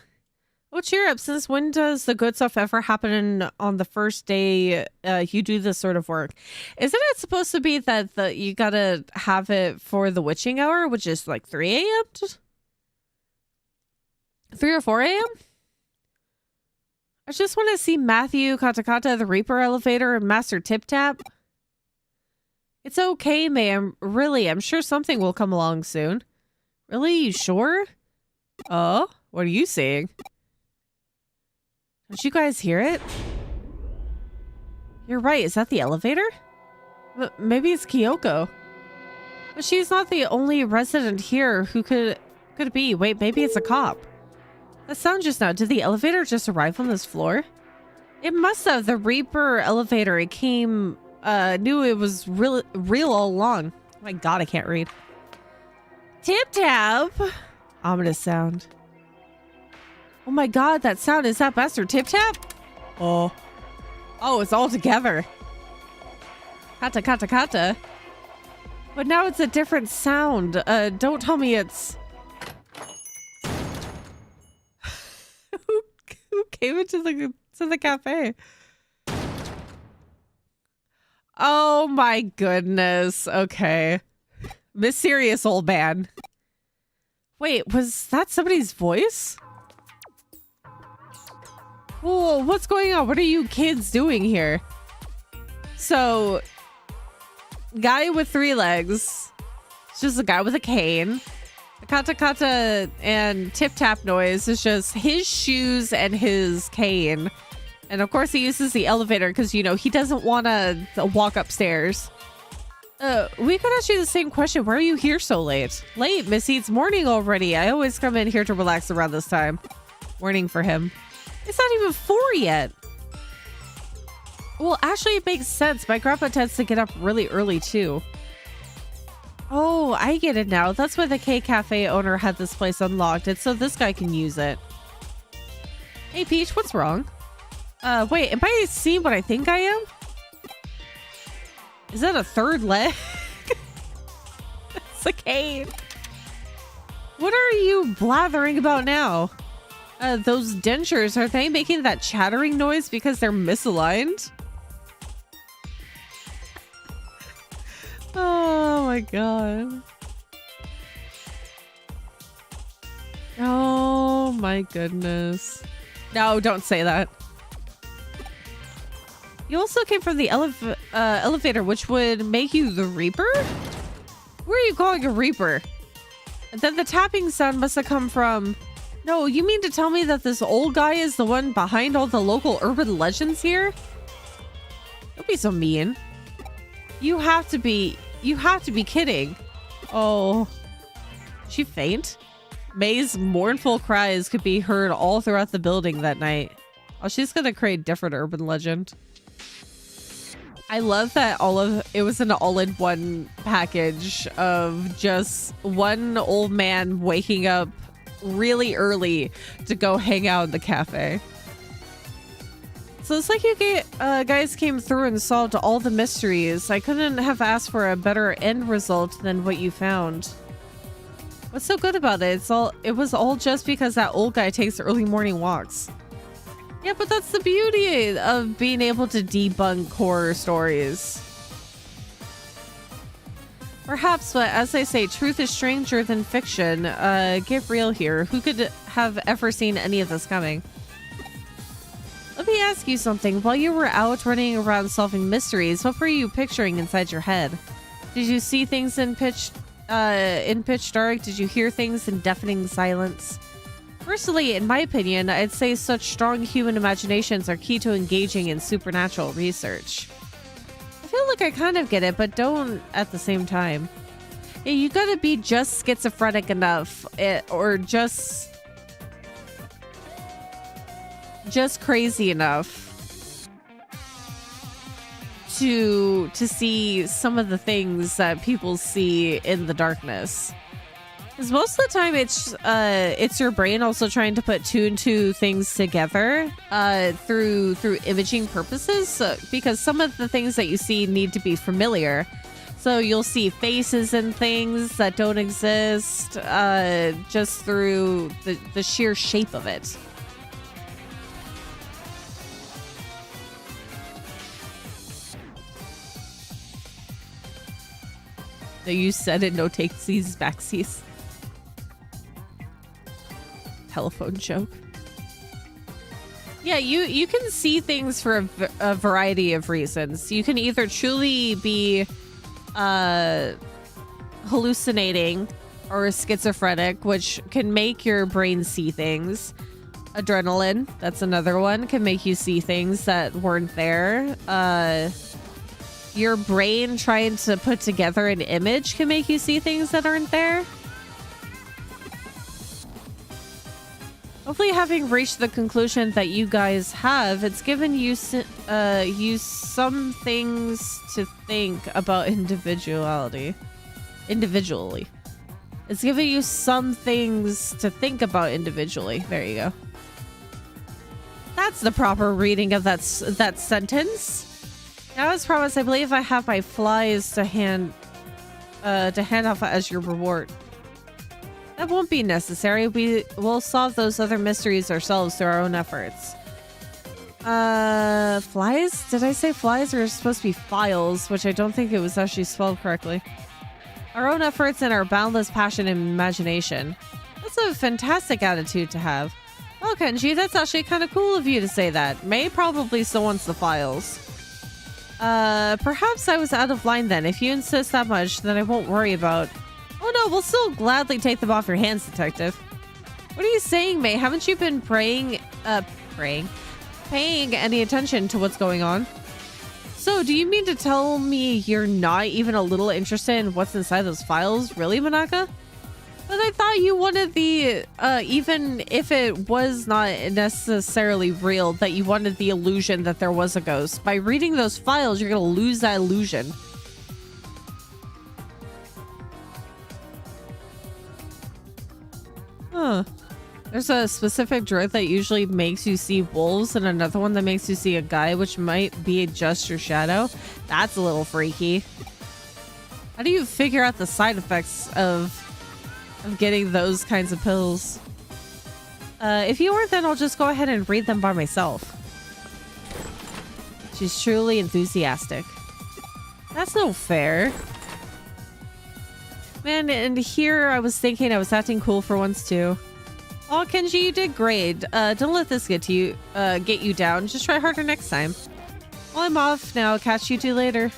Oh, cheer up. Since when does the good stuff ever happen on the first day you do this sort of work? Isn't it supposed to be that you gotta have it for the witching hour, which is like 3 a.m.? 3 or 4 a.m.? I just want to see Matthew, Katakata, the Reaper elevator, and Master Tip Tap. It's okay, ma'am. Really, I'm sure something will come along soon. Really? You sure? Oh, what are you saying? Don't you guys hear it? You're right. Is that the elevator? Maybe it's Kyoko. But she's not the only resident here. Who could it be? Wait, maybe it's a cop. That sound just now. Did the elevator just arrive on this floor? It must have. The Reaper elevator. It came, knew it was real all along. Oh my god, I can't read. Tip tap. Ominous sound. Oh my god, that sound. Is that Buster? Tip tap? Oh. Oh, it's all together. Kata kata kata. But now it's a different sound. Don't tell me it's... Who came into the cafe? Oh my goodness. Okay. Mysterious old man. Wait, was that somebody's voice? Whoa, what's going on? What are you kids doing here? So, guy with 3 legs. It's just a guy with a cane. The kata kata and tip tap noise is just his shoes and his cane. And of course he uses the elevator because, you know, he doesn't want to walk upstairs. We could ask you the same question. Why are you here so late? Late, Missy. It's morning already. I always come in here to relax around this time. Morning for him. It's not even 4 yet. Well, actually, it makes sense. My grandpa tends to get up really early, too. Oh, I get it now. That's why the K Cafe owner had this place unlocked. It's so this guy can use it. Hey, Peach, what's wrong? Wait, am I seeing what I think I am? Is that a 3rd leg? It's a cane. What are you blathering about now? Those dentures, are they making that chattering noise because they're misaligned? Oh my god. Oh my goodness. No, don't say that. You also came from the elevator, which would make you the Reaper? Where are you calling a Reaper? And then the tapping sound must have come from... No, you mean to tell me that this old guy is the one behind all the local urban legends here? Don't be so mean. You have to be kidding. Oh. Did she faint? May's mournful cries could be heard all throughout the building that night. Oh, she's gonna create different urban legend. I love that it was an all-in-one package of just one old man waking up really early to go hang out in the cafe. So it's like you guys came through and solved all the mysteries. I couldn't have asked for a better end result than what you found. What's so good about it? It was all just because that old guy takes early morning walks. Yeah, but that's the beauty of being able to debunk horror stories. Perhaps, but as I say, truth is stranger than fiction. Get real here. Who could have ever seen any of this coming? Let me ask you something. While you were out running around solving mysteries, what were you picturing inside your head? Did you see things in pitch dark? Did you hear things in deafening silence? Personally, in my opinion, I'd say such strong human imaginations are key to engaging in supernatural research. I feel like I kind of get it, but don't at the same time. Yeah, you gotta be just schizophrenic enough, or just crazy enough to see some of the things that people see in the darkness. Because most of the time it's your brain also trying to put 2 and 2 things together through imaging purposes. Because some of the things that you see need to be familiar. So you'll see faces and things that don't exist just through the sheer shape of it. No, you said it, no takesies, backsies. Telephone joke. Yeah, you can see things for a variety of reasons. You can either truly be hallucinating or schizophrenic, which can make your brain see things. Adrenaline, that's another one, can make you see things that weren't there. Your brain trying to put together an image can make you see things that aren't there. Hopefully, having reached the conclusion that you guys have, it's given you some things to think about individually. It's giving you some things to think about individually. There you go. That's the proper reading of that sentence. Now, as promised, I believe I have my flies to hand off as your reward. That won't be necessary. We'll solve those other mysteries ourselves through our own efforts. Flies? Did I say flies, or is it supposed to be files, which I don't think it was actually spelled correctly. Our own efforts and our boundless passion and imagination. That's a fantastic attitude to have. Well, Kenji, that's actually kind of cool of you to say that. May probably still wants the files. Perhaps I was out of line then. If you insist that much, then I won't worry about... Oh no, we'll still gladly take them off your hands, Detective. What are you saying, May? Haven't you been paying any attention to what's going on? So, do you mean to tell me you're not even a little interested in what's inside those files? Really, Manaka? But I thought you wanted the, even if it was not necessarily real, that you wanted the illusion that there was a ghost. By reading those files, you're gonna lose that illusion. Huh. There's a specific droid that usually makes you see wolves and another one that makes you see a guy, which might be just your shadow. That's a little freaky. How do you figure out the side effects of getting those kinds of pills? If you weren't, then I'll just go ahead and read them by myself. She's truly enthusiastic. That's no fair. Man, and here I was thinking I was acting cool for once too. Oh, Kenji, you did great. Don't let this get you down. Just try harder next time. Well, I'm off now. Catch you two later.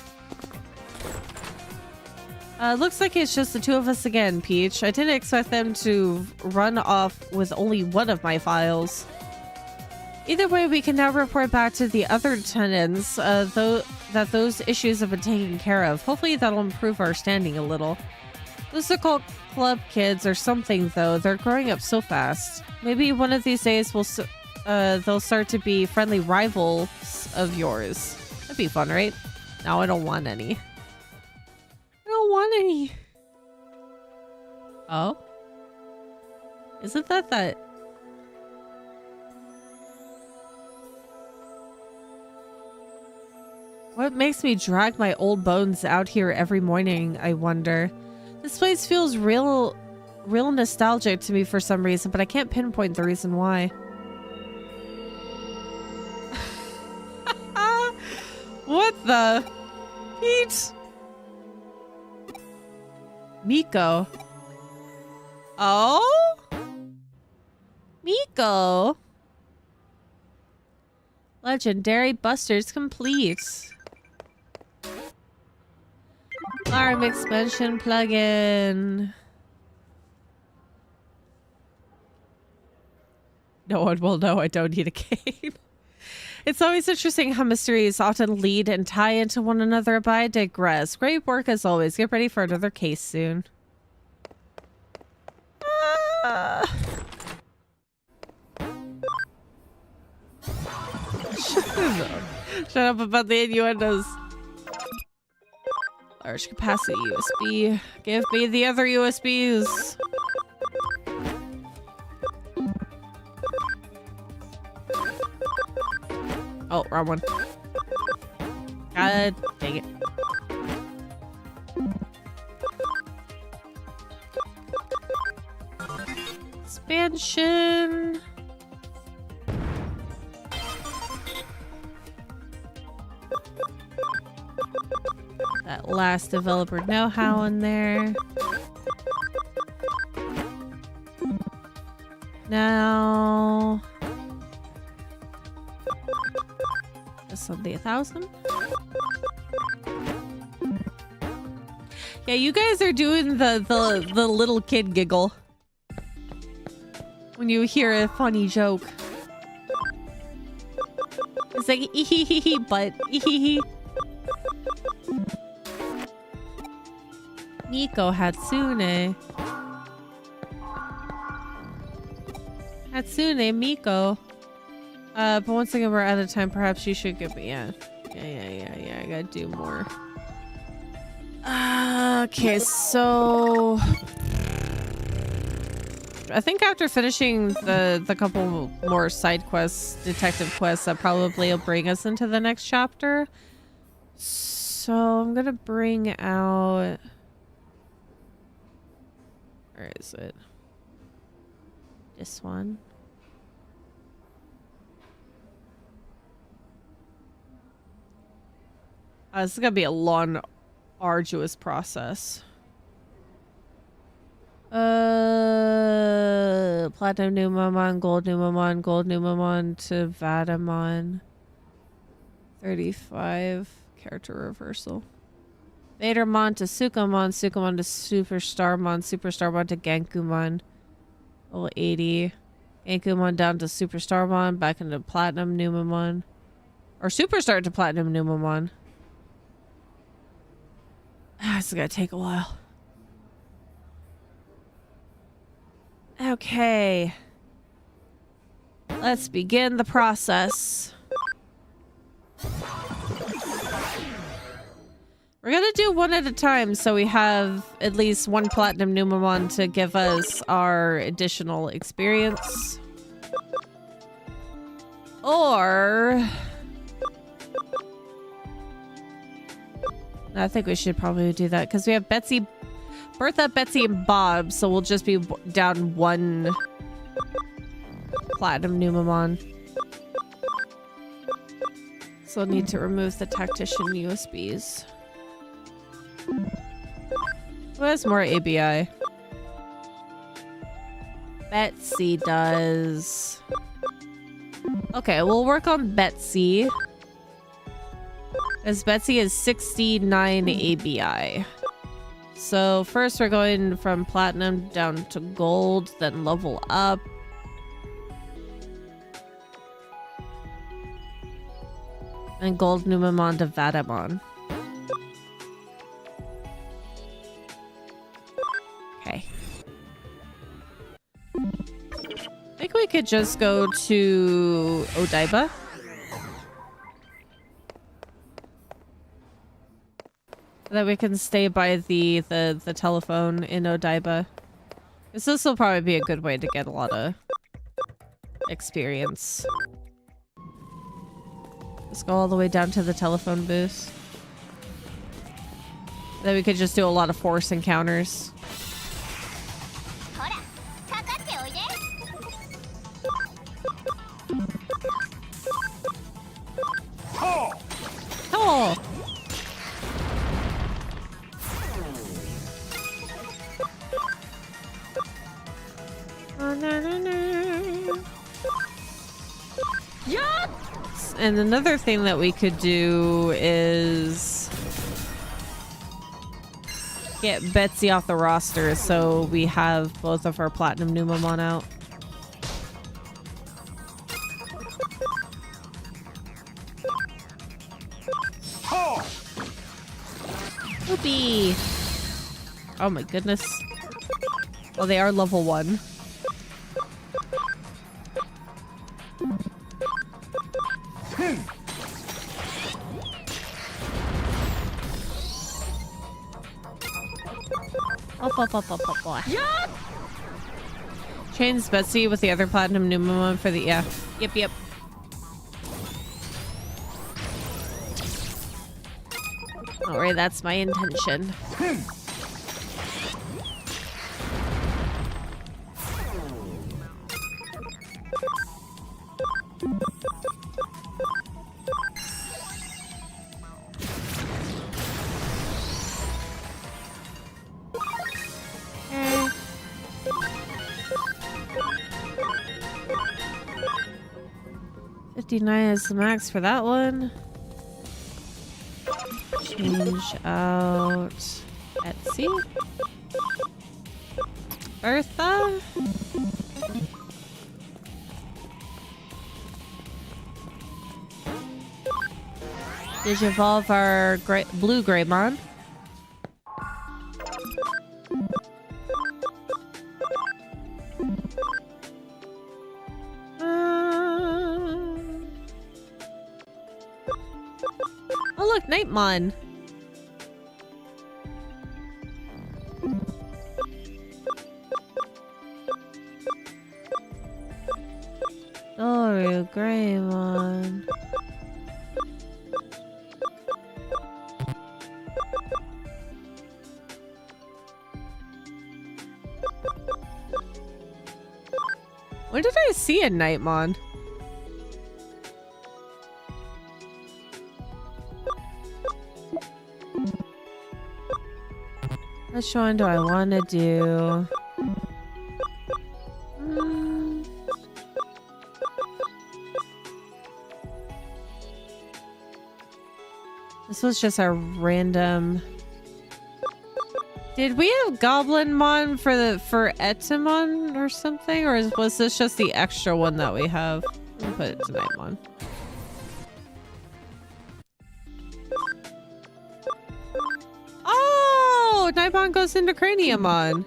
Looks like it's just the two of us again, Peach. I didn't expect them to run off with only one of my files. Either way, we can now report back to the other tenants that those issues have been taken care of. Hopefully that'll improve our standing a little. Those are called club kids or something, though. They're growing up so fast. Maybe one of these days they'll start to be friendly rivals of yours. That'd be fun, right? No, I don't want any. I don't want any. Oh? Isn't that... What makes me drag my old bones out here every morning, I wonder? This place feels real nostalgic to me for some reason, but I can't pinpoint the reason why. What the? Pete? Miko. Oh? Miko. Legendary Busters complete. ARM expansion plugin. No one will know I don't need a game. It's always interesting how mysteries often lead and tie into one another, but I digress. Great work as always. Get ready for another case soon. Shut up about the innuendos. Large capacity USB. Give me the other USBs. Oh, wrong one. God dang it. Expansion. That last developer know-how in there. Now... this will be 1,000. Yeah, you guys are doing the little kid giggle when you hear a funny joke. It's like ee but ee. Miko Hatsune. Hatsune Miko. But once again, we're out of time. Perhaps you should give me yeah. I gotta do more. Okay, so I think after finishing the couple more side quests, detective quests, that probably will bring us into the next chapter. So I'm gonna bring out. Where is it? This one. This is gonna be a long, arduous process. Platinum Numamon, Gold Numamon, Gold Numamon to Vatamon. 35 character reversal. Vadermon to Sukamon, Sukamon to Superstarmon, Superstarmon to Gankumon. Level 80. Gankumon down to Superstarmon, back into Platinum Numamon. Or Superstar to Platinum Numamon. This is gonna take a while. Okay. Let's begin the process. We're gonna do one at a time so we have at least one Platinum Numamon to give us our additional experience. Or... I think we should probably do that because we have Betsy, Bertha, Betsy, and Bob, so we'll just be down one Platinum Numamon. So I'll need to remove the Tactician USBs. Who has more ABI? Betsy does. Okay, we'll work on Betsy. As Betsy is 69 ABI. So first we're going from Platinum down to Gold, then level up. And Gold Numamon to Vatamon. Okay. I think we could just go to Odaiba. That we can stay by the telephone in Odaiba. This will probably be a good way to get a lot of experience. Let's go all the way down to the telephone booth. Then we could just do a lot of force encounters. Oh! Yes! And another thing that we could do is get Betsy off the roster so we have both of our Platinum Numamon out. Whoopee! Oh my goodness. Well, they are level 1. Yeah! Chains Betsy with the other Platinum Numamon for the Yep. Alright, that's my intention. $59 is the max for that one. Change out Betsy. see. Bertha? Digivolve our blue Greymon. Oh look, Nightmon. Oh, Greymon. When did I see a Nightmon? Which one do I want to do? This was just a random. Did we have Goblinmon for Etamon or something, or was this just the extra one that we have? We'll put it to Nightmon. Oh, Nightmon goes into Craniumon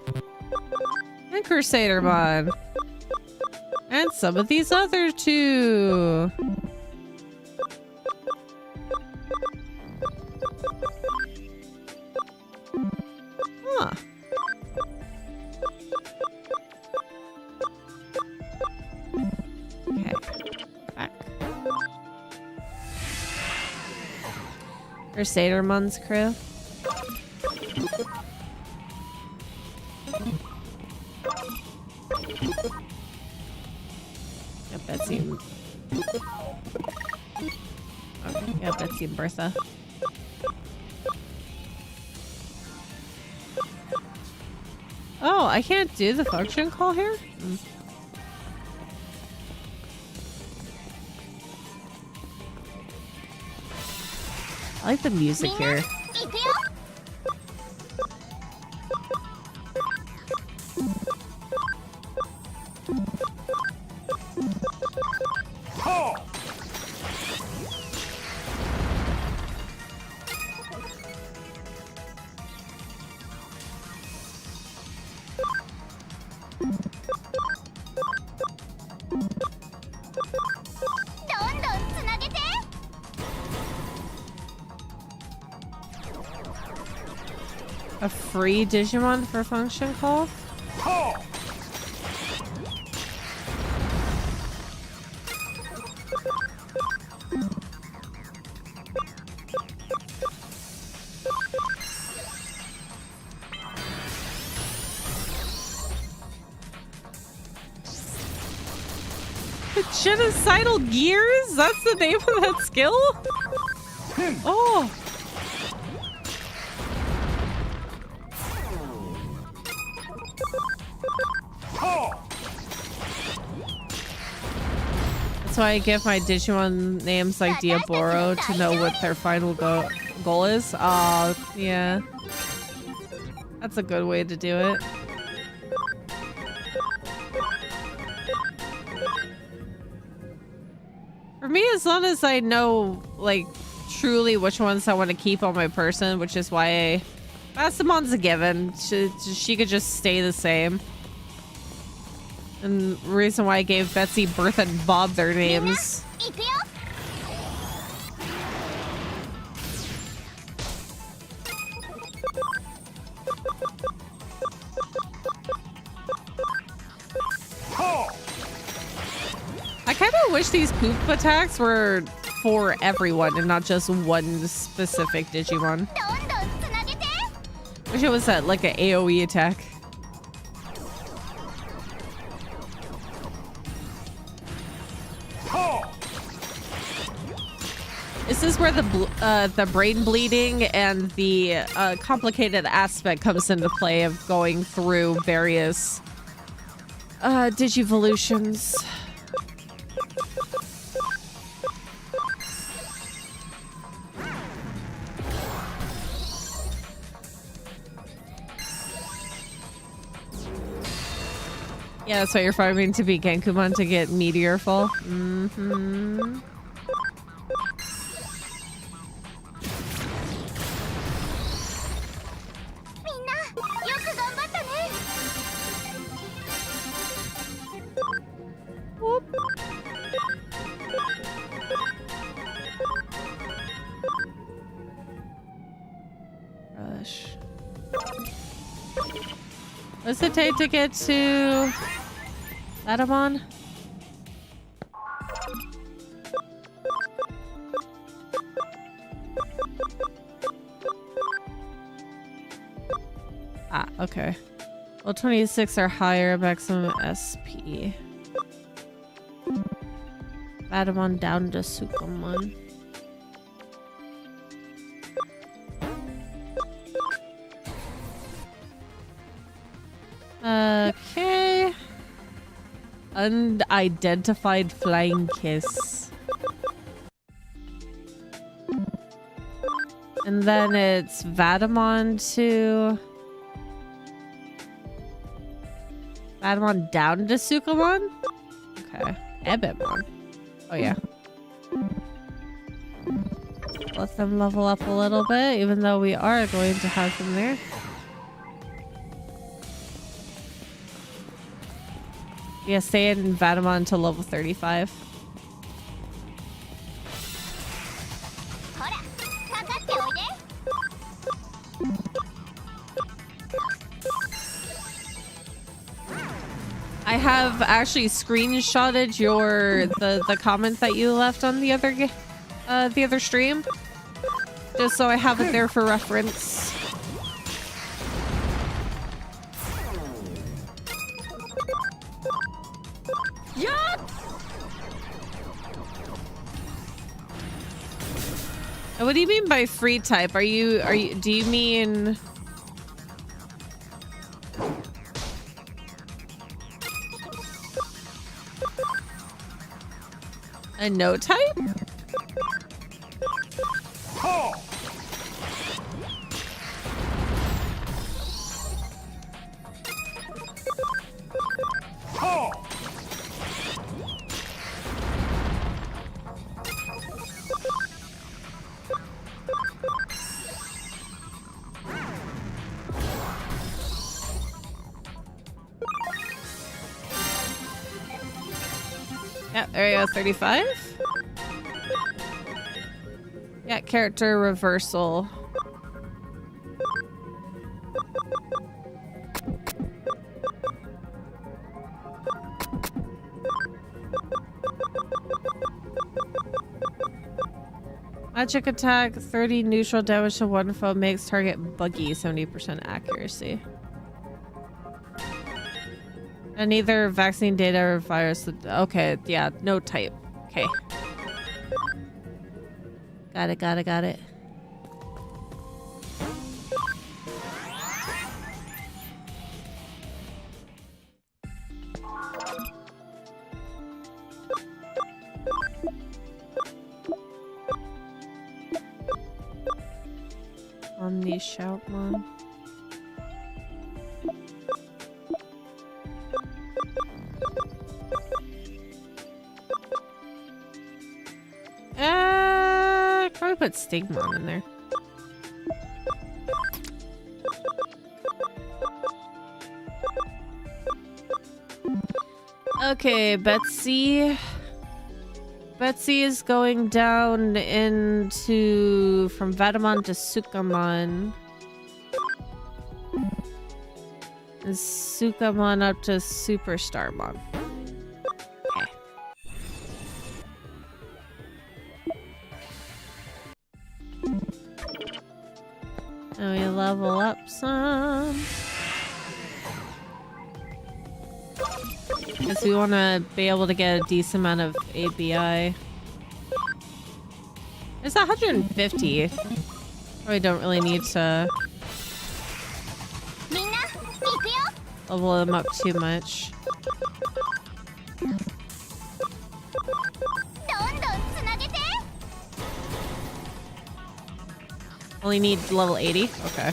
and Crusadermon and some of these other two. Huh. Okay. Back. Crusadermon's crew. Yeah, Betsy. Okay, yeah, Betsy and Bertha. Oh, I can't do the function call here? I like the music here. A free Digimon for function call? Genocidal Gears? That's the name of that skill? Oh! That's why I give my Digimon names like Diaboro to know what their final goal is. Oh, yeah. That's a good way to do it. For me, as long as I know, like, truly which ones I want to keep on my person, which is why Mastimon's a given. She could just stay the same. And the reason why I gave Betsy, Bertha, and Bob their names. I kind of wish these poop attacks were for everyone and not just one specific Digimon. Wish it was like an AoE attack. This is where the brain bleeding and the complicated aspect comes into play of going through various Digivolutions. Yeah, that's why you're farming to beat Genkumon to get Meteor Fall. Mm-hmm. Whoop. Rush. What's it take to get to Adamon? Ah, okay. Well, 26 or higher, maximum SP. Adamon down to Sukamon. Okay. Unidentified flying kiss. And then it's Vadamon to... Vadamon down to Sukamon? Okay. Ebimon. Oh yeah. Let them level up a little bit, even though we are going to have them there. Yeah, stay in Vadamon to level 35. I have actually screenshotted the comment that you left on the other stream, just so I have it there for reference. Yeah. What do you mean by free type? Do you mean a no type? Yeah, there you go, 35. Yeah, character reversal. Magic attack, 30 neutral damage to one foe, makes target buggy, 70% accuracy. And either vaccine data or virus. Okay, yeah, no type. Okay. Got it. Omni Shoutmon. Probably put Stigmon in there. Okay, Betsy. Betsy is going down into from Vadamon to Sukamon. And Sukamon up to Superstarmon. Okay. Now we level up some. Because we want to be able to get a decent amount of ABI. It's 150. Probably don't really need to level them up too much. Only need level 80? Okay.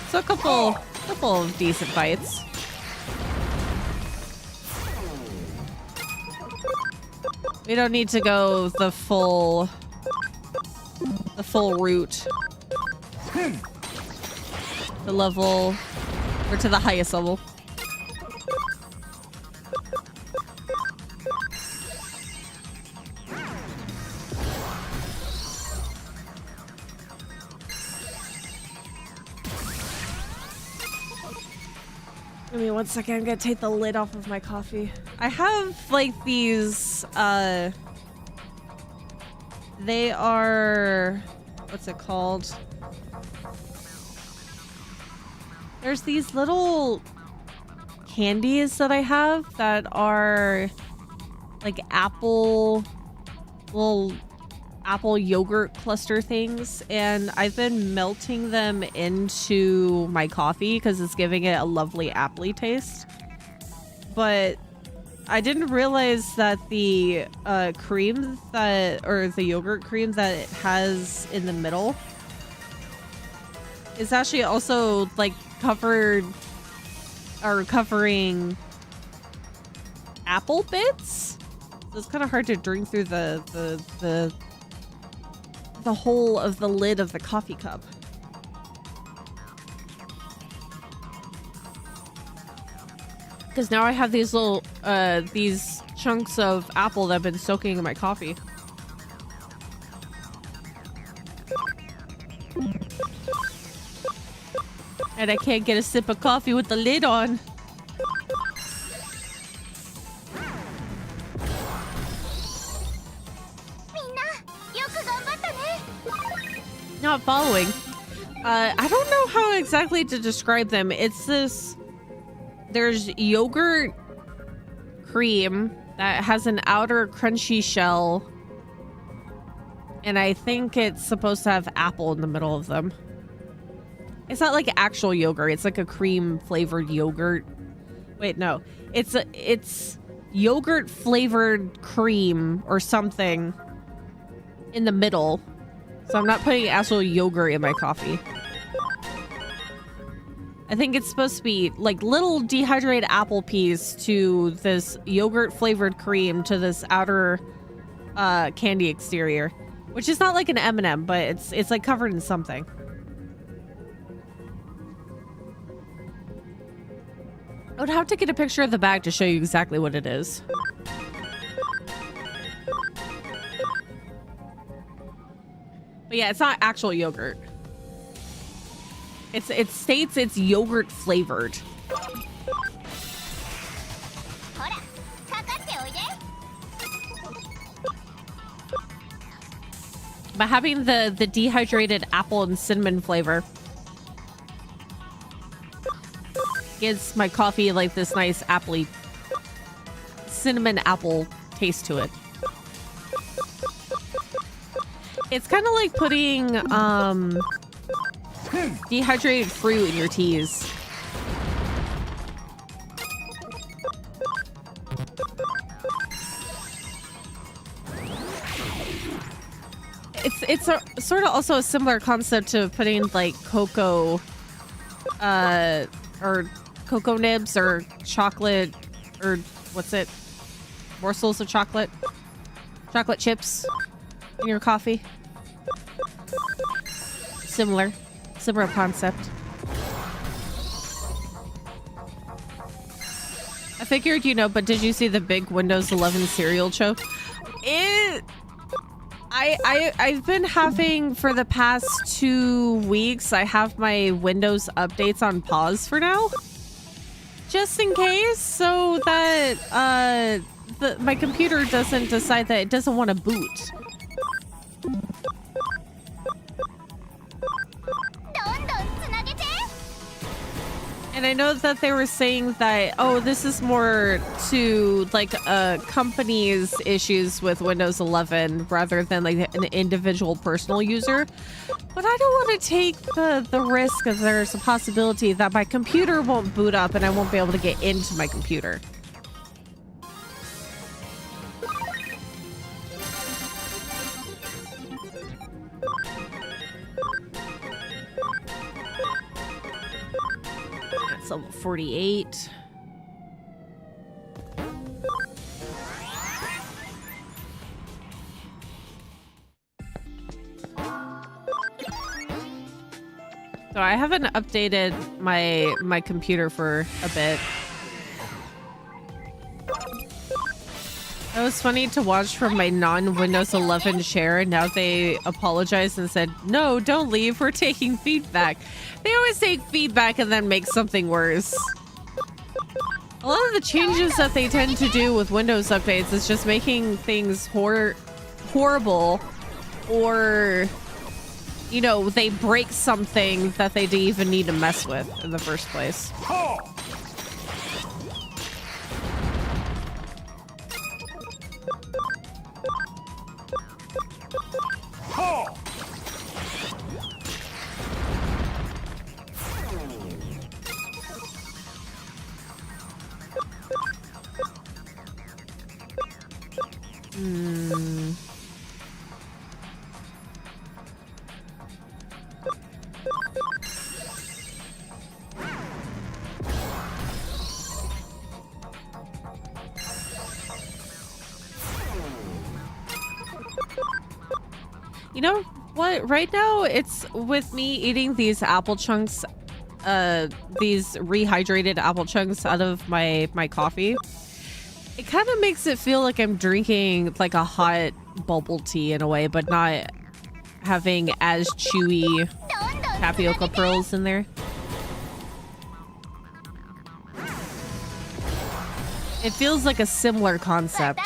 So a couple of decent fights. We don't need to go the full route. The level, or to the highest level. Give me 1 second, I'm gonna take the lid off of my coffee. I have like these, they are, what's it called? There's these little candies that I have that are like little apple yogurt cluster things, and I've been melting them into my coffee because it's giving it a lovely appley taste. But I didn't realize that the cream or the yogurt cream that it has in the middle is actually also like covering apple bits. So it's kind of hard to drink through the hole of the lid of the coffee cup. Because now I have these little these chunks of apple that I've been soaking in my coffee. And I can't get a sip of coffee with the lid on. Not following. I don't know how exactly to describe them. It's this... There's yogurt cream that has an outer crunchy shell. And I think it's supposed to have apple in the middle of them. It's not like actual yogurt. It's like a cream flavored yogurt. Wait, no. It's yogurt flavored cream or something in the middle. So I'm not putting actual yogurt in my coffee. I think it's supposed to be like little dehydrated apple peas to this yogurt flavored cream to this outer candy exterior, which is not like an M&M, but it's like covered in something. I would have to get a picture of the bag to show you exactly what it is. But yeah, it's not actual yogurt. It states it's yogurt flavored. But having the dehydrated apple and cinnamon flavor gives my coffee like this nice appley cinnamon apple taste to it. It's kind of like putting dehydrated fruit in your teas. It's sort of also a similar concept to putting like cocoa or cocoa nibs or chocolate or what's it? Morsels of chocolate chips in your coffee. Similar concept. I figured, you know, but did you see the big Windows 11 serial choke? I've been having for the past 2 weeks, I have my Windows updates on pause for now. Just in case, so that my computer doesn't decide that it doesn't want to boot. And I know that they were saying that, oh, this is more to like companies' issues with Windows 11 rather than like an individual personal user. But I don't want to take the risk of there's a possibility that my computer won't boot up and I won't be able to get into my computer. That's level 48. So I haven't updated my computer for a bit. It was funny to watch from my non-Windows 11 share. Now they apologized and said, no, don't leave. We're taking feedback. They always take feedback and then make something worse. A lot of the changes that they tend to do with Windows updates is just making things horrible, or, you know, they break something that they didn't even need to mess with in the first place. You know what? Right now, it's with me eating these apple chunks, these rehydrated apple chunks out of my coffee. It kind of makes it feel like I'm drinking like a hot bubble tea in a way, but not having as chewy tapioca pearls in there. It feels like a similar concept.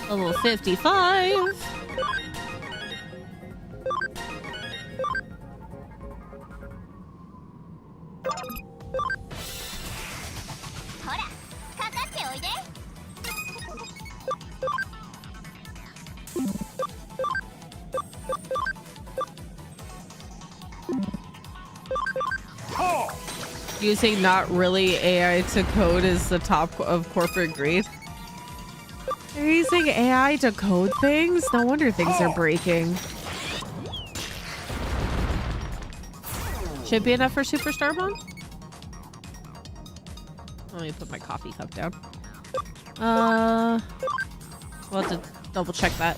Level 55. Using not really AI to code is the top of corporate greed. They're using AI to code things? No wonder things are breaking. Should be enough for Superstar Mon? Let me put my coffee cup down. We'll have to double check that.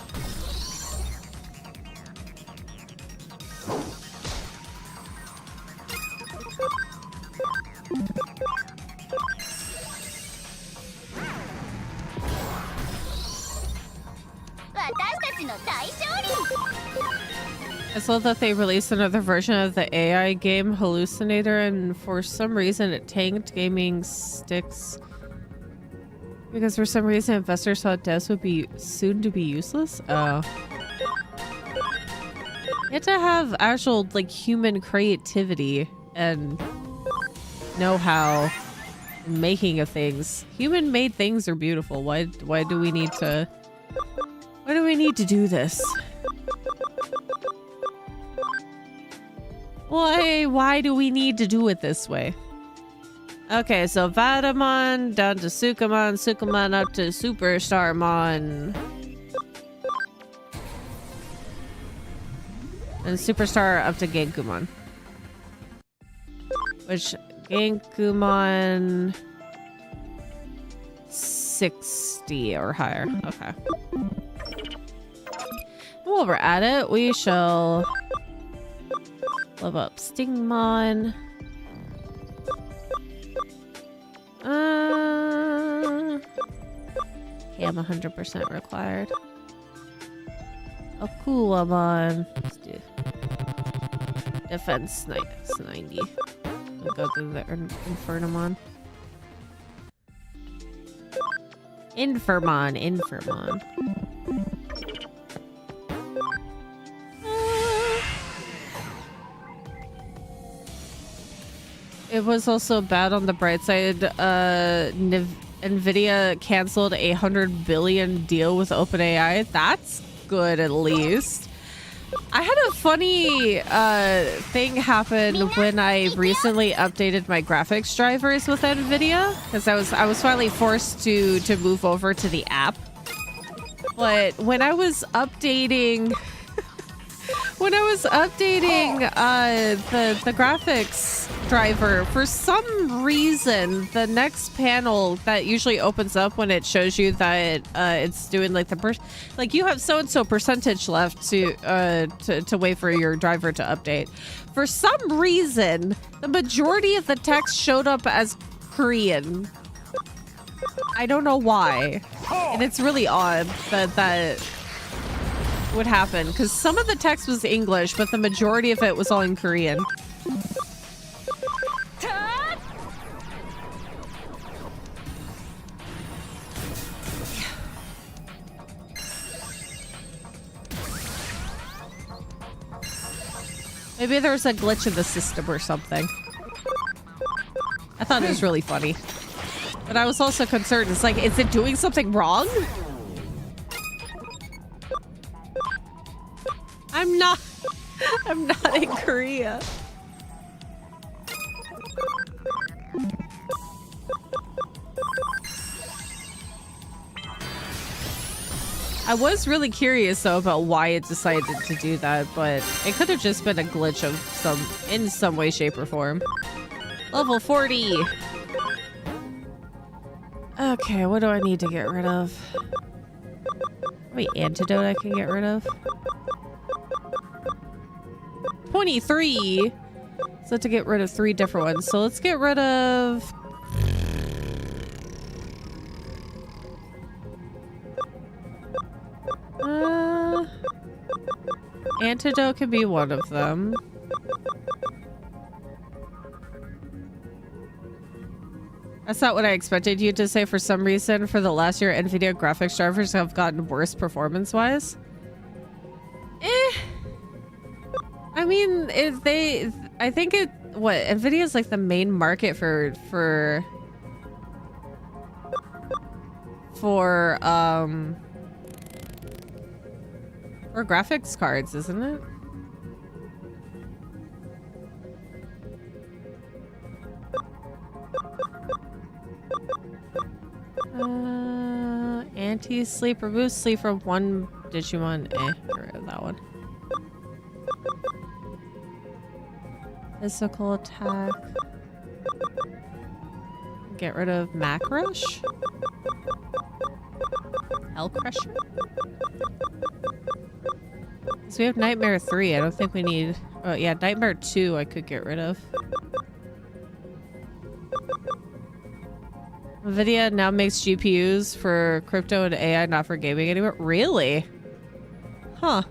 I saw that they released another version of the AI game Hallucinator, and for some reason it tanked gaming sticks. Because for some reason investors thought devs would be soon to be useless? Oh. You have to have actual, like, human creativity and know-how in making of things. Human-made things are beautiful. Why do we need to... Why do we need to do this? Why do we need to do it this way? Okay, so Vatamon down to Sukamon, Sukamon up to Superstarmon. And Superstar up to Genkumon. Which, Genkumon... 60 or higher. Okay. While we're at it, we shall... level up Stingmon. Okay, I'm 100% required. Akuamon. Let's do defense 90. We'll go through the Infernamon. Infernamon. It was also bad on the bright side. Nvidia canceled a $100 billion deal with OpenAI. That's good, at least. I had a funny thing happen when I recently updated my graphics drivers with Nvidia, because I was finally forced to move over to the app. But when I was updating when I was updating the graphics driver, for some reason, the next panel that usually opens up when it shows you that it's doing like like you have so and so percentage left to wait for your driver to update. For some reason, the majority of the text showed up as Korean. I don't know why, and it's really odd that would happen, because some of the text was English, but the majority of it was all in Korean. Maybe there's a glitch in the system or something. I thought it was really funny. But I was also concerned. It's like, is it doing something wrong? I'm not in Korea. I was really curious though about why it decided to do that, but it could have just been a glitch of in some way, shape, or form. Level 40. Okay, what do I need to get rid of? Wait, antidote I can get rid of? 23. So to get rid of 3 different ones. So let's get rid of... antidote can be one of them. That's not what I expected you to say. For some reason, for the last year, NVIDIA graphics drivers have gotten worse performance-wise. I mean, I think NVIDIA is like the main market for graphics cards, isn't it? Anti-sleep, remove sleep from one Digimon. Get rid of that one. Physical attack. Get rid of Macrush. Hell Crusher. So we have Nightmare 3. I don't think we need... Oh yeah, Nightmare 2 I could get rid of. NVIDIA now makes GPUs for crypto and AI, not for gaming anymore. Really? Huh.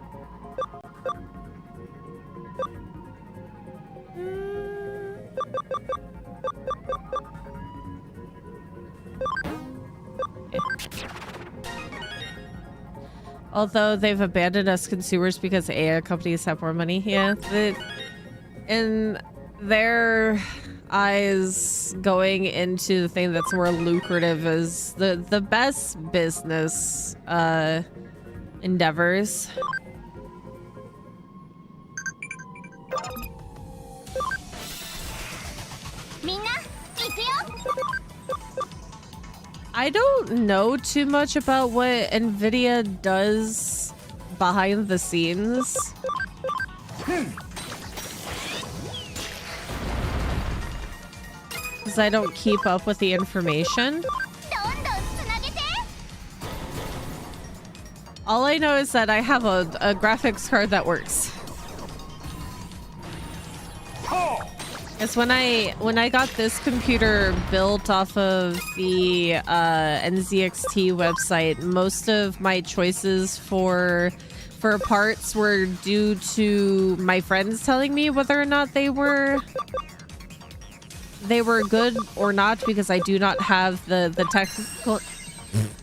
Although they've abandoned us consumers because AI companies have more money. Yeah, in their eyes, going into the thing that's more lucrative is the best business endeavors. I don't know too much about what NVIDIA does behind the scenes. Because I don't keep up with the information. All I know is that I have a graphics card that works. Because when I got this computer built off of the NZXT website, most of my choices for parts were due to my friends telling me whether or not they were good or not, because I do not have the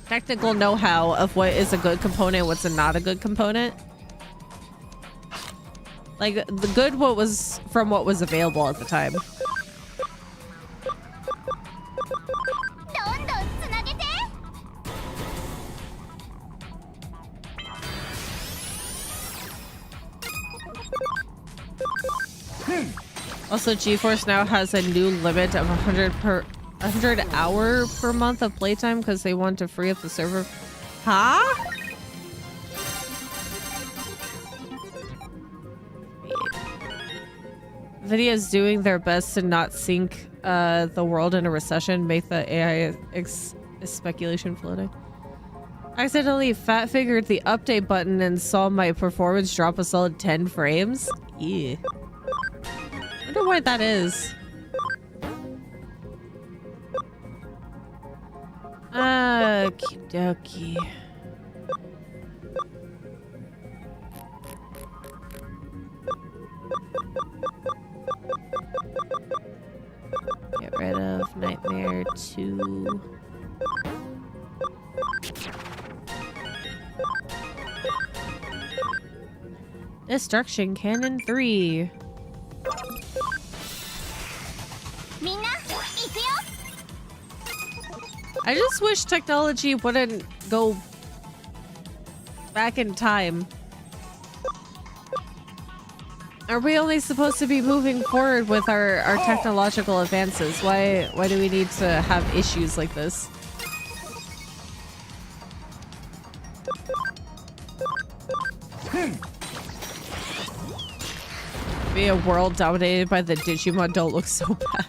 technical know-how of what is a good component, what's not a good component. Like, the good what was from what was available at the time. Also, GeForce now has a new limit of 100 hour per month of playtime because they want to free up the server. Huh? NVIDIA is doing their best to not sink the world in a recession, make the AI speculation floating. I accidentally fat figured the update button and saw my performance drop a solid 10 frames. Yeah. Wonder why that is. Okie dokie. Get rid of Nightmare 2. Destruction Cannon 3. I just wish technology wouldn't go back in time. Are we only supposed to be moving forward with our technological advances? Why do we need to have issues like this? Be a world dominated by the Digimon don't look so bad.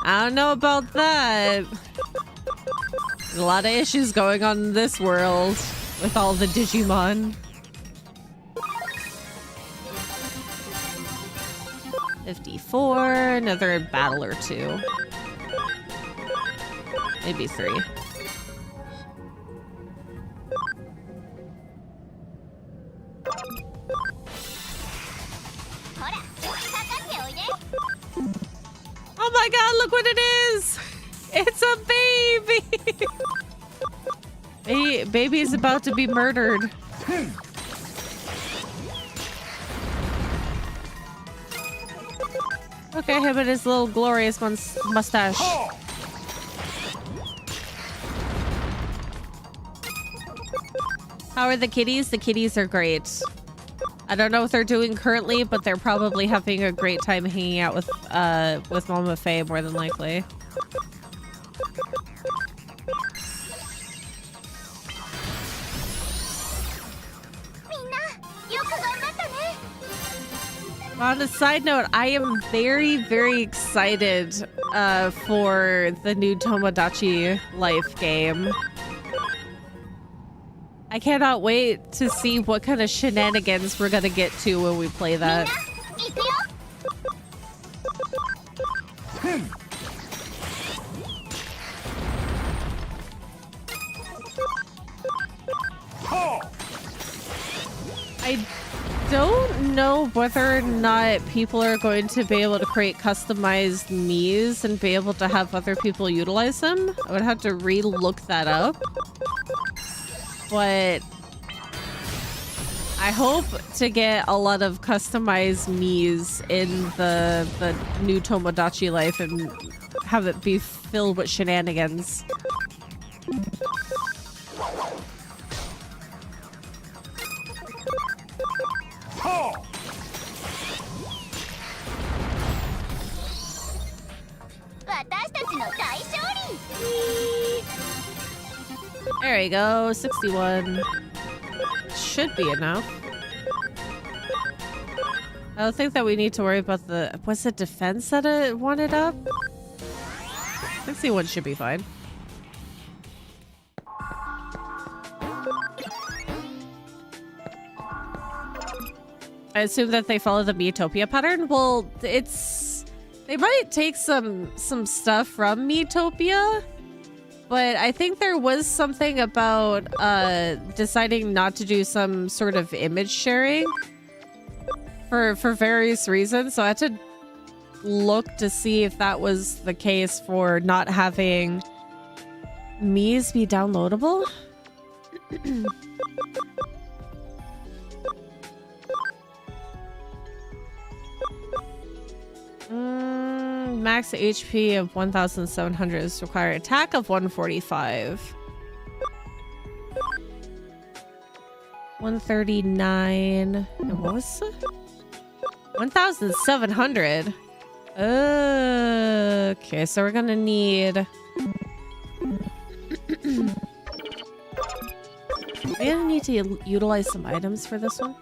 I don't know about that. There's a lot of issues going on in this world with all the Digimon. 54, another battle or 2. Maybe 3. Oh my god, look what it is! It's a baby! Baby is about to be murdered. Okay, him and his little glorious mustache. How are the kitties? The kitties are great. I don't know what they're doing currently, but they're probably having a great time hanging out with Mama Faye, more than likely. On a side note, I am very, very excited for the new Tomodachi Life game. I cannot wait to see what kind of shenanigans we're gonna get to when we play that. I don't know whether or not people are going to be able to create customized Miis and be able to have other people utilize them. I would have to re-look that up. But I hope to get a lot of customized Miis in the new Tomodachi Life and have it be filled with shenanigans. There we go, 61. Should be enough. I don't think that we need to worry about the... Was it defense that it wanted up? 61 should be fine. I assume that they follow the Miitopia pattern. Well, it's... They might take some stuff from Miitopia, but I think there was something about deciding not to do some sort of image sharing for various reasons. So I had to look to see if that was the case for not having Miis be downloadable. Max HP of 1,700 is required. Attack of 145. 139. And what was it? 1,700. Okay, so we're gonna need... I'm gonna need to utilize some items for this one.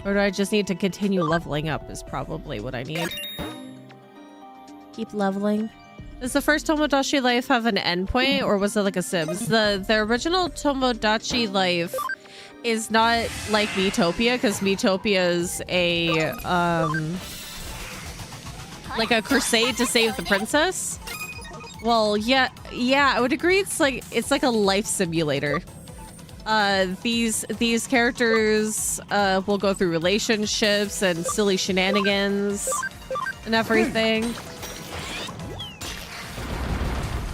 Or do I just need to continue leveling up is probably what I need. Keep leveling. Does the first Tomodachi Life have an endpoint, or was it like a Sims? The original Tomodachi Life is not like Miitopia, because Miitopia is a like a crusade to save the princess. Well, yeah, I would agree. It's like a life simulator. These characters will go through relationships and silly shenanigans and everything.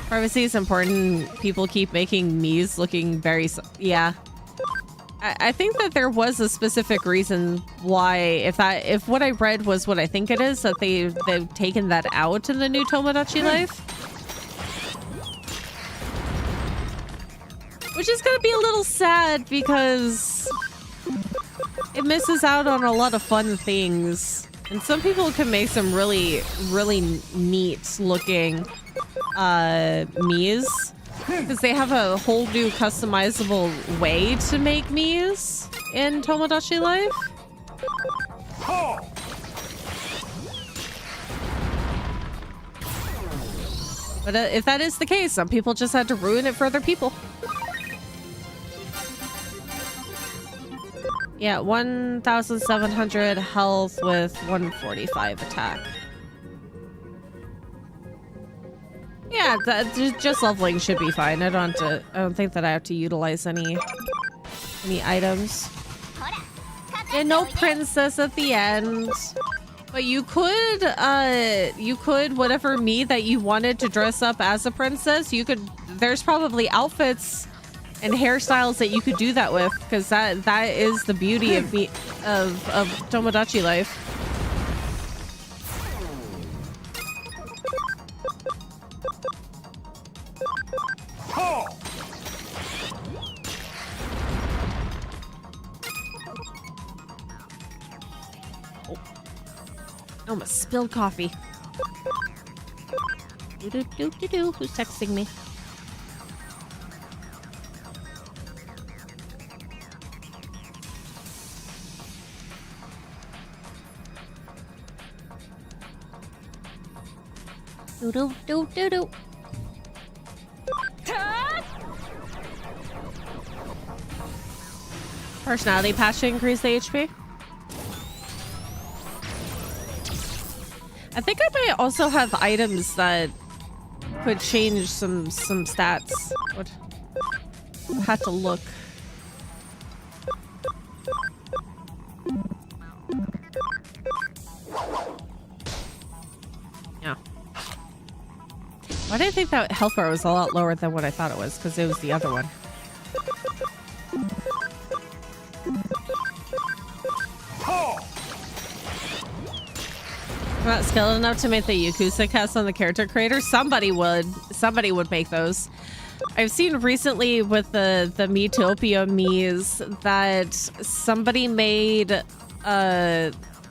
Privacy is important. People keep making Miis looking very... Yeah. I think that there was a specific reason why, if what I read was what I think it is, that they've taken that out in the new Tomodachi Life. Which is gonna be a little sad because it misses out on a lot of fun things. And some people can make some really, really neat looking Miis. Because they have a whole new customizable way to make Miis in Tomodachi Life. But if that is the case, some people just had to ruin it for other people. Yeah, 1,700 health with 145 attack. Yeah, just leveling should be fine. I don't think that I have to utilize any items. And no princess at the end. But you could whatever me that you wanted to dress up as a princess, there's probably outfits and hairstyles that you could do that with, because that is the beauty of Tomodachi Life. I almost spilled coffee. Do-do-do-do-do. Who's texting me? Do-do-do-do-do. Personality patch to increase the HP. I think I might also have items that could change some stats. Would have to look. Yeah. Why did I think that health bar was a lot lower than what I thought it was? Because it was the other one. I'm not skilled enough to make the Yakuza cast on the character creator. Somebody would make those. I've seen recently with the Miitopia Miis that somebody made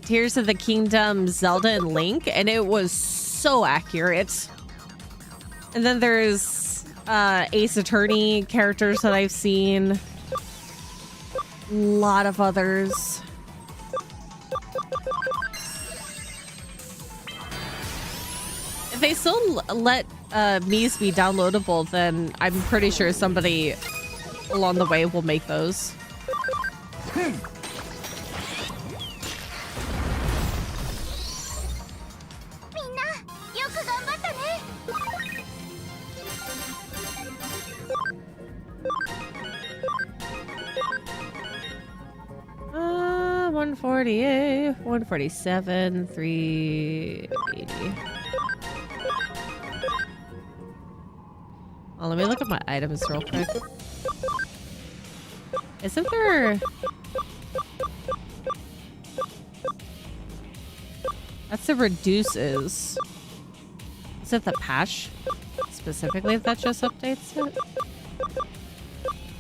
Tears of the Kingdom Zelda and Link, and it was so accurate. And then there's Ace Attorney characters that I've seen. A lot of others. If they still let Miis be downloadable, then I'm pretty sure somebody along the way will make those. Uh, 148, 147, 380. Oh, let me look at my items real quick. Isn't there... That's the reduces. Is it the patch specifically that just updates it?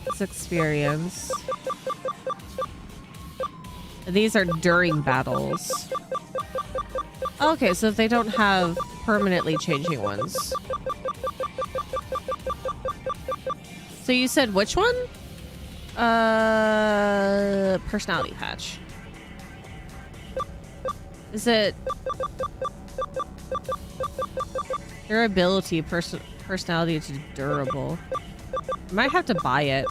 It's experience. These are during battles. Okay, so they don't have permanently changing ones. So you said which one? Personality patch. Is it... Durability, personality to durable. I might have to buy it.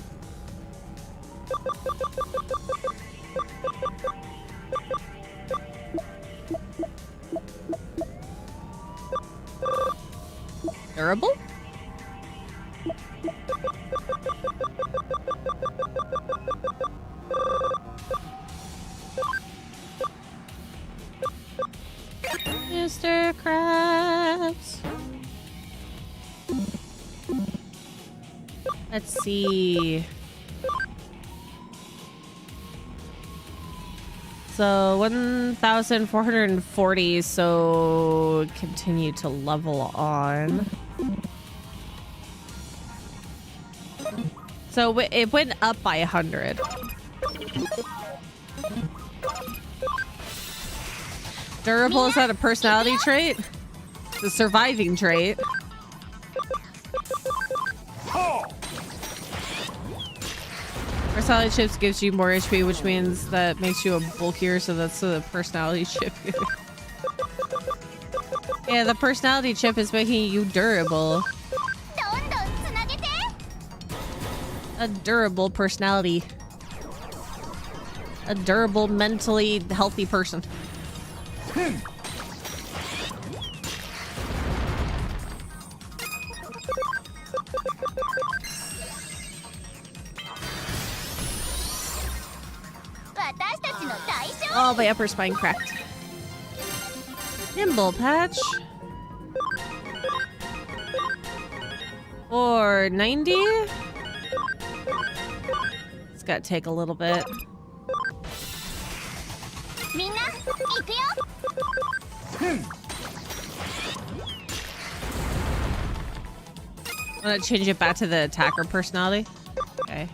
Durable? Mr. Krabs. Let's see. So 1,440, so continue to level on. So it went up by 100. Durable, is that a personality trait? It's a surviving trait. Personality chips gives you more HP, which means that makes you a bulkier, so that's the personality chip. Yeah, the personality chip is making you durable. A durable personality. A durable, mentally healthy person. Oh, my upper spine cracked. Nimble patch. 490. It's gotta take a little bit. I'm gonna change it back to the attacker personality. Okay.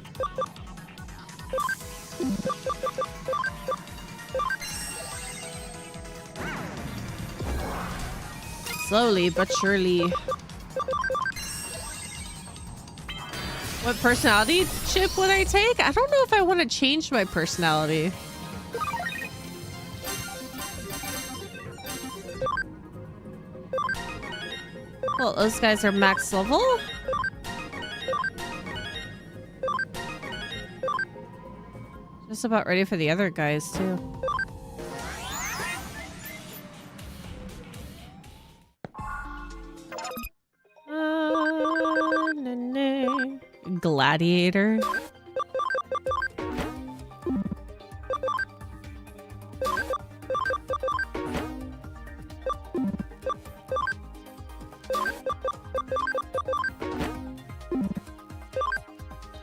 Slowly but surely. What personality chip would I take? I don't know if I want to change my personality. Well, those guys are max level. Just about ready for the other guys, too. Gladiator.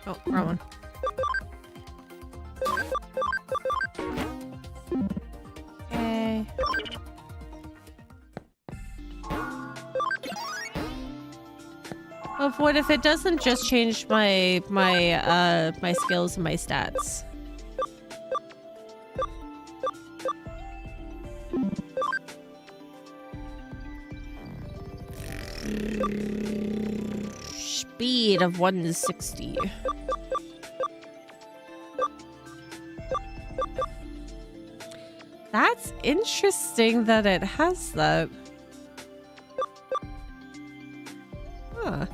Oh, wrong one. Okay. Of what if it doesn't just change my skills and my stats? Speed of 160. That's interesting that it has that. Huh.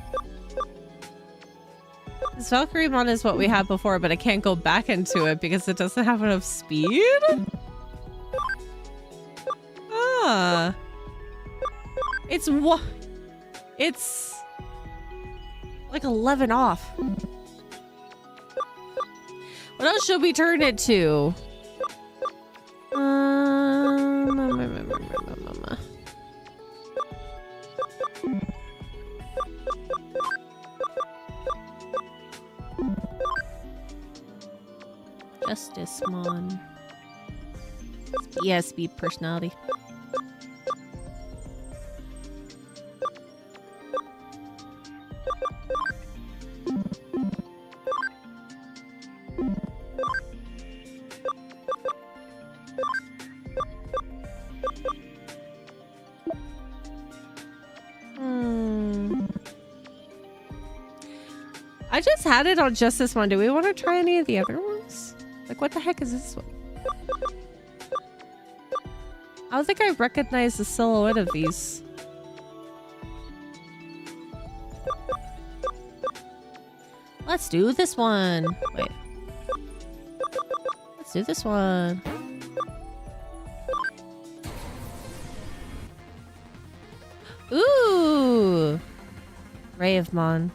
This Valkyrieon is what we had before, but I can't go back into it because it doesn't have enough speed? Ah. It's like 11 off. What else should we turn it to? Justicemon. Yeah, speed personality. I just had it on just this one. Do we want to try any of the other ones? Like, what the heck is this one? I don't think I recognize the silhouette of these. Let's do this one. Wait. Let's do this one. Ooh! Ravemon.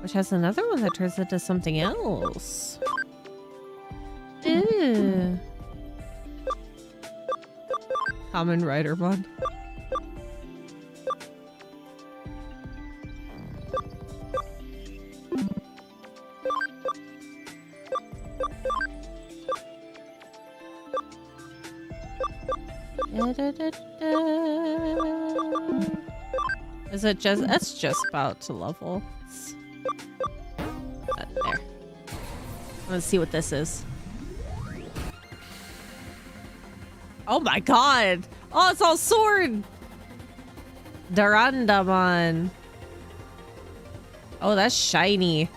Which has another one that turns into something else. Ooh. Common Ridermon. Is it just? That's just about to level. There. Let's see what this is. Oh my god! Oh, it's all sword! Durandamon. Oh, that's shiny.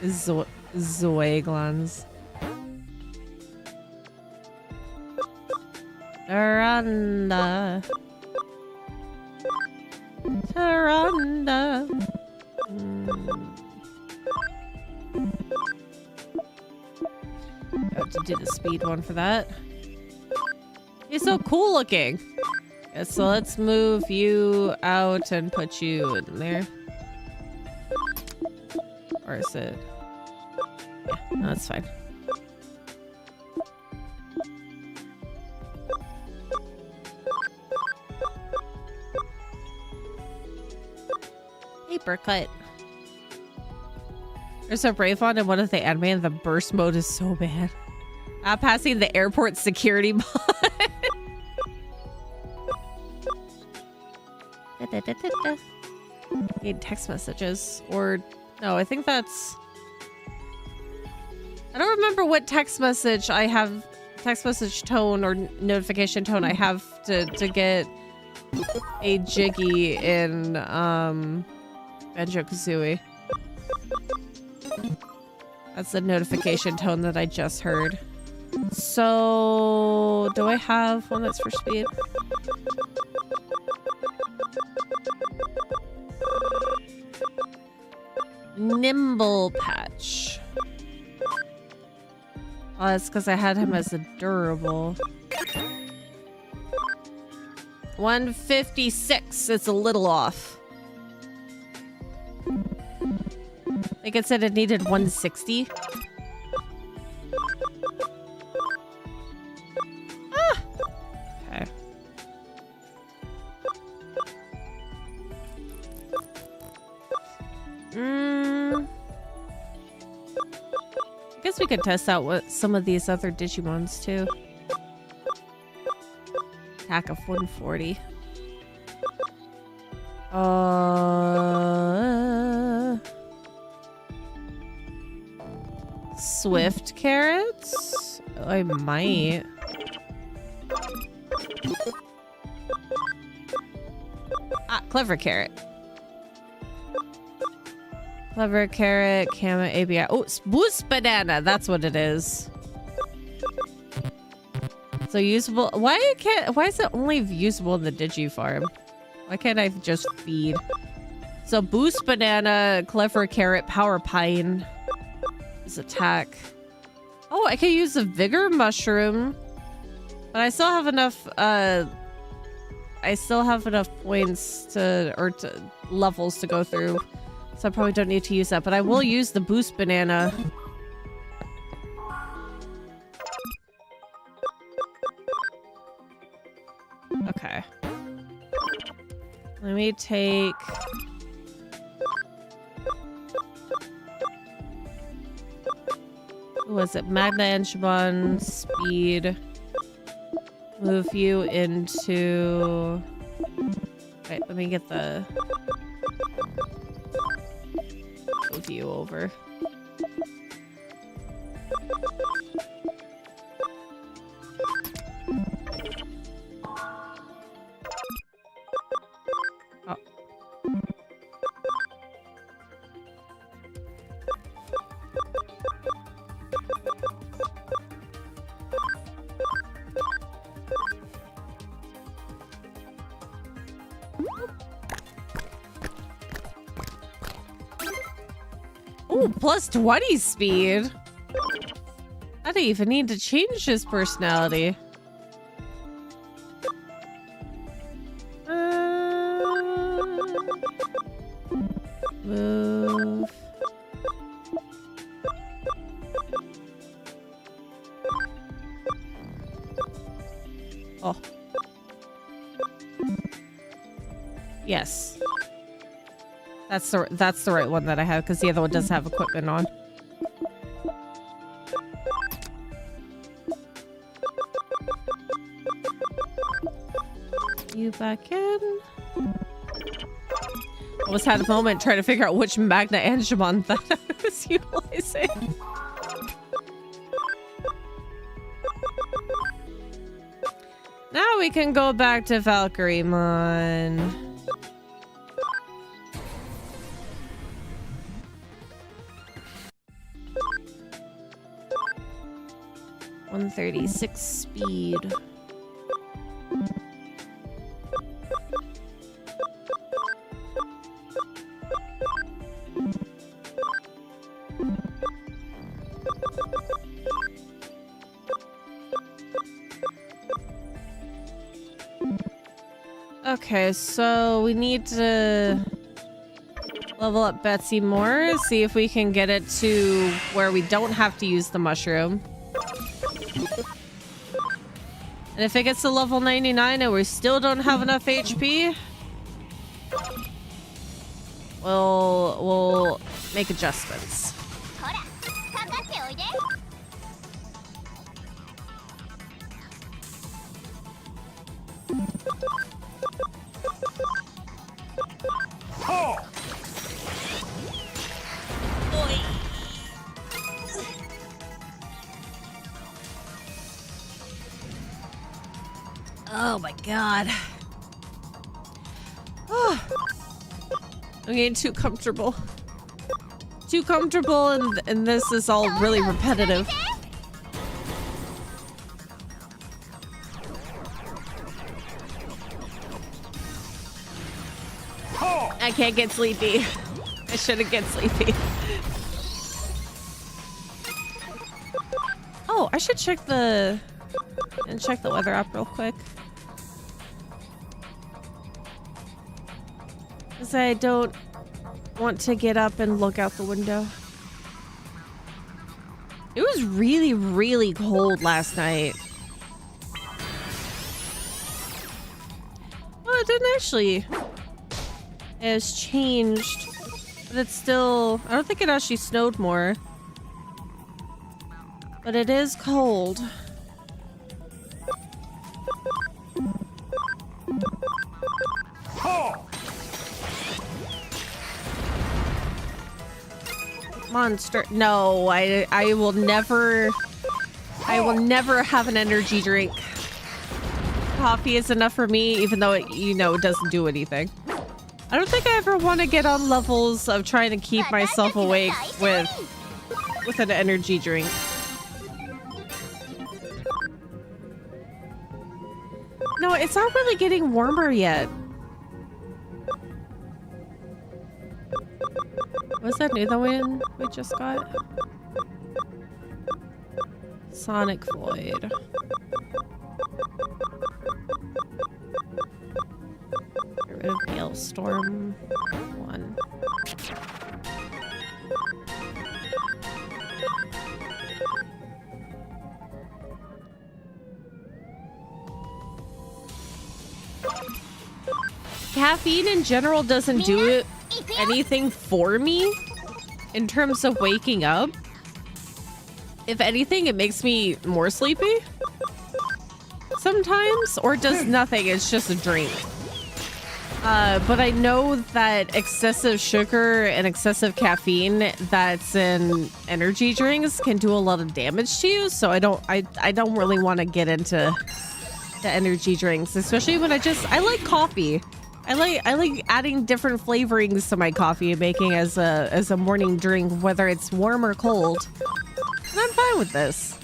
Zoeglons. Duranda. Duranda. I have to do the speed one for that. He's so cool looking. Yeah, so let's move you out and put you in there. Or is it? Yeah, no, that's fine. Paper cut. There's a Bravon in one of the anime and the burst mode is so bad. Passing the airport security bot. Need text messages. Or no, I think that's... I don't remember what text message I have, text message tone or notification tone I have to get a Jiggy in Banjo-Kazooie. That's the notification tone that I just heard. So, do I have one that's for speed? Nimble Patch. Oh, that's because I had him as a durable. 156. It's a little off. I think it said it needed 160. Ah! Okay. I guess we could test out what some of these other Digimons too. Attack of 140. Swift carrots? I might. Ah, clever carrot. Clever carrot, Kama, ABI. Oh, boost banana. That's what it is. So usable. Why is it only usable in the Digi farm? Why can't I just feed? So boost banana, clever carrot, power pine. His attack. Oh, I can use the vigor mushroom. But I still have enough points to levels to go through. So I probably don't need to use that, but I will use the boost banana. Okay. Let me take... Who was it? Magna Enchibon, speed. Move you into... Wait, let me get the... Move you over. Oh. Ooh, plus 20 speed. I don't even need to change his personality. Move. Oh. Yes. That's the right one that I have, because the other one does have equipment on. You back in. Almost had a moment trying to figure out which Magna Angemon that I was utilizing. Now we can go back to Valkyriemon. 136 speed. Okay, so we need to level up Betsy more, see if we can get it to where we don't have to use the mushroom. And if it gets to level 99 and we still don't have enough HP, we'll make adjustments. Oh my god. Oh. I'm getting too comfortable. Too comfortable, and this is all really repetitive. I can't get sleepy. I shouldn't get sleepy. Oh, I should check the weather app real quick. Because I don't want to get up and look out the window. It was really, really cold last night. Well, it didn't actually. It has changed. But it's still... I don't think it actually snowed more. But it is cold. Monster. No, I will never have an energy drink. Coffee is enough for me, even though it, it doesn't do anything. I don't think I ever want to get on levels of trying to keep myself awake with an energy drink. No, it's not really getting warmer yet. Was that new the one we just got? Sonic Void. Get rid of Hailstorm 1. Caffeine in general doesn't do anything for me in terms of waking up. If anything, it makes me more sleepy sometimes, or does nothing. It's just a drink. But I know that excessive sugar and excessive caffeine that's in energy drinks can do a lot of damage to you. So I don't really want to get into the energy drinks, especially when I like coffee. I like adding different flavorings to my coffee and making as a morning drink, whether it's warm or cold. And I'm fine with this.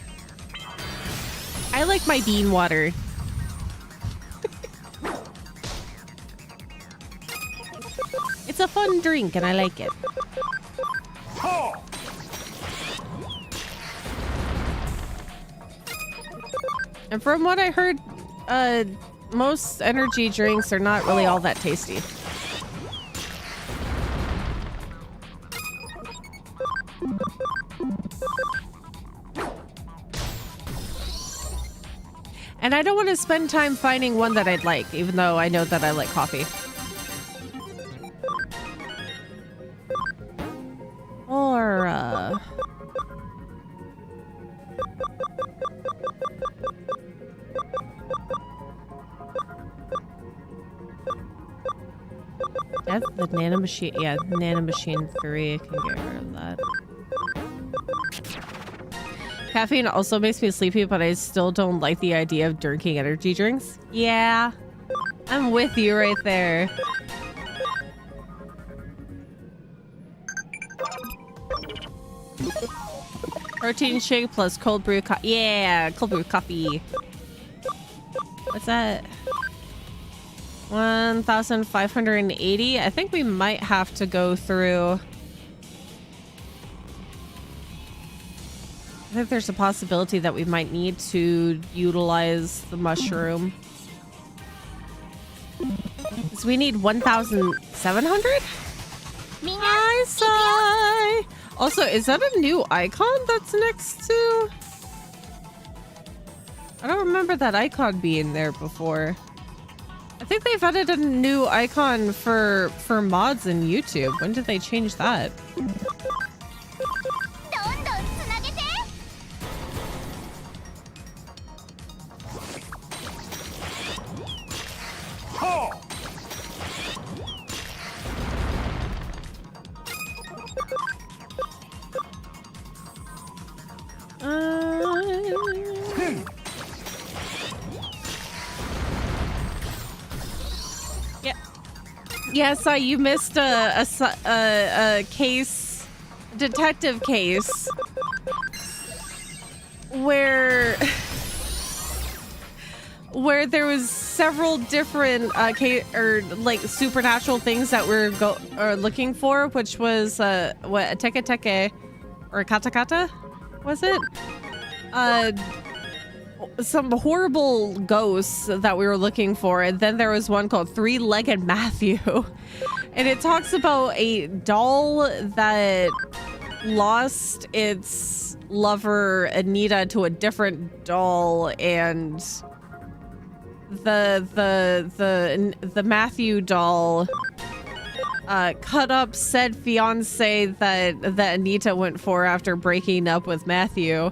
I like my bean water. It's a fun drink and I like it. And from what I heard, most energy drinks are not really all that tasty. And I don't want to spend time finding one that I'd like, even though I know that I like coffee. Or, that's the nanomachine. Yeah, nanomachine 3. I can get rid of that. Caffeine also makes me sleepy, but I still don't like the idea of drinking energy drinks. Yeah, I'm with you right there. Protein shake plus cold brew coffee. Yeah, cold brew coffee. What's that? 1,580. I think we might have to go through. I think there's a possibility that we might need to utilize the mushroom. So we need 1,700? Hi, Sai! Also, is that a new icon that's next to? I don't remember that icon being there before. I think they've added a new icon for mods in YouTube. When did they change that? Yes, you missed a case, detective case, where there was several different supernatural things that we're looking for, which was what, a teke teke or a kata kata, was it? Some horrible ghosts that we were looking for, and then there was one called Three-Legged Matthew, and it talks about a doll that lost its lover Anita to a different doll, and the Matthew doll cut up said fiance that Anita went for after breaking up with Matthew.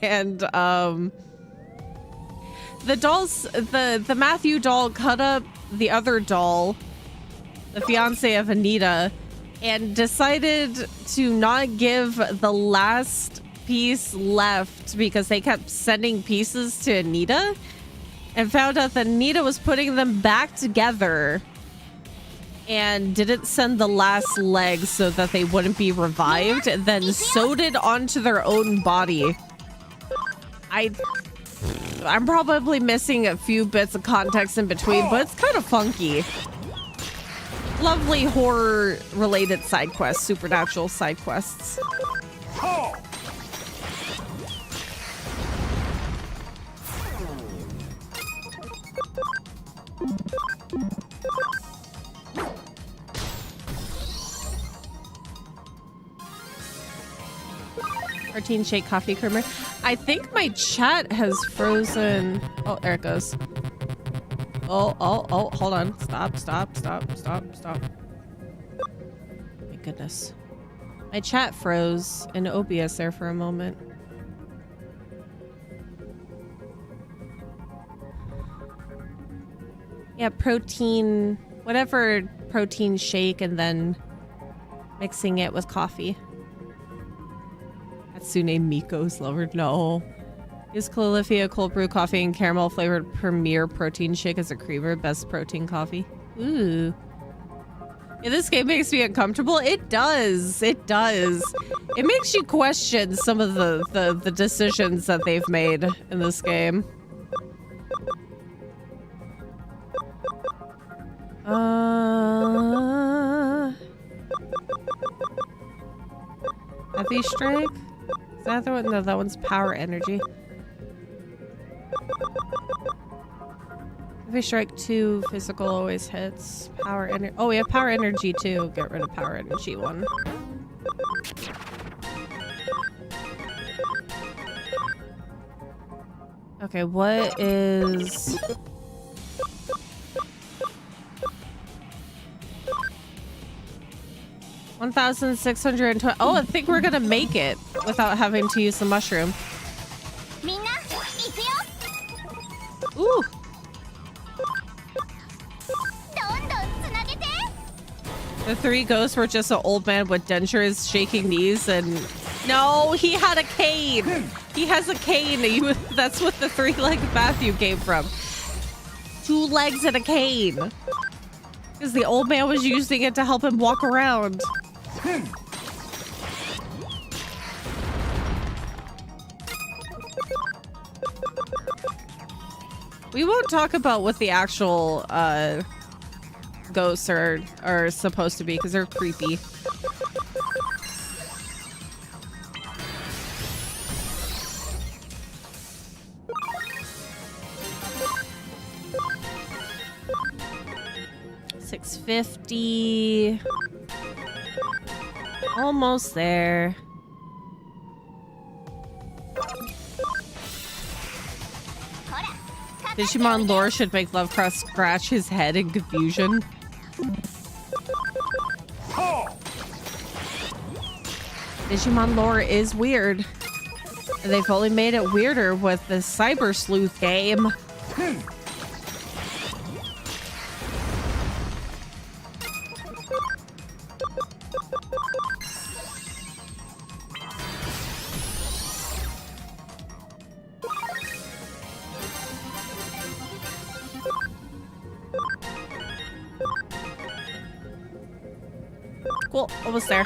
And the Matthew doll cut up the other doll, the fiance of Anita, and decided to not give the last piece left because they kept sending pieces to Anita, and found out that Anita was putting them back together and didn't send the last leg so that they wouldn't be revived, and then sewed it onto their own body. I'm probably missing a few bits of context in between, but it's kind of funky. Lovely horror-related side quests, supernatural side quests. Protein shake coffee creamer. I think my chat has frozen. Oh, there it goes. Oh, hold on. Stop. My goodness. My chat froze in OBS there for a moment. Yeah, protein, whatever protein shake, and then mixing it with coffee. Hatsune Miko's lover. No. Is Califia cold brew coffee and caramel flavored premier protein shake as a creamer best protein coffee? Ooh. Yeah, this game makes me uncomfortable. It does. It does. It makes you question some of the decisions that they've made in this game. Heavy strike? Is that the one? No, that one's power energy. Heavy strike 2, physical always hits. Power energy. Oh, we have power energy too. Get rid of power energy 1. Okay, what is... $1,620. Oh, I think we're gonna make it without having to use the mushroom. Ooh. The 3 ghosts were just an old man with dentures shaking knees and... No, he had a cane! He has a cane! That's what the 3-legged Matthew came from. 2 legs and a cane! Because the old man was using it to help him walk around. We won't talk about what the actual ghosts are supposed to be because they're creepy. $650. Almost there. Digimon lore should make Lovecraft scratch his head in confusion. Digimon lore is weird. And they've only made it weirder with the Cyber Sleuth game. Cool, almost there.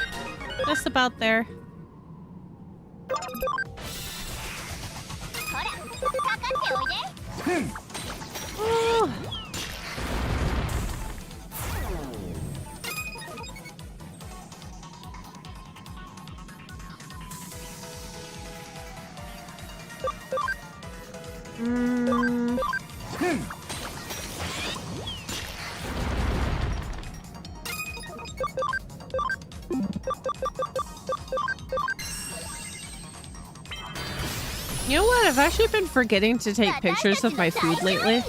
Just about there. Ooh. You know what? I've actually been forgetting to take pictures of my food lately.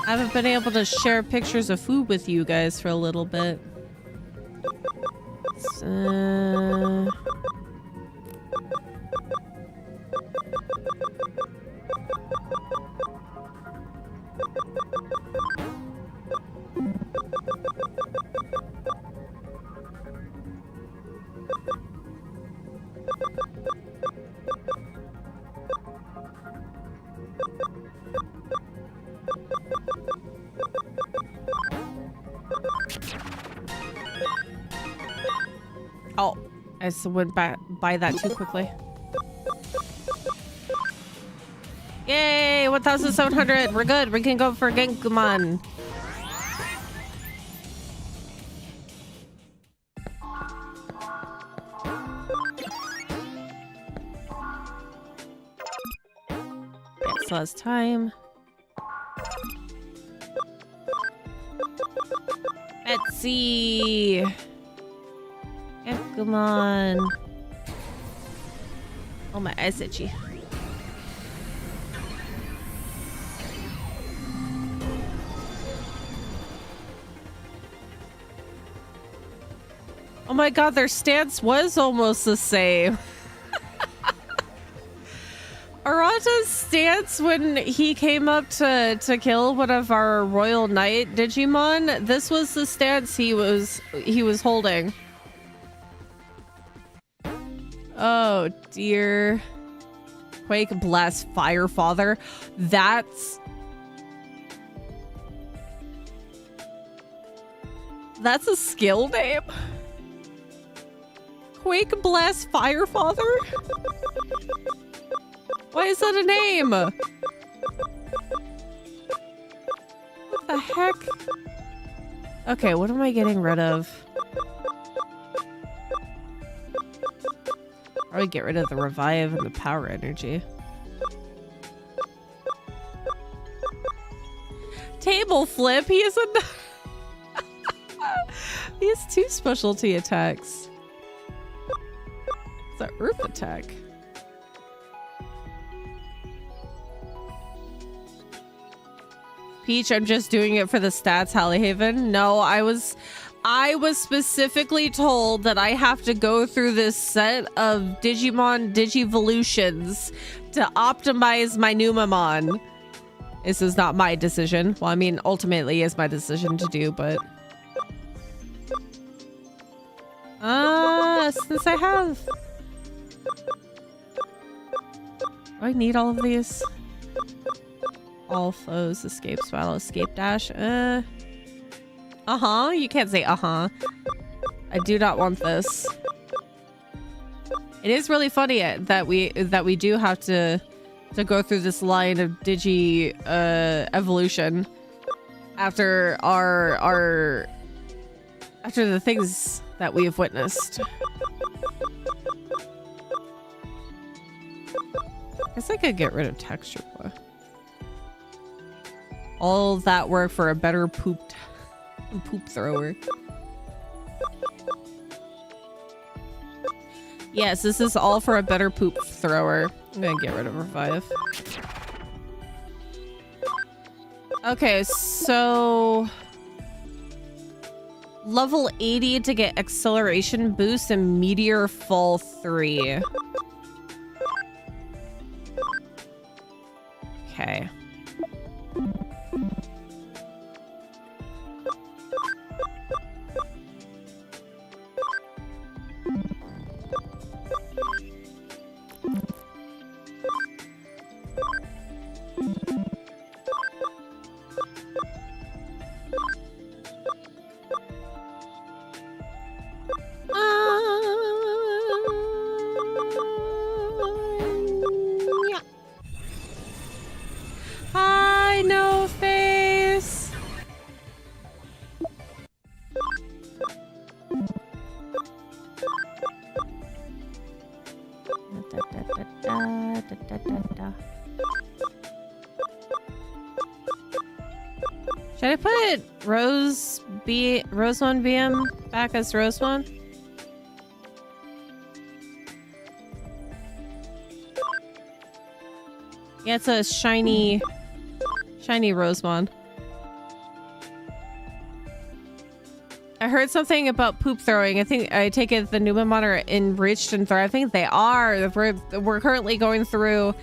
I haven't been able to share pictures of food with you guys for a little bit. Oh, I just went back by that too quickly. Yay, 1,700. We're good. We can go for Genkumon. It still has time. Betsy. Genkumon. Oh, my eyes itchy. Oh my god, their stance was almost the same. Arata's stance when he came up to kill one of our Royal Knight Digimon, this was the stance he was holding. Oh dear. Quake bless Firefather. That's a skill name. Quake bless Firefather? Why is that a name? What the heck? Okay, what am I getting rid of? Probably get rid of the revive and the power energy. table flip. He is a... He has 2 specialty attacks. It's an earth attack. Peach, I'm just doing it for the stats, HaleHaven. No, I was specifically told that I have to go through this set of Digimon Digivolutions to optimize my Numamon. This is not my decision. Well, I mean, ultimately it's my decision to do, but... since I have... Do I need all of these? All foes, escape, battle, escape, dash. You can't say I do not want this. It is really funny that we do have to go through this line of Digi evolution after after the things that we have witnessed. I guess I could get rid of texture. All that work for a better poop thrower. Yes, this is all for a better poop thrower. I'm gonna get rid of revive. Okay, so level 80 to get acceleration boost and meteor fall 3. Okay. Hi, no face. Should I put Rose 1 BM back as Rose 1? Yeah, it's a shiny Rosemon. I heard something about poop throwing. I take it the Numamon are enriched and thriving. They are. We're currently going through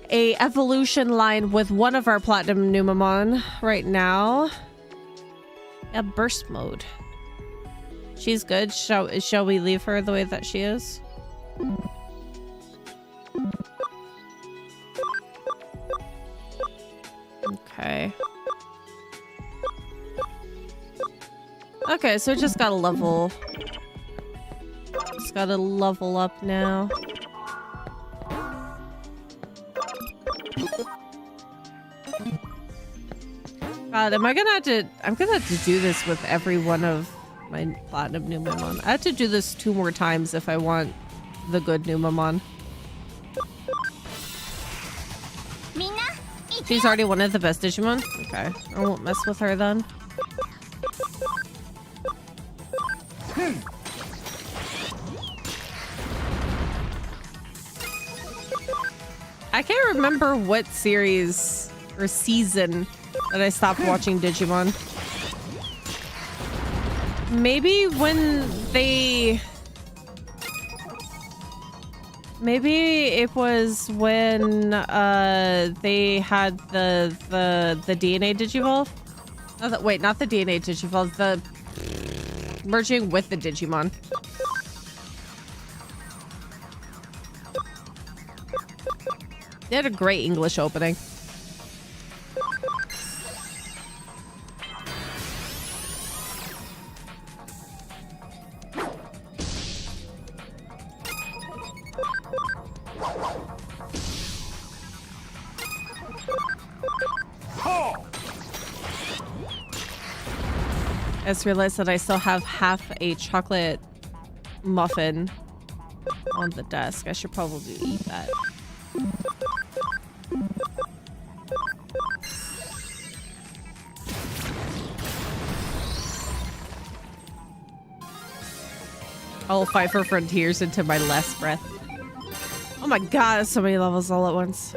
a evolution line with one of our platinum Numamon right now. Yeah, burst mode. She's good. Shall we leave her the way that she is? Okay. Okay, so just gotta level. Just gotta level up now. God, I'm gonna have to do this with every one of my platinum Numamon. I have to do this 2 more times if I want the good Numamon. She's already one of the best Digimon? Okay. I won't mess with her then. I can't remember what series or season that I stopped watching Digimon. Maybe when they... Maybe it was when they had the DNA Digivolve. Wait, not the DNA Digivolve. The merging with the Digimon. They had a great English opening. I just realized that I still have half a chocolate muffin on the desk. I should probably eat that. I'll fight for frontiers into my last breath. Oh my god, so many levels all at once.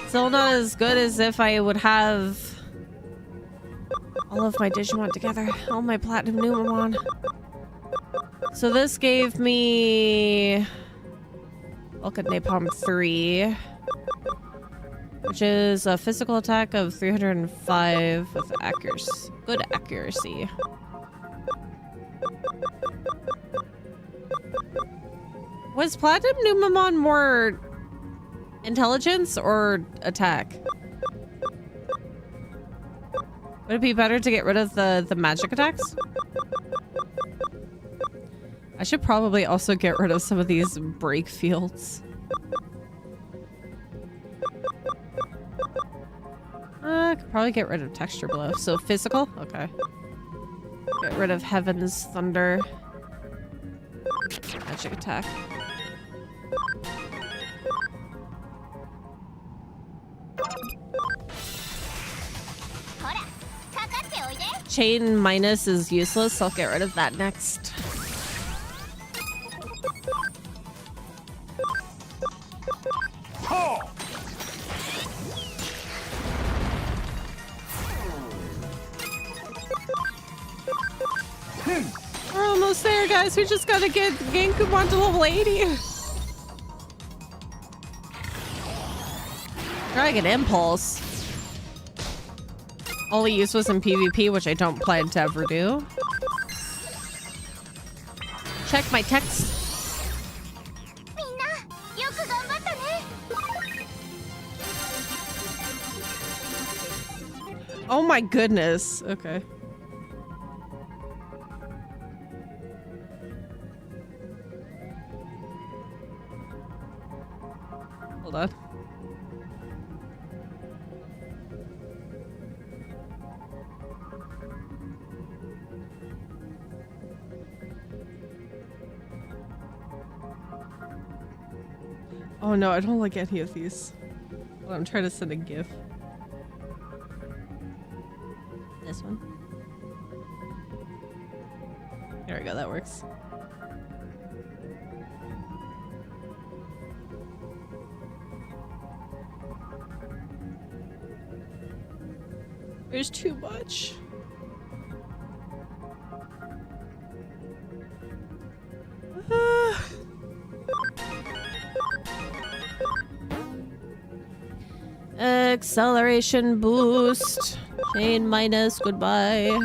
Still not as good as if I would have all of my Digimon together. All my Platinum Numamon. So this gave me Vulcan Napalm 3, which is a physical attack of 305 with accuracy. Good accuracy. Was Platinum Numamon more intelligence or attack? Would it be better to get rid of the magic attacks? I should probably also get rid of some of these break fields. I could probably get rid of texture blow. So physical? Okay. Get rid of Heaven's Thunder. Magic attack. Chain minus is useless. I'll get rid of that next. We're almost there, guys. We just gotta get Genkumon to level 80. Dragon Impulse. Only use was in PvP, which I don't plan to ever do. Check my text. Oh my goodness. Okay. Hold on. Oh no, I don't like any of these. Well, I'm trying to send a GIF. This one. There we go, that works. There's too much. Acceleration boost. Chain minus, goodbye.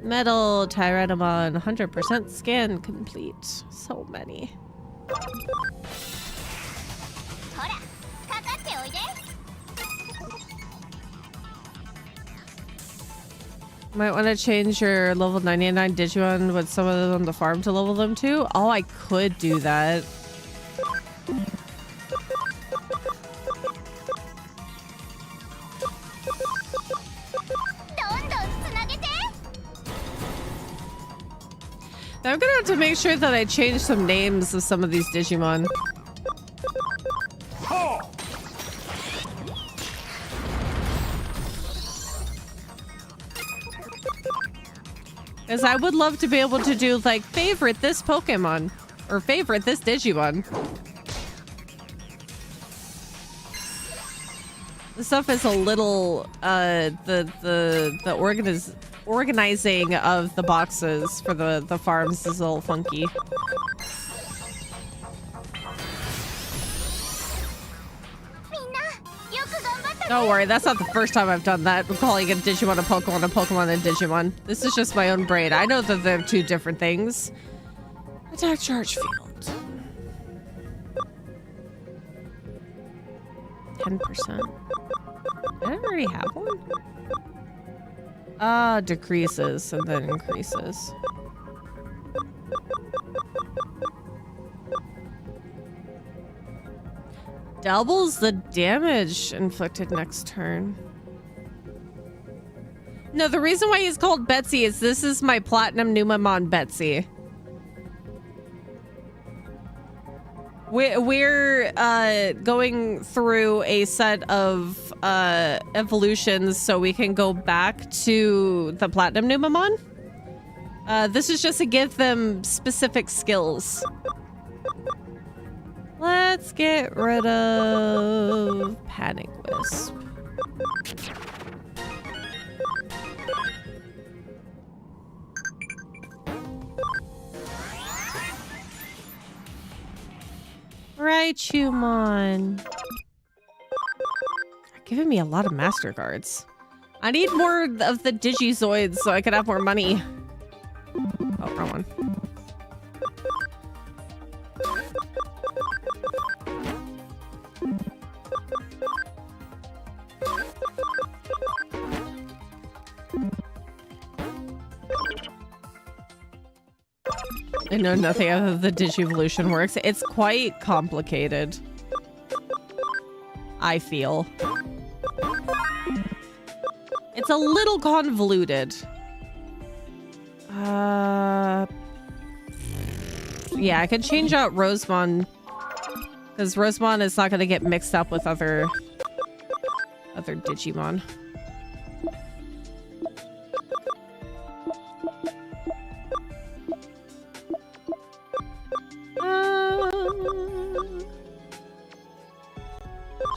Metal Tyrannomon, 100% scan complete. So many. Might want to change your level 99 Digimon with some of them on the farm to level them too. Oh, I could do that. Now I'm gonna have to make sure that I change some names of some of these Digimon. Because I would love to be able to do, like, favorite this Pokemon. Or favorite this Digimon. This stuff is a little, the organizing of the boxes for the farms is a little funky. Don't worry, that's not the first time I've done that. I'm calling a Digimon a Pokemon a Digimon. This is just my own brain. I know that they're two different things. Attack charge field. 10%. I didn't already have one? Decreases and then increases. Doubles the damage inflicted next turn. No, the reason why he's called Betsy is this is my Platinum Numamon Betsy. We're going through a set of evolutions so we can go back to the Platinum Numamon. This is just to give them specific skills. Let's get rid of Panic Wisp. Raichumon. They're giving me a lot of MasterCards. I need more of the Digizoids so I can have more money. Oh, wrong one. I know nothing of the Digivolution works. It's quite complicated. I feel. It's a little convoluted. Yeah, I could change out Rosemon. Because Rosemon is not going to get mixed up with other Digimon.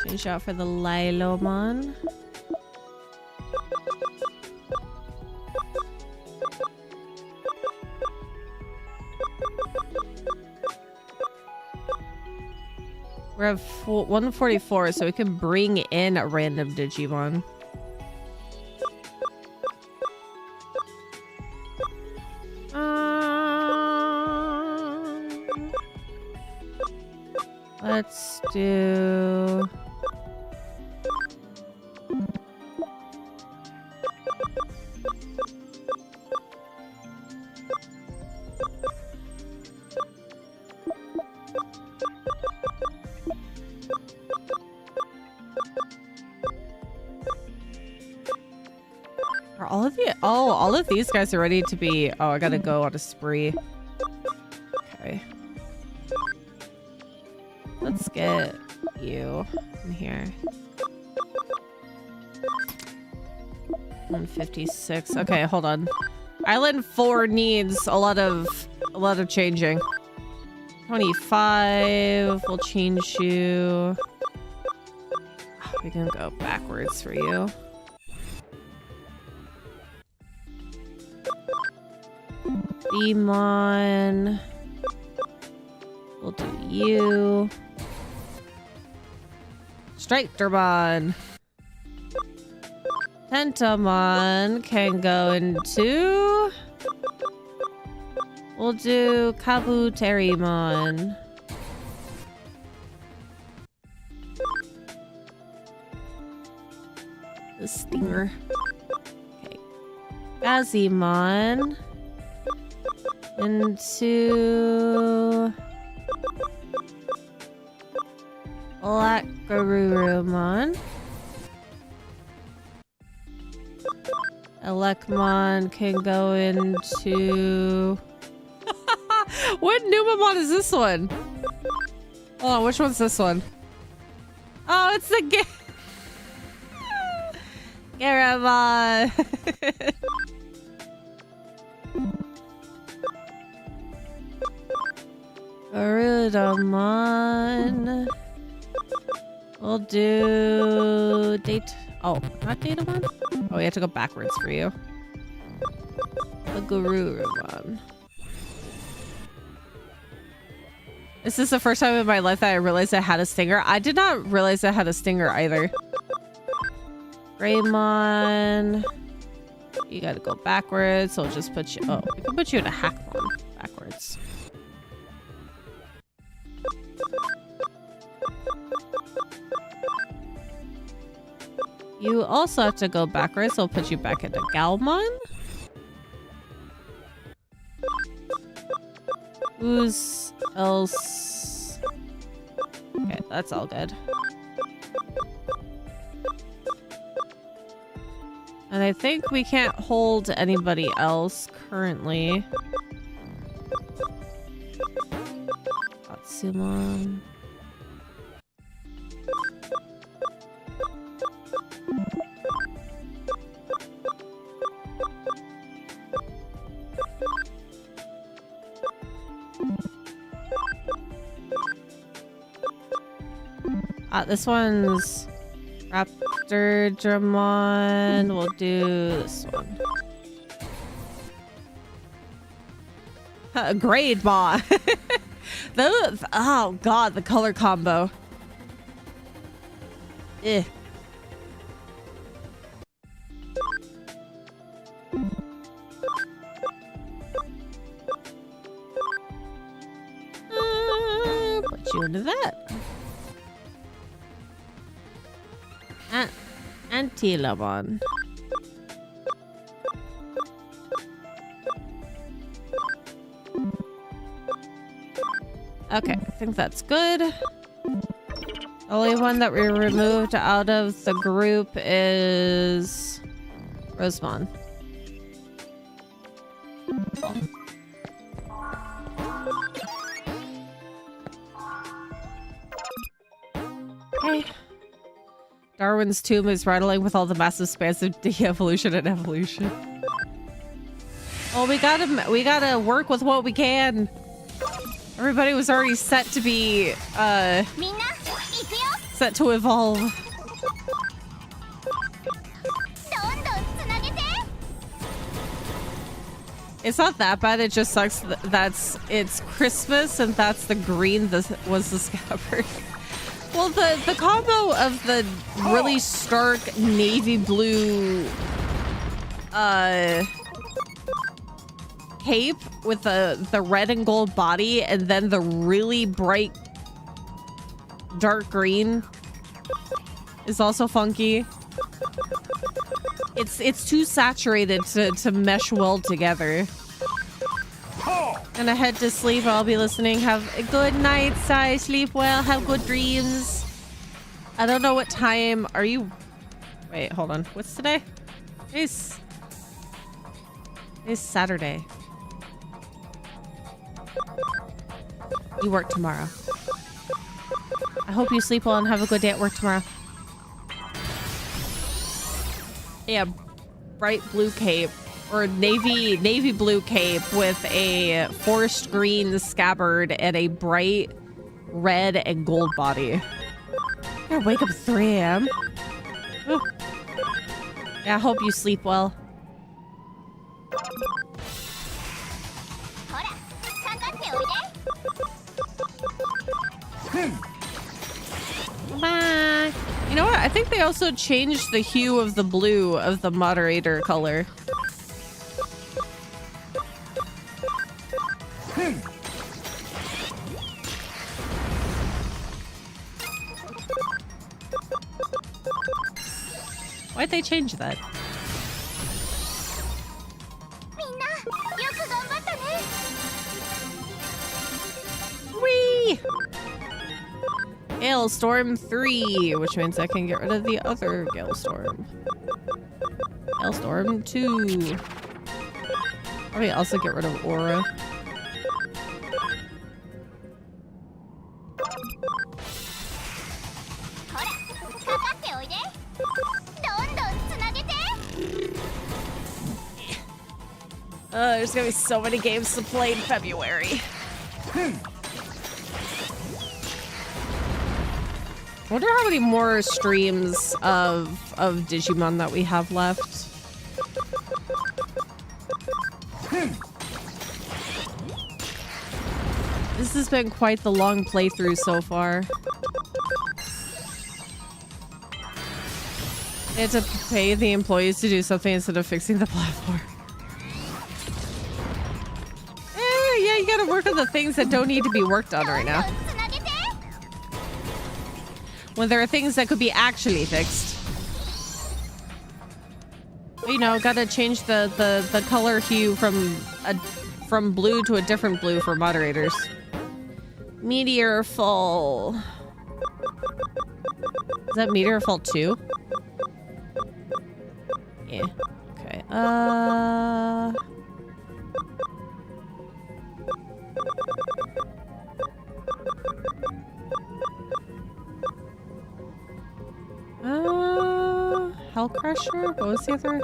Change out for the Lilomon. We're at 144, so we can bring in a random Digimon. Let's do... Are all of the... Oh, all of these guys are ready to be... Oh, I gotta go on a spree. Okay. Let's get you in here. 156. Okay, hold on. Island 4 needs a lot of changing. 25. We'll change you. We can go backwards for you. Demon. We'll do you. Strikermon. Tentamon can go into... We'll do Kabuterimon. The Stinger. Okay. Gazimon. Into... Blackgarurumon. Elecmon can go into... What Numamon is this one? Hold on, which one's this one? Oh, it's the Garamon. Garudamon. We'll do date. Oh, not Datamon? Oh, we have to go backwards for you. The Garurumon. This is the first time in my life that I realized I had a stinger. I did not realize I had a stinger either. Greymon. You gotta go backwards, so I'll just put you... Oh, we can put you in a Hackmon backwards. You also have to go backwards, so I'll put you back into Galmon. Who's else? Okay, that's all good. And I think we can't hold anybody else currently. Atsumon. This one's Raptor Dramon. We'll do this one. Grade Maw. Those, oh god, the color combo. Eh. Put you into that. Anti-Lamon. Okay, I think that's good. The only one that we removed out of the group is Rosemon. Okay. Darwin's tomb is rattling with all the massive spans of de-evolution and evolution. Well, we gotta work with what we can. Everybody was already set to be, set to evolve. It's not that bad, it just sucks it's Christmas and that's the green was the scabbard. Well, the combo of the really stark navy blue, cape with the red and gold body and then the really bright dark green is also funky. It's too saturated to mesh well together. Gonna head to sleep. I'll be listening. Have a good night, Sai. Sleep well. Have good dreams. I don't know what time are you. Wait, hold on. What's today? It's Saturday. You work tomorrow. I hope you sleep well and have a good day at work tomorrow. Yeah, bright blue cape or navy blue cape with a forest green scabbard and a bright red and gold body. I gotta wake up at 3 a.m. Oh. Yeah, I hope you sleep well. Bye. You know what? I think they also changed the hue of the blue of the moderator color. Why'd they change that? Whee! Hailstorm 3, which means I can get rid of the other Hailstorm. Hailstorm 2. Probably also get rid of Aura. There's gonna be so many games to play in February. I wonder how many more streams of Digimon that we have left. This has been quite the long playthrough so far. I had to pay the employees to do something instead of fixing the platform. Yeah, you gotta work on the things that don't need to be worked on right now. When there are things that could be actually fixed. You know, gotta change the color hue from blue to a different blue for moderators. Meteor Fall. Is that Meteor Fall 2? Yeah. Okay. Hell Crusher? What was the other?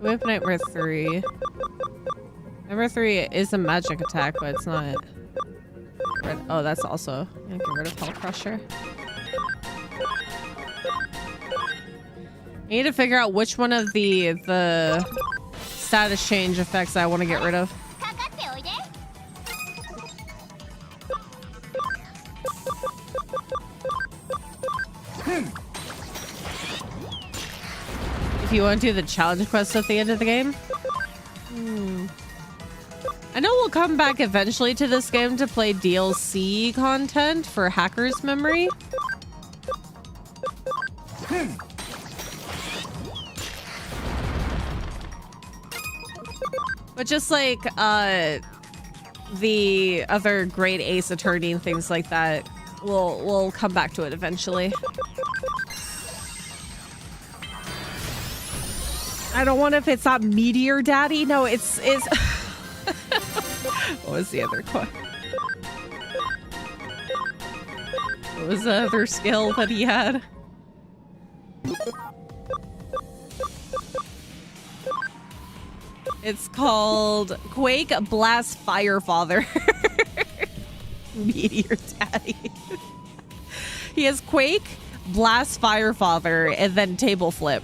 We have Nightmare 3. Nightmare 3 is a magic attack, but it's not. Oh, that's also. Get rid of Hell Crusher. I need to figure out which one of the status change effects I want to get rid of. If you want to do the challenge quest at the end of the game. I know we'll come back eventually to this game to play DLC content for Hacker's Memory. But just like the other Great Ace Attorney and things like that, we'll come back to it eventually. I don't want if it's not Meteor Daddy. No, it's what was the other one? What was the other skill that he had? It's called Quake Blast Firefather. Meteor Daddy. He has Quake, Blast Firefather, and then Table Flip.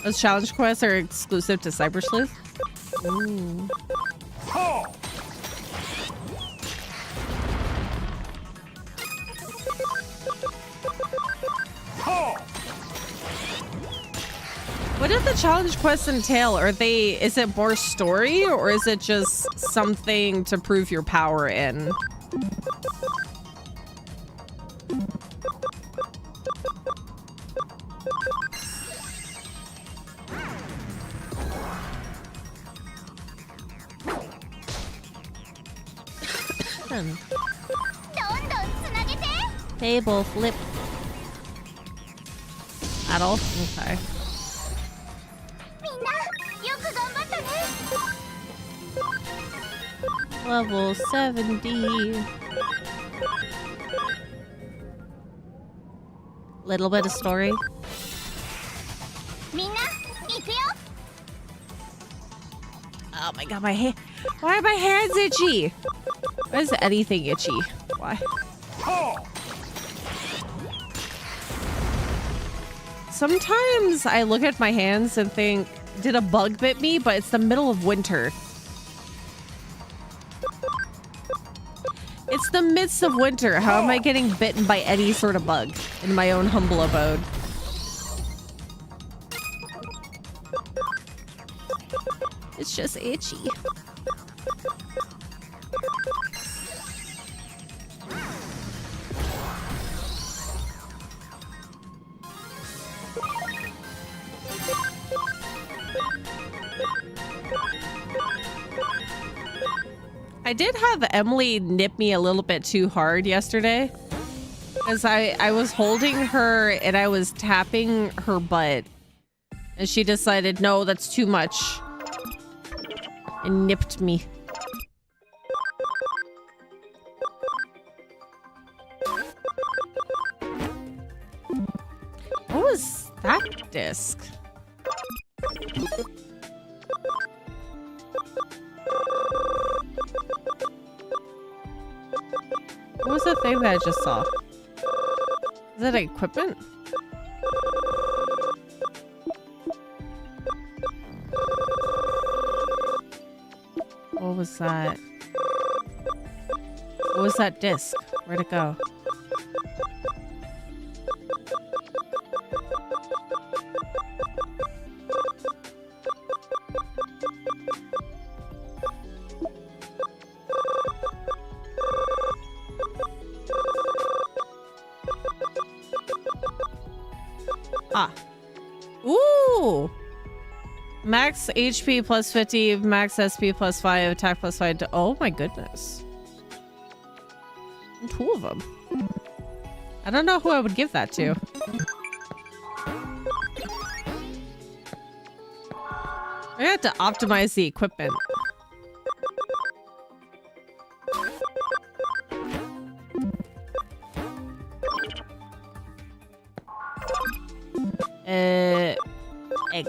Those challenge quests are exclusive to Cyber Sleuth. Ooh. What do the challenge quests entail? Is it more story or is it just something to prove your power in? Table flip. At all? Okay. Level 70. Little bit of story. Oh my god, my hand. Why are my hands itchy? Why is anything itchy? Why? Sometimes I look at my hands and think, did a bug bit me? But it's the middle of winter. It's the midst of winter. How am I getting bitten by any sort of bug in my own humble abode? It's just itchy. I did have Emily nip me a little bit too hard yesterday because I was holding her and I was tapping her butt and she decided, no, that's too much, and nipped me. What was that disc? What was the thing that I just saw? Is that equipment? What was that? What was that disc? Where'd it go? Ah. Ooh! Max HP plus 50, max SP plus 5, attack plus 5. Oh my goodness. 2 of them. I don't know who I would give that to. I have to optimize the equipment. Egg.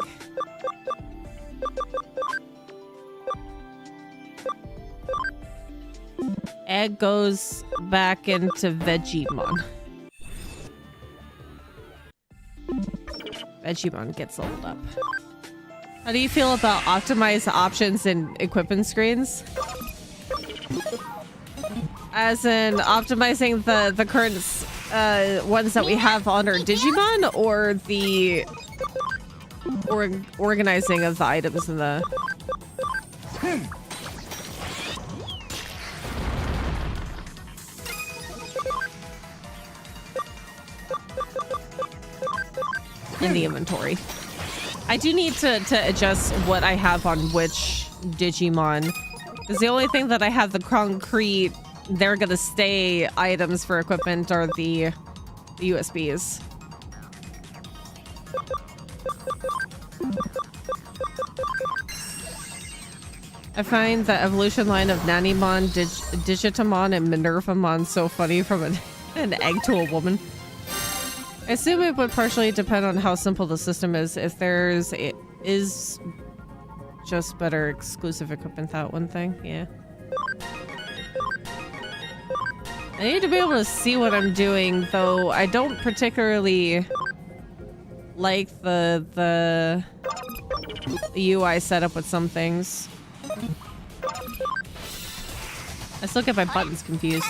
Egg goes back into Vegemon. Vegemon gets leveled up. How do you feel about optimized options in equipment screens? As in optimizing the current ones that we have on our Digimon, or the organizing of the items in the... in the inventory. I do need to adjust what I have on which Digimon, because the only thing that I have the concrete they're gonna stay items for equipment are the USBs. I find the evolution line of Nanimon, Digitamon, and Minervamon so funny, from an egg to a woman. I assume it would partially depend on how simple the system is. If it is just better exclusive equipment, that one thing, yeah. I need to be able to see what I'm doing, though I don't particularly like the UI setup with some things. I still get my buttons confused.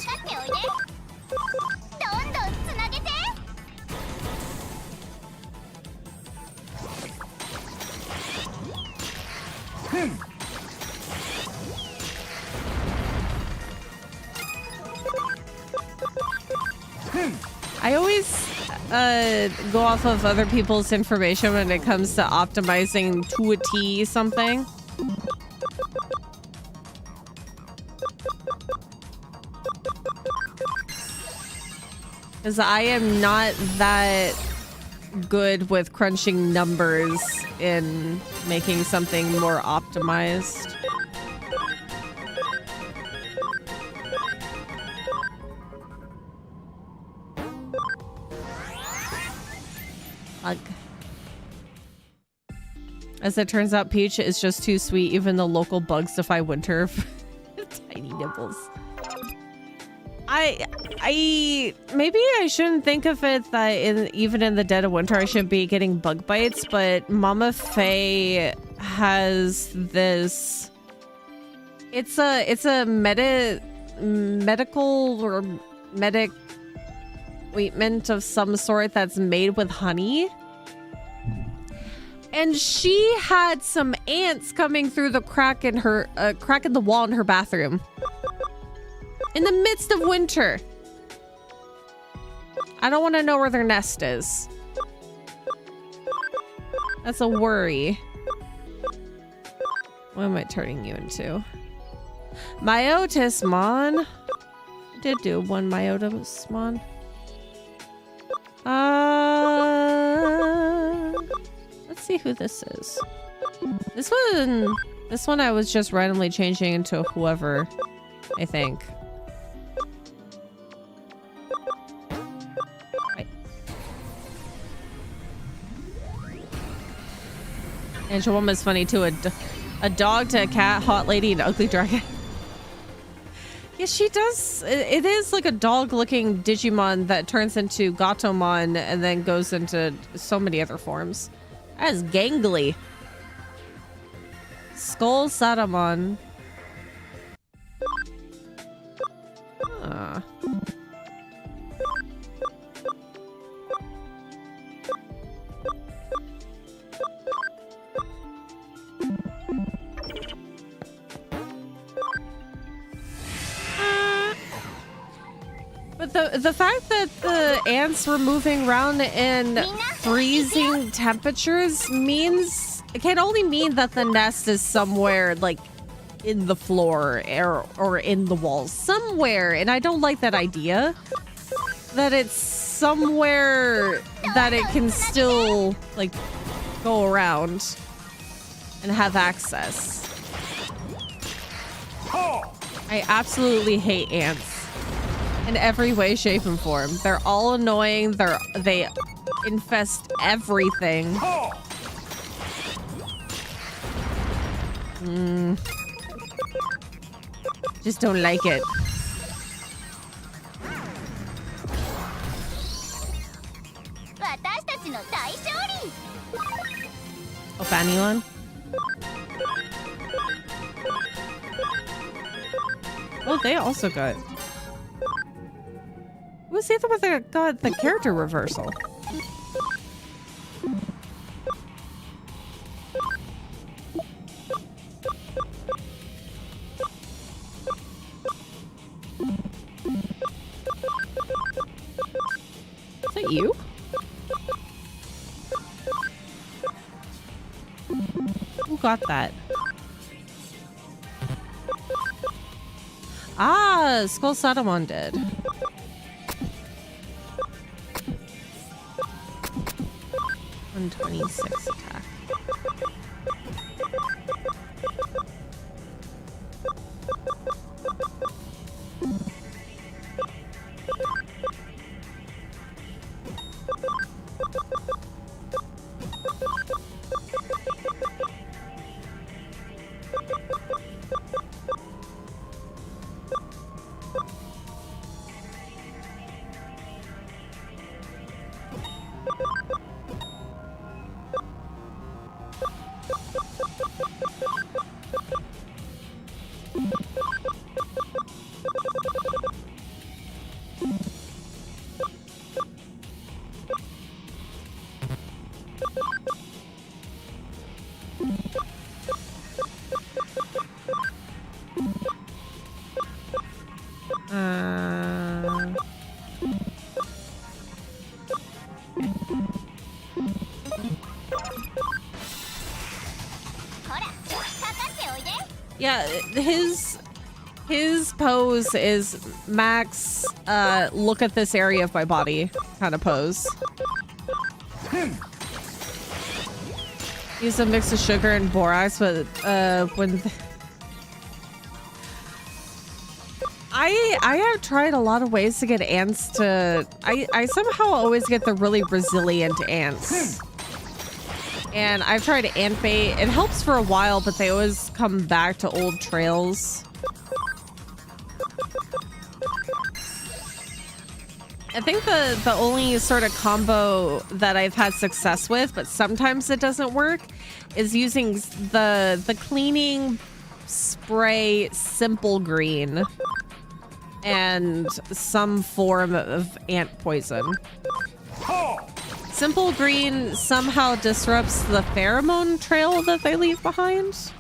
I always go off of other people's information when it comes to optimizing to a T something. Because I am not that good with crunching numbers in making something more optimized. As it turns out, Peach is just too sweet. Even the local bugs defy winter. Tiny nibbles. Maybe I shouldn't think of it that even in the dead of winter I shouldn't be getting bug bites, but Mama Faye has this. It's a medical or medic ointment of some sort that's made with honey. And she had some ants coming through the crack in her crack in the wall in her bathroom. In the midst of winter. I don't want to know where their nest is. That's a worry. What am I turning you into? Myotismon. I did do one Myotismon. Let's see who this is. This one I was just randomly changing into whoever, I think. And Shawarma is funny too. A dog to a cat, hot lady, and ugly dragon. Yeah, she does. It is like a dog-looking Digimon that turns into Gatomon and then goes into so many other forms. That is gangly. Skull Satamon. But the fact that the ants were moving around in freezing temperatures means it can only mean that the nest is somewhere like in the floor or in the walls somewhere, and I don't like that idea that it's somewhere that it can still like go around and have access. I absolutely hate ants. In every way, shape, and form. They're all annoying. They infest everything. Just don't like it. Oh, fanny one. Oh, they also got. Who's the other one that got the character reversal? Is that you? Who got that? Ah, Skull Satamon did. 126 attack. Yeah, his pose is Max, look at this area of my body kind of pose. Use a mix of sugar and borax, but when I have tried a lot of ways to get ants to I somehow always get the really resilient ants. And I've tried ant bait. It helps for a while, but they always come back to old trails. I think the only sort of combo that I've had success with, but sometimes it doesn't work, is using the cleaning spray Simple Green and some form of ant poison. Simple Green somehow disrupts the pheromone trail that they leave behind.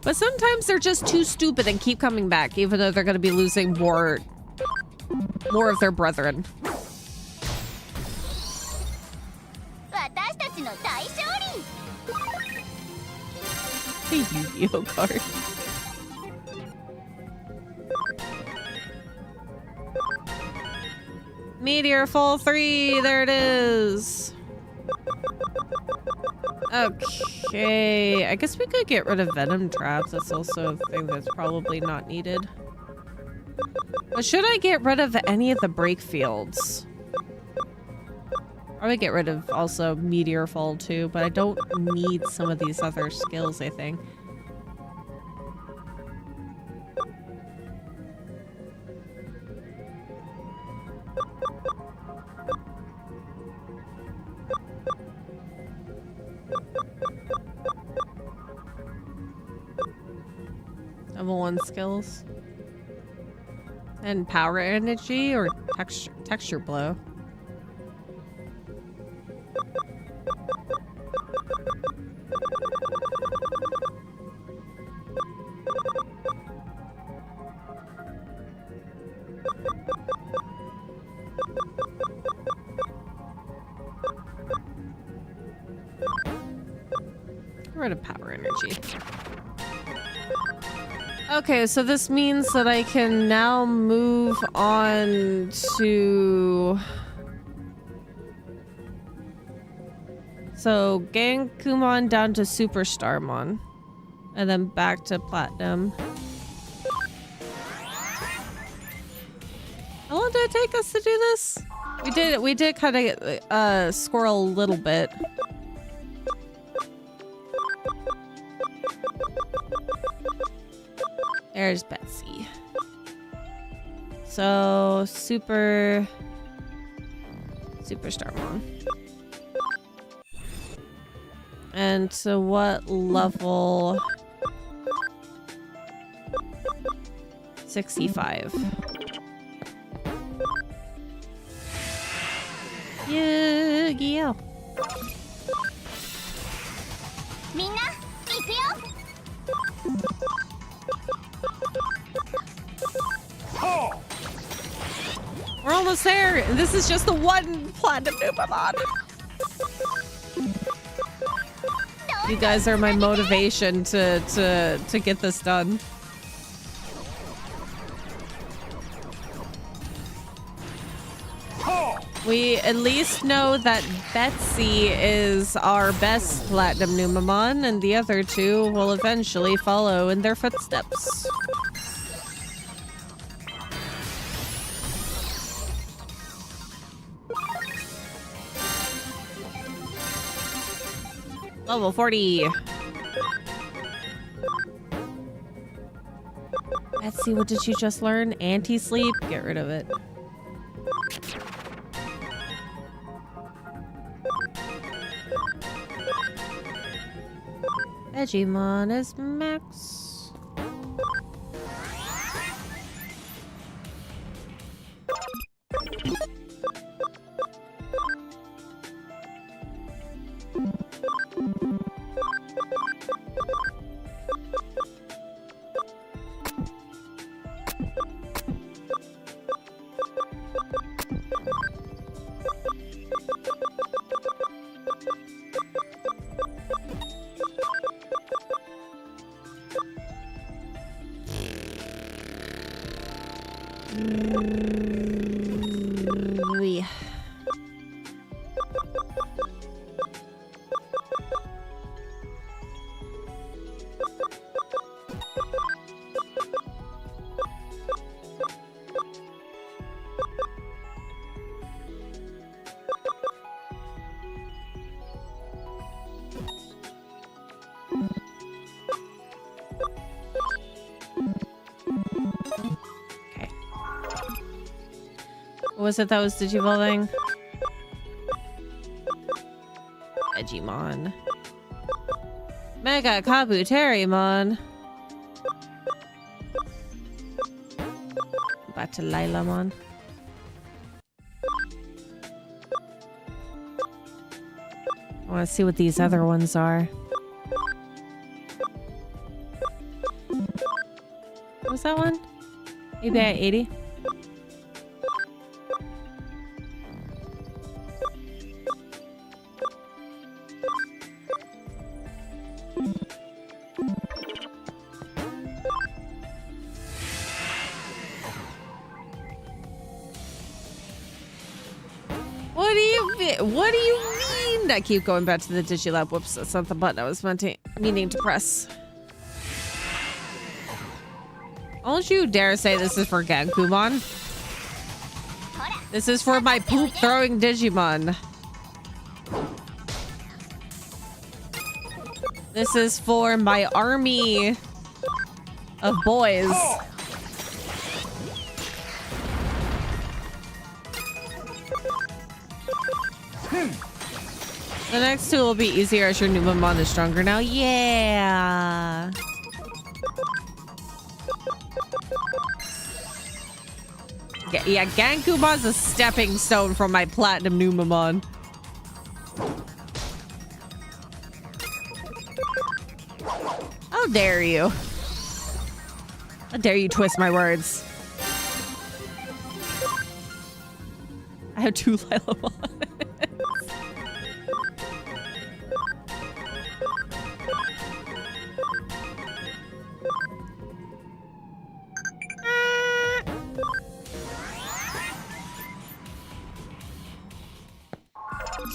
But sometimes they're just too stupid and keep coming back, even though they're going to be losing more of their brethren. The Yu-Gi-Oh card. Meteor Fall 3, there it is. Okay, I guess we could get rid of venom traps. That's also a thing that's probably not needed. But should I get rid of any of the break fields? Probably get rid of also Meteor Fall too, but I don't need some of these other skills, I think. Level 1 skills. And power energy or texture blow. Get rid of power energy. Okay, so this means that I can now move on to... So, Gankumon down to Superstarmon. And then back to Platinum. How long did it take us to do this? We did kind of squirrel a little bit. There's Betsy. So Superstarmon. And so what level? 65. Yu-Gi-Oh! みんな行くよ We're almost there. This is just the one platinum Nubamon. You guys are my motivation to get this done. We at least know that Betsy is our best platinum Numamon, and the other two will eventually follow in their footsteps. Level 40. Betsy, what did you just learn? Anti-sleep? Get rid of it. Digimon is max. What was it that was digivolving? Digimon. Mega Kabuterimon. Back to Lilamon. I want to see what these other ones are. What was that one? Maybe at 80? What do you mean? I keep going back to the Digilab. Whoops, that's not the button I was meaning to press. Don't you dare say this is for Gankumon. This is for my poop-throwing Digimon. This is for my army of boys. The next two will be easier as your Numamon is stronger now. Yeah. Yeah, Gankumon's a stepping stone from my platinum Numamon. How dare you? How dare you twist my words? I have two Lilamon.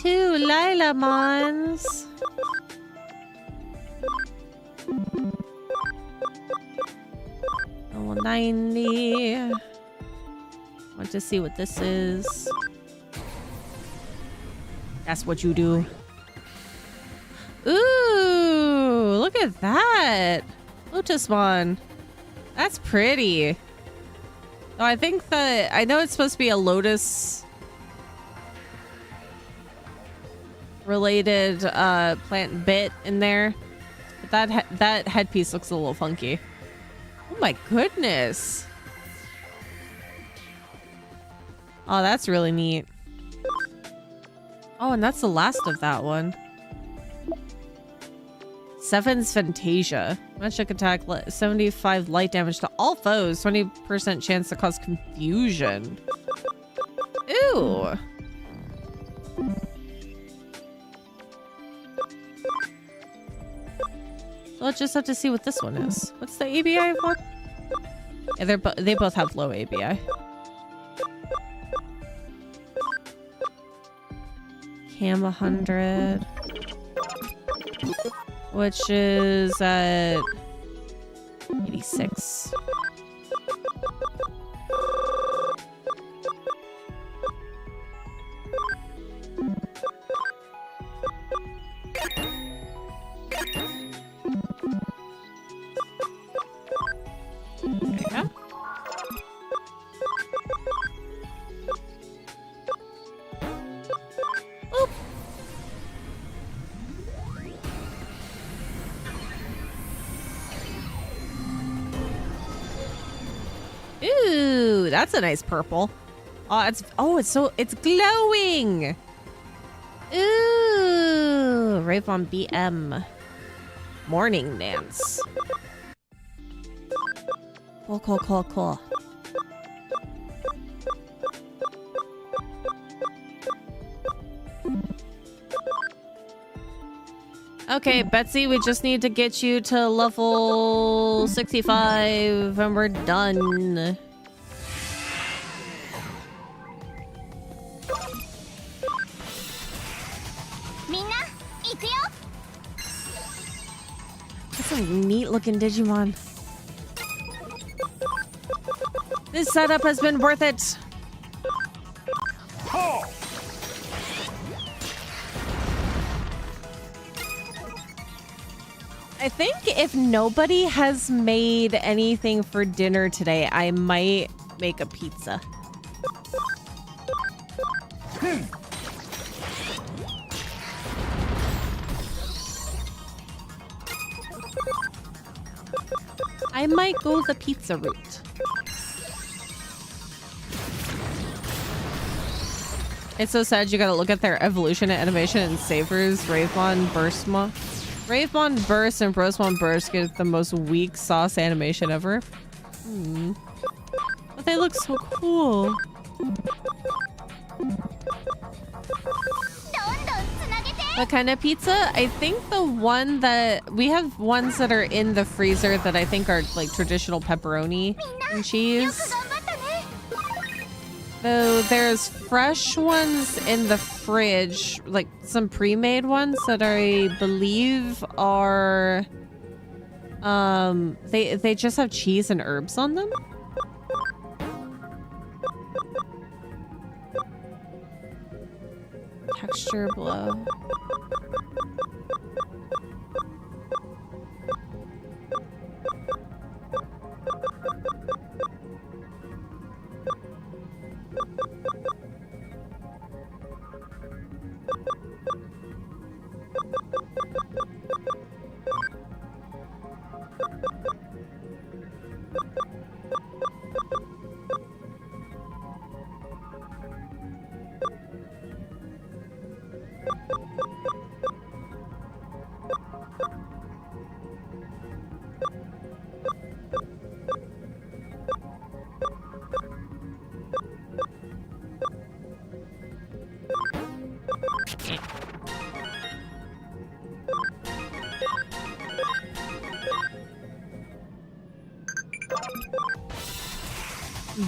Two Lilamons. Level 90. Want to see what this is. That's what you do. Ooh, look at that. Lotusmon. That's pretty. Oh, I think that I know it's supposed to be a lotus related plant bit in there, but that headpiece looks a little funky. Oh my goodness. Oh, that's really neat. Oh, and that's the last of that one. Seven's Fantasia. Magic attack, 75 light damage to all foes, 20% chance to cause confusion. Ew. So let's just have to see what this one is. What's the ABI for? Yeah, they both have low ABI. Cam 100. Which is at 86. There you go. Oop. Ooh, that's a nice purple. It's glowing. Ooh, Rave on BM. Morning dance. Cool. Okay, Betsy, we just need to get you to level 65 and we're done. That's a neat looking Digimon. This setup has been worth it. I think if nobody has made anything for dinner today, I might make a pizza. I might go the pizza route. It's so sad you gotta look at their evolution and animation and Savers, Ravemon, Burstmon. Ravemon Burst and Brosmon Burst get the most weak sauce animation ever. But they look so cool. What kind of pizza? I think the one that... We have ones that are in the freezer that I think are like traditional pepperoni and cheese. Though there's fresh ones in the fridge, like some pre-made ones that I believe are... They just have cheese and herbs on them. Texture blow.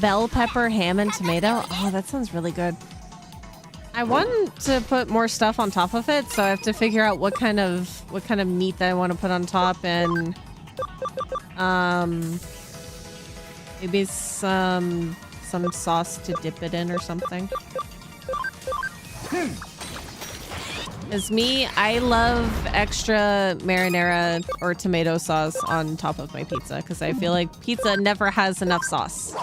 Bell pepper, ham, and tomato. Oh, that sounds really good. I want to put more stuff on top of it, so I have to figure out what kind of meat that I want to put on top, and maybe some sauce to dip it in or something. As me, I love extra marinara or tomato sauce on top of my pizza because I feel like pizza never has enough sauce.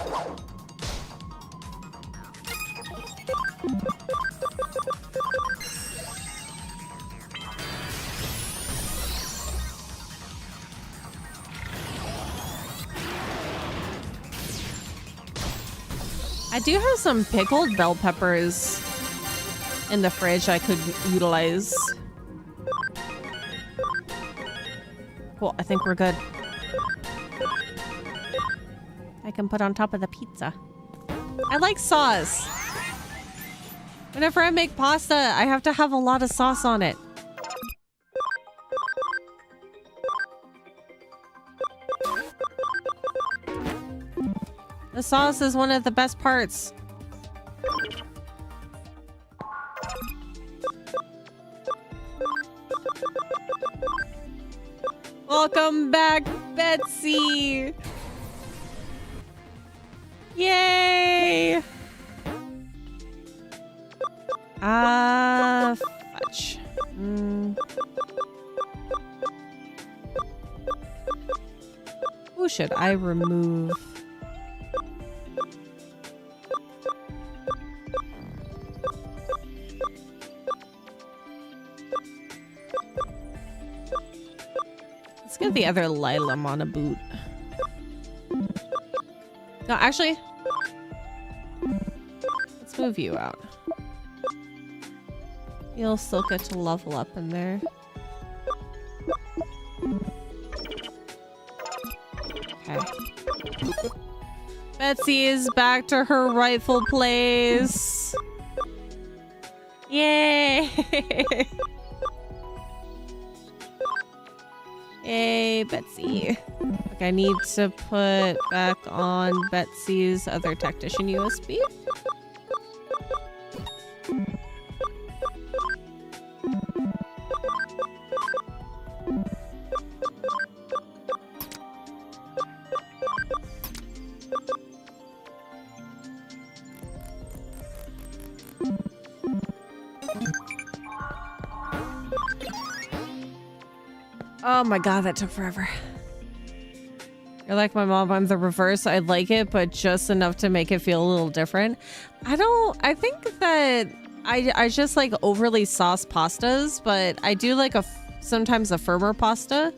I do have some pickled bell peppers in the fridge I could utilize. Cool, I think we're good. I can put on top of the pizza. I like sauce. Whenever I make pasta, I have to have a lot of sauce on it. The sauce is one of the best parts. Welcome back, Betsy! Yay! Fudge. Who should I remove? Let's get the other Lilum on a boot. No, actually, let's move you out. You'll still get to level up in there. Okay. Betsy is back to her rightful place. Yay! Hey, Betsy. Okay, I need to put back on Betsy's other tactician USB. Oh my god, that took forever. You're like my mom, I'm the reverse. I like it, but just enough to make it feel a little different. I think that I just like overly sauced pastas, but I do like sometimes a firmer pasta.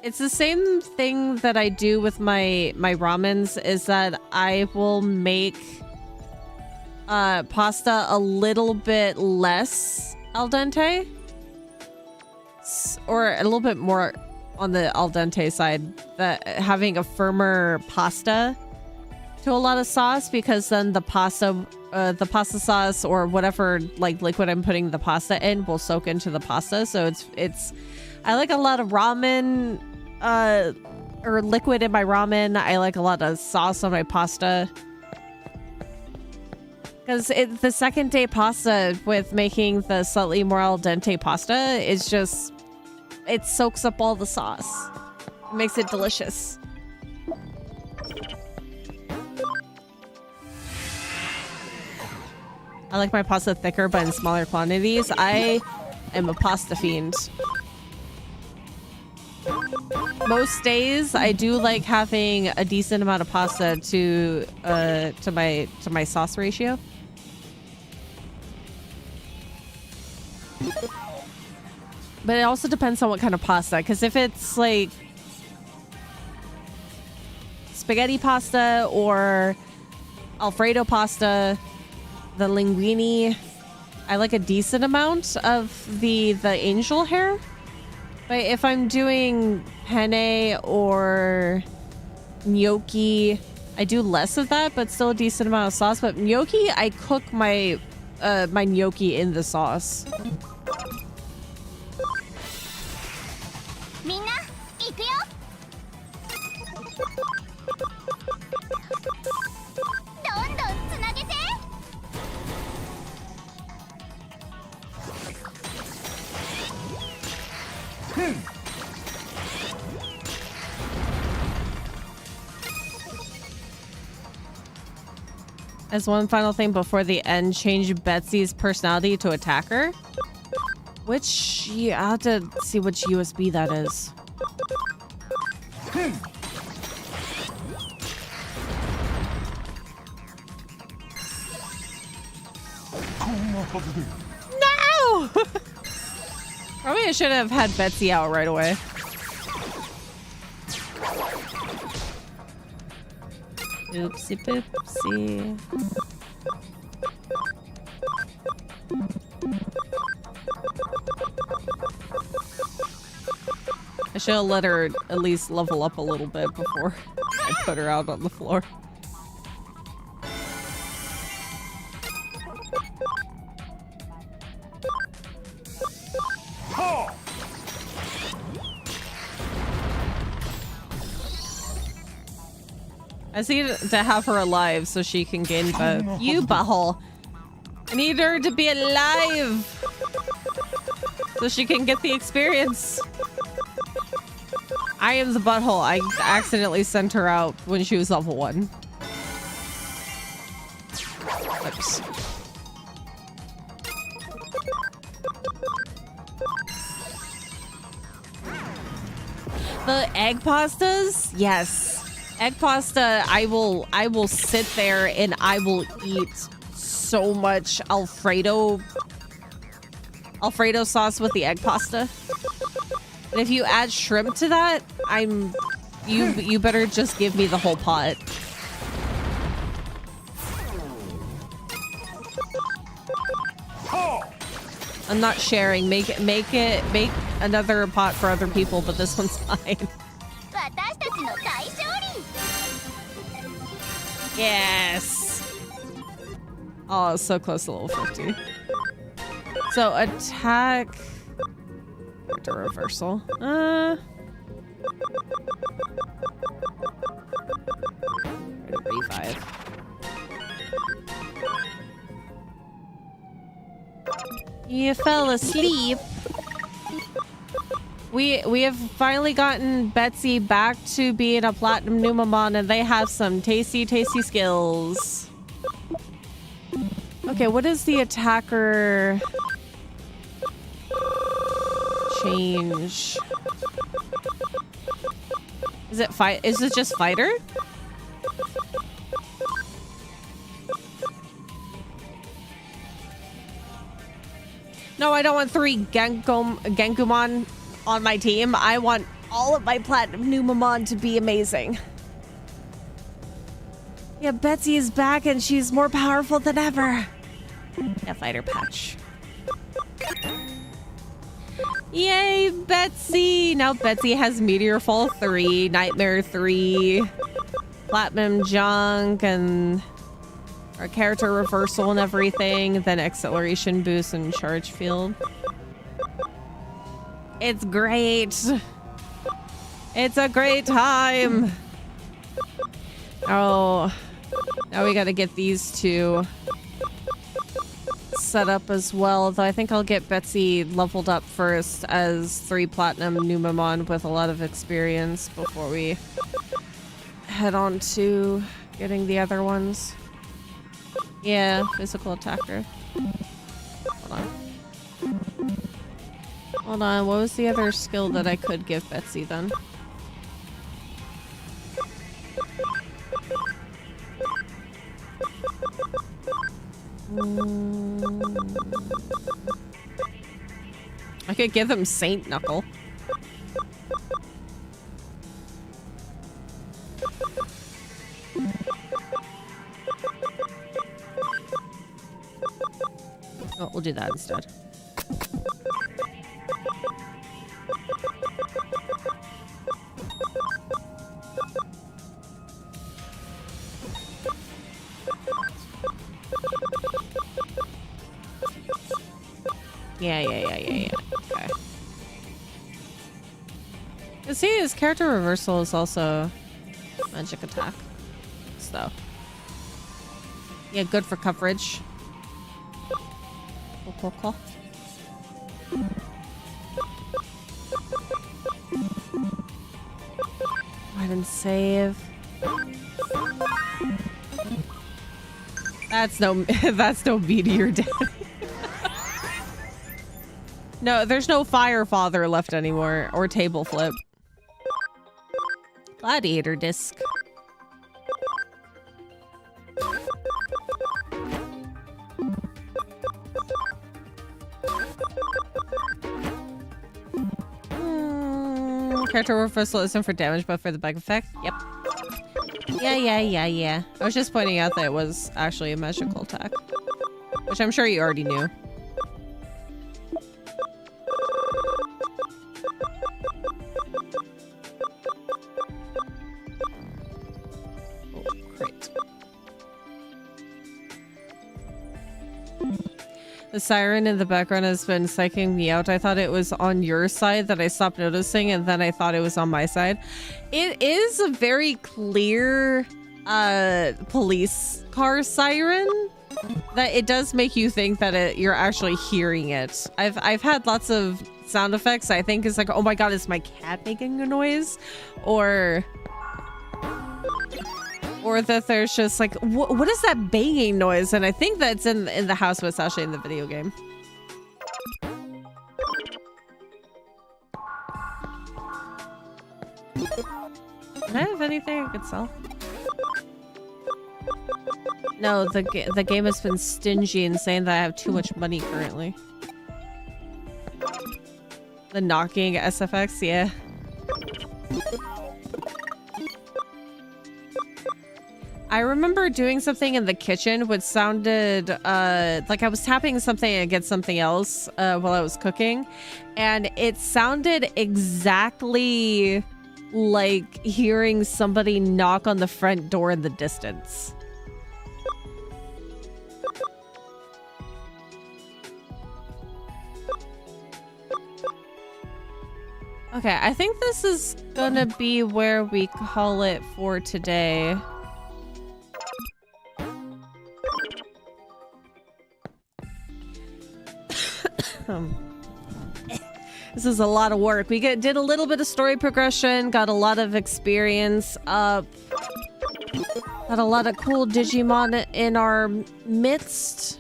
It's the same thing that I do with my ramens, is that I will make pasta a little bit less al dente, or a little bit more on the al dente side, that having a firmer pasta to a lot of sauce, because then the pasta sauce or whatever like liquid I'm putting the pasta in will soak into the pasta. So it's I like a lot of ramen or liquid in my ramen. I like a lot of sauce on my pasta. Because the second day pasta with making the slightly more al dente pasta is just, it soaks up all the sauce. It makes it delicious. I like my pasta thicker but in smaller quantities. I am a pasta fiend. Most days I do like having a decent amount of pasta to my sauce ratio. But it also depends on what kind of pasta, because if it's like spaghetti pasta or Alfredo pasta, the linguine, I like a decent amount of the angel hair. But if I'm doing penne or gnocchi, I do less of that, but still a decent amount of sauce. But gnocchi, I cook my my gnocchi in the sauce. As one final thing before the end, change Betsy's personality to attacker. Which, yeah, I'll have to see which USB that is. No! Probably I should have had Betsy out right away. Oopsie poopsie. I should have let her at least level up a little bit before I put her out on the floor. I just need to have her alive so she can gain both. You butthole. I need her to be alive so she can get the experience. I am the butthole. I accidentally sent her out when she was level 1. Oops. The egg pastas? Yes. Egg pasta, I will sit there and I will eat so much Alfredo sauce with the egg pasta. And if you add shrimp to that, you better just give me the whole pot. I'm not sharing. Make another pot for other people, but this one's mine. Yes. Oh, so close to level 50. So attack. Character reversal. Revive. You fell asleep. We have finally gotten Betsy back to being a platinum Numamon, and they have some tasty skills. Okay, what is the attacker change? Is it fight? Is it just fighter? No, I don't want 3 Genkumon on my team. I want all of my platinum Numamon to be amazing. Yeah, Betsy is back and she's more powerful than ever. Yeah, fighter patch. Yay, Betsy! Now Betsy has Meteor Fall 3, Nightmare 3, Platinum Junk, and our character reversal and everything, then acceleration boost and charge field. It's great. It's a great time. Oh, now we gotta get these 2 set up as well. Though I think I'll get Betsy leveled up first as 3 platinum Numamon with a lot of experience before we head on to getting the other ones. Yeah, physical attacker. Hold on. Hold on, what was the other skill that I could give Betsy then? I could give him Saint Knuckle. Oh, we'll do that instead. Yeah. Okay. You see, his character reversal is also magic attack. So, yeah, good for coverage. Cool. Go ahead and save. That's no meteor daddy. No, there's no Fire Father left anymore, or Table Flip. Gladiator disc. Character reversal isn't for damage, but for the bug effect. Yep. Yeah. I was just pointing out that it was actually a magical attack, which I'm sure you already knew. Oh, great. The siren in the background has been psyching me out. I thought it was on your side that I stopped noticing, and then I thought it was on my side. It is a very clear police car siren that it does make you think that you're actually hearing it. I've had lots of sound effects. I think it's like, oh my god, is my cat making a noise? Or that there's just like, what is that banging noise? And I think that's in the house, but it's actually in the video game. Can I have anything I could sell? No, the game has been stingy and saying that I have too much money currently. The knocking SFX, yeah. I remember doing something in the kitchen which sounded like I was tapping something against something else while I was cooking, and it sounded exactly like hearing somebody knock on the front door in the distance. Okay, I think this is gonna be where we call it for today. This is a lot of work. We did a little bit of story progression, got a lot of experience up, got a lot of cool Digimon in our midst.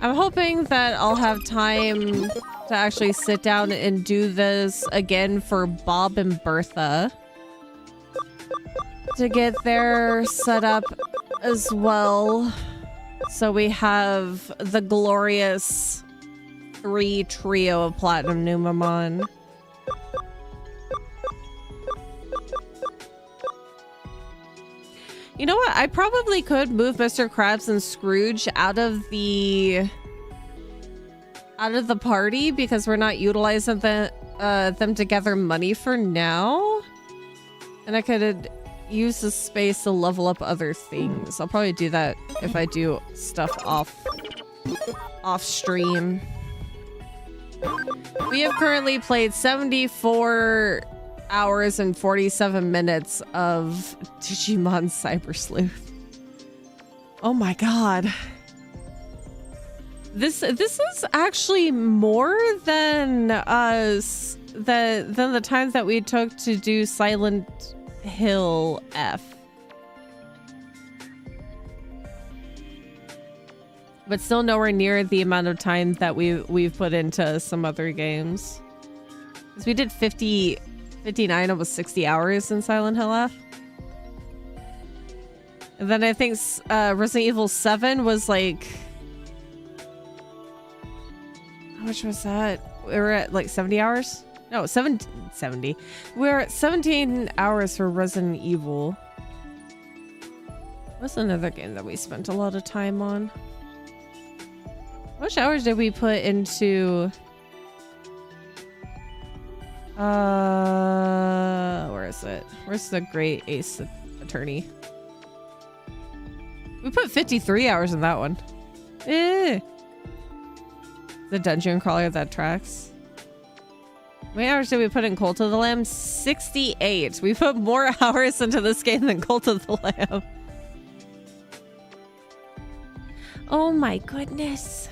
I'm hoping that I'll have time to actually sit down and do this again for Bob and Bertha to get their setup as well. So we have the glorious 3 trio of Platinum Numamon. You know what? I probably could move Mr. Krabs and Scrooge out of the party because we're not utilizing them to gather money for now. And I could use the space to level up other things. I'll probably do that if I do stuff off stream. We have currently played 74 hours and 47 minutes of Digimon Cyber Sleuth. Oh my god. This is actually more than the time that we took to do Silent Hill F. But still nowhere near the amount of time that we've put into some other games. Because we did 59, almost 60 hours in Silent Hill F. And then I think Resident Evil 7 was like... How much was that? We were at like 70 hours? No, 70. We're at 17 hours for Resident Evil. What's another game that we spent a lot of time on? How much hours did we put into... where is it? Where's the Great Ace Attorney? We put 53 hours in that one. The dungeon crawler that tracks. How many hours did we put in Cult of the Lamb? 68. We put more hours into this game than Cult of the Lamb. Oh my goodness.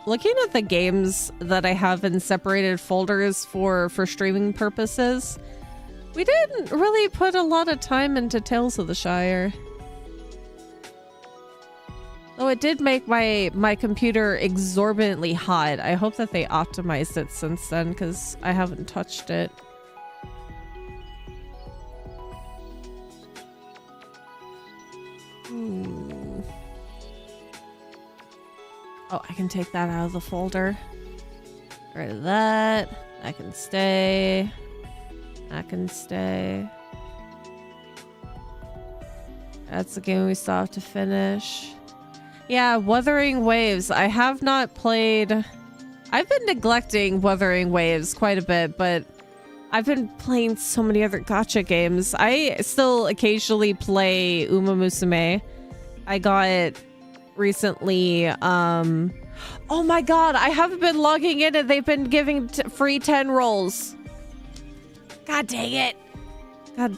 Looking at the games that I have in separated folders for streaming purposes, we didn't really put a lot of time into Tales of the Shire. Though it did make my computer exorbitantly hot. I hope that they optimized it since then, because I haven't touched it. Oh, I can take that out of the folder. Get rid of that. That can stay. That can stay. That's the game we still have to finish. Yeah, Wuthering Waves. I have not played... I've been neglecting Wuthering Waves quite a bit, but I've been playing so many other gacha games. I still occasionally play Uma Musume. I got recently, oh my god, I haven't been logging in and they've been giving free 10 rolls. God dang it. God.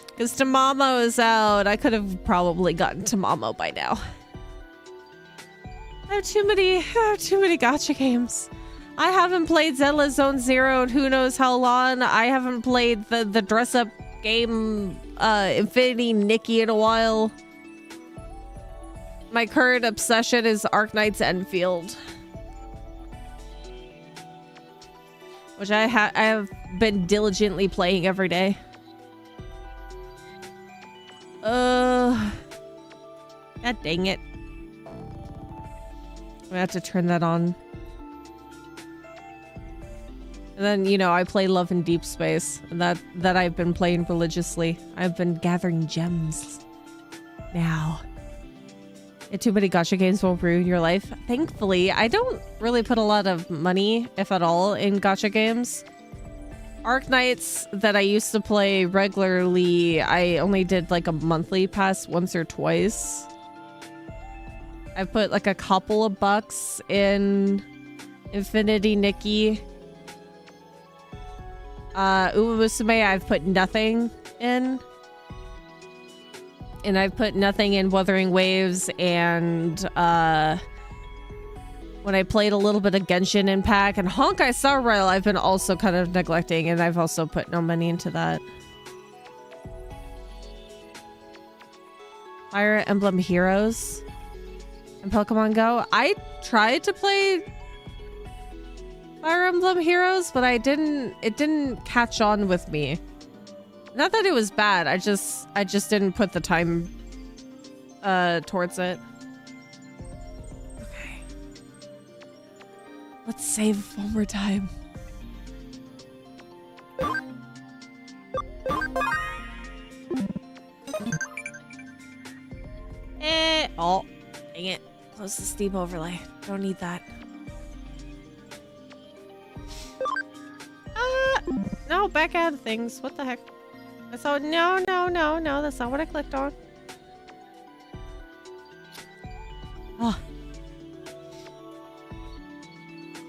Because Tamamo is out. I could have probably gotten Tamamo by now. I have too many gacha games. I haven't played Zenless Zone Zero in who knows how long. I haven't played the dress up game Infinity Nikki in a while. My current obsession is Arknight's Enfield, which I have been diligently playing every day. God dang it. I have to turn that on. And then, you know, I play Love in Deep Space, and that I've been playing religiously. I've been gathering gems now. Too many gacha games will ruin your life. Thankfully, I don't really put a lot of money, if at all, in gacha games. Arknights that I used to play regularly, I only did like a monthly pass once or twice. I put like a couple of bucks in Infinity Nikki. Uma Musume, I've put nothing in. And I've put nothing in Wuthering Waves, and when I played a little bit of Genshin Impact and Honkai Star Rail, I've been also kind of neglecting, and I've also put no money into that. Fire Emblem Heroes and Pokemon Go. I tried to play Fire Emblem Heroes, but it didn't catch on with me. Not that it was bad, I just didn't put the time towards it. Okay. Let's save one more time. Oh, dang it. Close the Steam overlay. Don't need that. No, back out of things. What the heck? So no, that's not what I clicked on. Oh.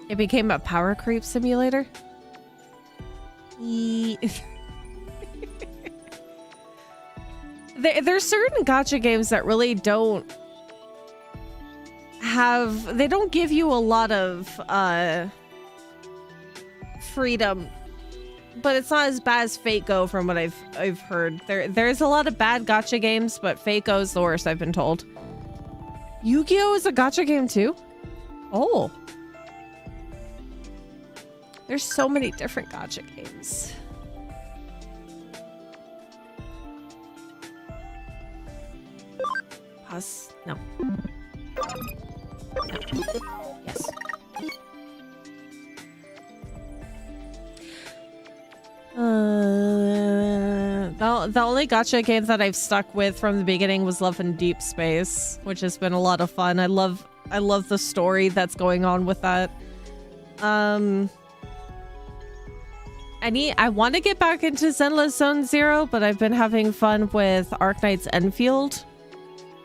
It became a power creep simulator. There's certain gacha games that really don't give you a lot of freedom. But it's not as bad as Fate Go from what I've heard. There's a lot of bad gacha games, but Fate Go is the worst, I've been told. Yu-Gi-Oh! Is a gacha game too? Oh. There's so many different gacha games. Pause. No. Yes. The only gacha game that I've stuck with from the beginning was Love in Deep Space, which has been a lot of fun. I love the story that's going on with that. I want to get back into Zenless Zone Zero, but I've been having fun with Arknight's Enfield.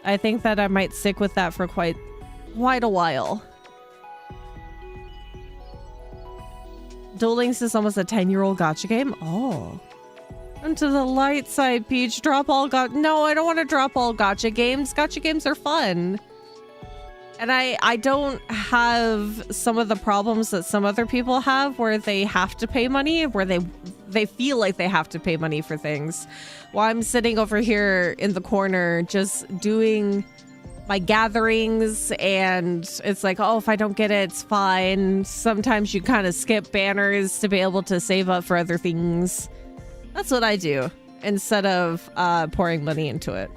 I think that I might stick with that for quite a while. Duel Links is almost a 10-year-old gacha game. Oh. Into the light side, Peach. Drop all No, I don't want to drop all gacha games. Gacha games are fun. And I don't have some of the problems that some other people have where they have to pay money, where they feel like they have to pay money for things. While I'm sitting over here in the corner just doing my gatherings, and it's like, oh, if I don't get it, it's fine. Sometimes you kind of skip banners to be able to save up for other things. That's what I do instead of pouring money into it.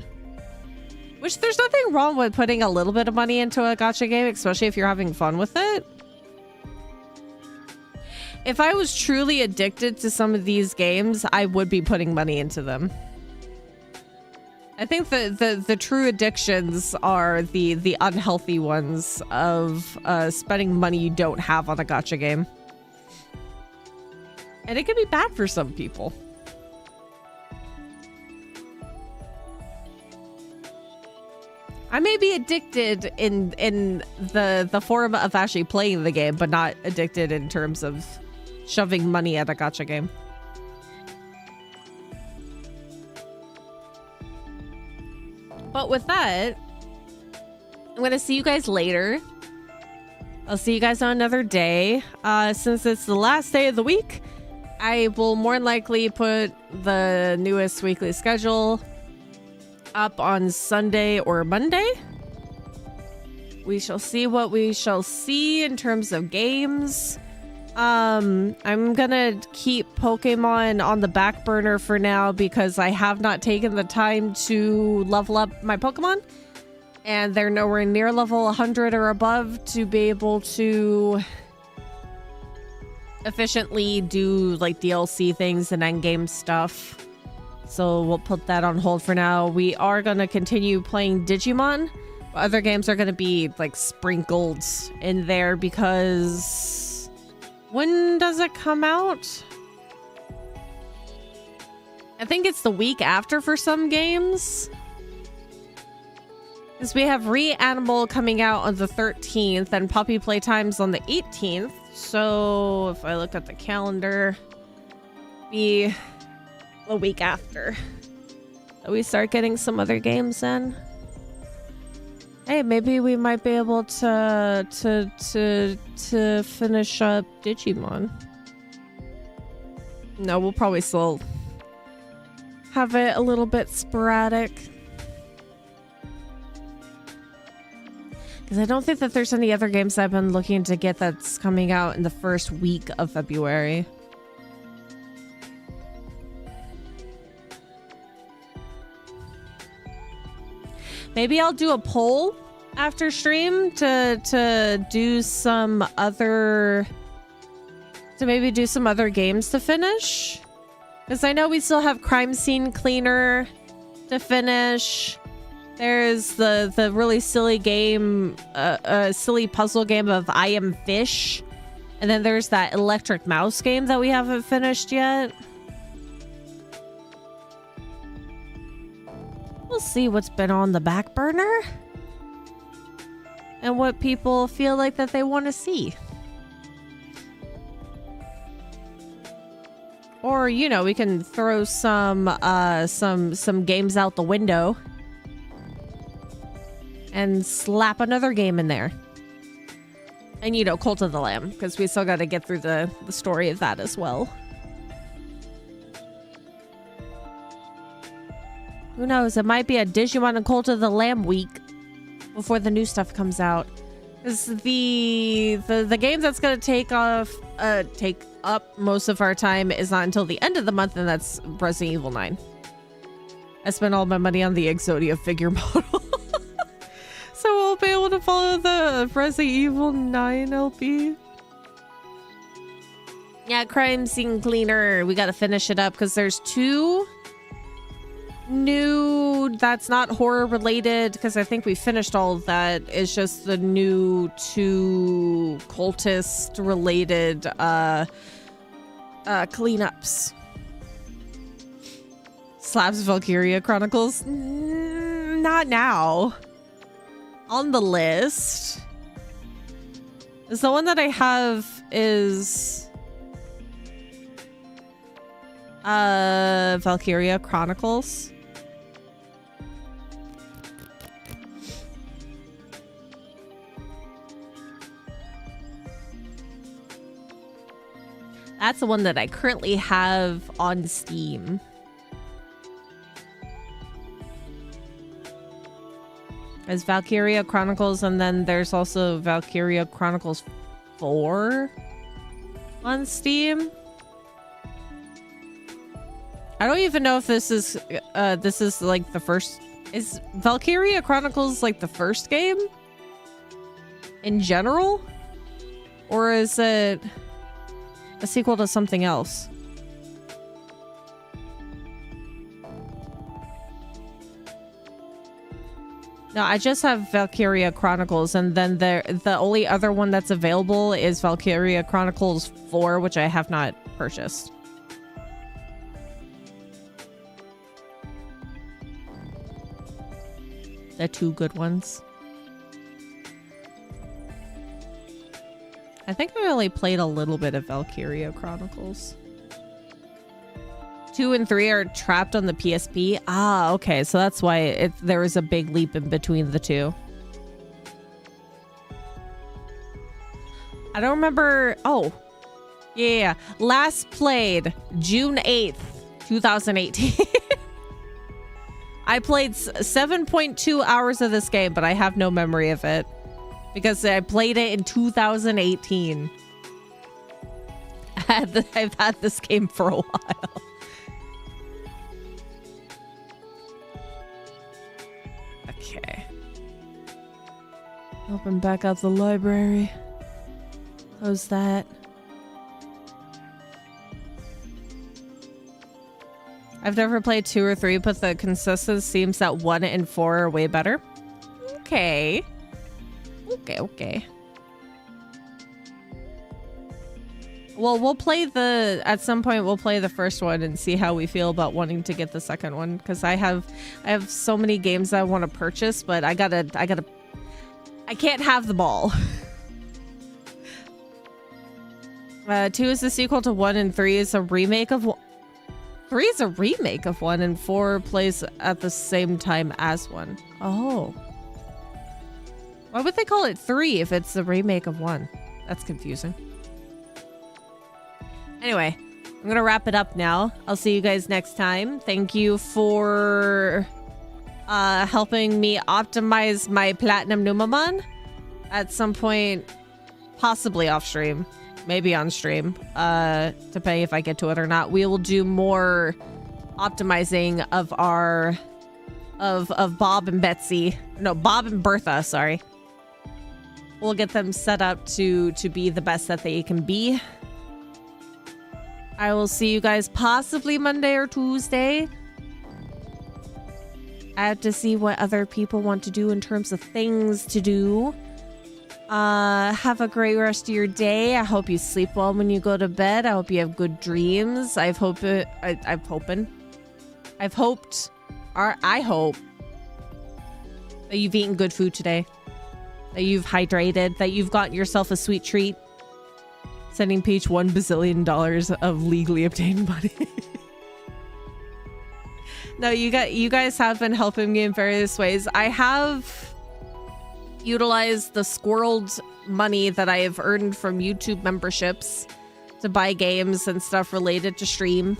Which there's nothing wrong with putting a little bit of money into a gacha game, especially if you're having fun with it. If I was truly addicted to some of these games, I would be putting money into them. I think the true addictions are the unhealthy ones of spending money you don't have on a gacha game. And it can be bad for some people. I may be addicted in the form of actually playing the game, but not addicted in terms of shoving money at a gacha game. But with that, I'm going to see you guys later. I'll see you guys on another day. Since it's the last day of the week, I will more than likely put the newest weekly schedule up on Sunday or Monday. We shall see what we shall see in terms of games. I'm gonna keep Pokemon on the back burner for now because I have not taken the time to level up my Pokemon, and they're nowhere near level 100 or above to be able to efficiently do like DLC things and endgame stuff. So we'll put that on hold for now. We are gonna continue playing Digimon. Other games are gonna be like sprinkled in there because when does it come out? I think it's the week after for some games. Because we have Reanimal coming out on the 13th and Puppy Playtime's on the 18th. So if I look at the calendar, be the week after. So we start getting some other games in. Hey, maybe we might be able to finish up Digimon. No, we'll probably still have it a little bit sporadic. Because I don't think that there's any other games I've been looking to get that's coming out in the first week of February. Maybe I'll do a poll after stream to do some other, to maybe do some other games to finish. Because I know we still have Crime Scene Cleaner to finish. There's the really silly game, silly puzzle game of I Am Fish. And then there's that Electric Mouse game that we haven't finished yet. We'll see what's been on the back burner and what people feel like that they want to see. Or, you know, we can throw some games out the window and slap another game in there. And, you know, Cult of the Lamb, because we still got to get through the story of that as well. Who knows? It might be a Digimon and Cult of the Lamb week before the new stuff comes out. Because the game that's gonna take up most of our time is not until the end of the month, and that's Resident Evil 9. I spent all my money on the Exodia figure model. So we'll be able to follow the Resident Evil 9 LP. Yeah, Crime Scene Cleaner. We gotta finish it up because there's two new that's not horror related, because I think we finished all of that. It's just the new two cultist related cleanups. Slabs Valkyria Chronicles, not now on the list. Is the one that I have is Valkyria Chronicles. That's the one that I currently have on Steam. There's Valkyria Chronicles, and then there's also Valkyria Chronicles 4 on Steam. I don't even know if this is like the first Is Valkyria Chronicles like the first game? In general? Or is it a sequel to something else? No, I just have Valkyria Chronicles, and then the only other one that's available is Valkyria Chronicles 4, which I have not purchased. The two good ones. I think I only played a little bit of Valkyria Chronicles. 2 and 3 are trapped on the PSP. Ah, okay. So that's why there was a big leap in between the two. I don't remember. Oh, yeah. Last played June 8th, 2018. I played 7.2 hours of this game, but I have no memory of it because I played it in 2018. I've had this game for a while. Okay. Open back up the library. Close that. I've never played 2 or 3, but the consensus seems that 1 and 4 are way better. Okay. Okay. Well, we'll play at some point we'll play the first one and see how we feel about wanting to get the second one, because I have so many games I want to purchase, but I can't have them all. 2 is the sequel to 1, and 3 is a remake of 1. 3 is a remake of 1, and 4 plays at the same time as 1. Oh. Why would they call it 3 if it's a remake of 1? That's confusing. Anyway, I'm gonna wrap it up now. I'll see you guys next time. Thank you for helping me optimize my Platinum Numamon at some point, possibly off stream, maybe on stream, depending if I get to it or not. We will do more optimizing of our of Bob and Betsy. No, Bob and Bertha, sorry. We'll get them set up to be the best that they can be. I will see you guys possibly Monday or Tuesday. I have to see what other people want to do in terms of things to do. Have a great rest of your day. I hope you sleep well when you go to bed. I hope you have good dreams. I hope that you've eaten good food today. That you've hydrated. That you've gotten yourself a sweet treat. Sending Peach $1 bazillion of legally obtained money. No, you guys have been helping me in various ways. I have utilized the squirreled money that I have earned from YouTube memberships to buy games and stuff related to stream.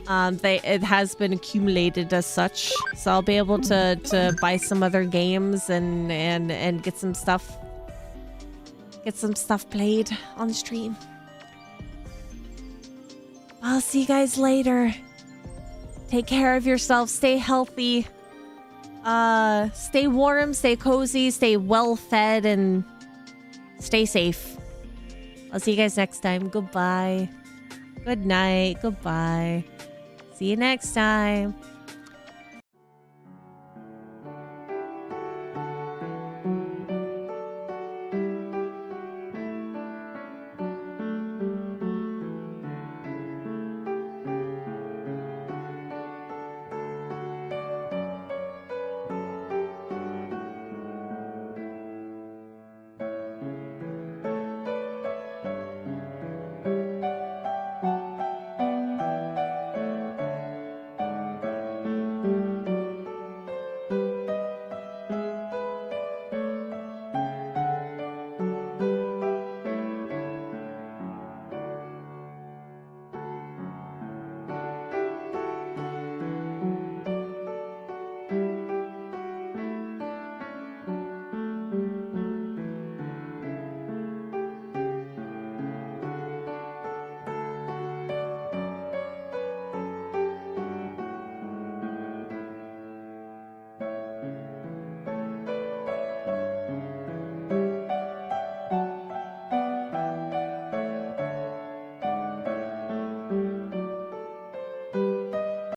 It has been accumulated as such, so I'll be able to buy some other games and get some stuff. Get some stuff played on stream. I'll see you guys later. Take care of yourself. Stay healthy. Stay warm, stay cozy, stay well fed, and stay safe. I'll see you guys next time. Goodbye. Good night. Goodbye. See you next time.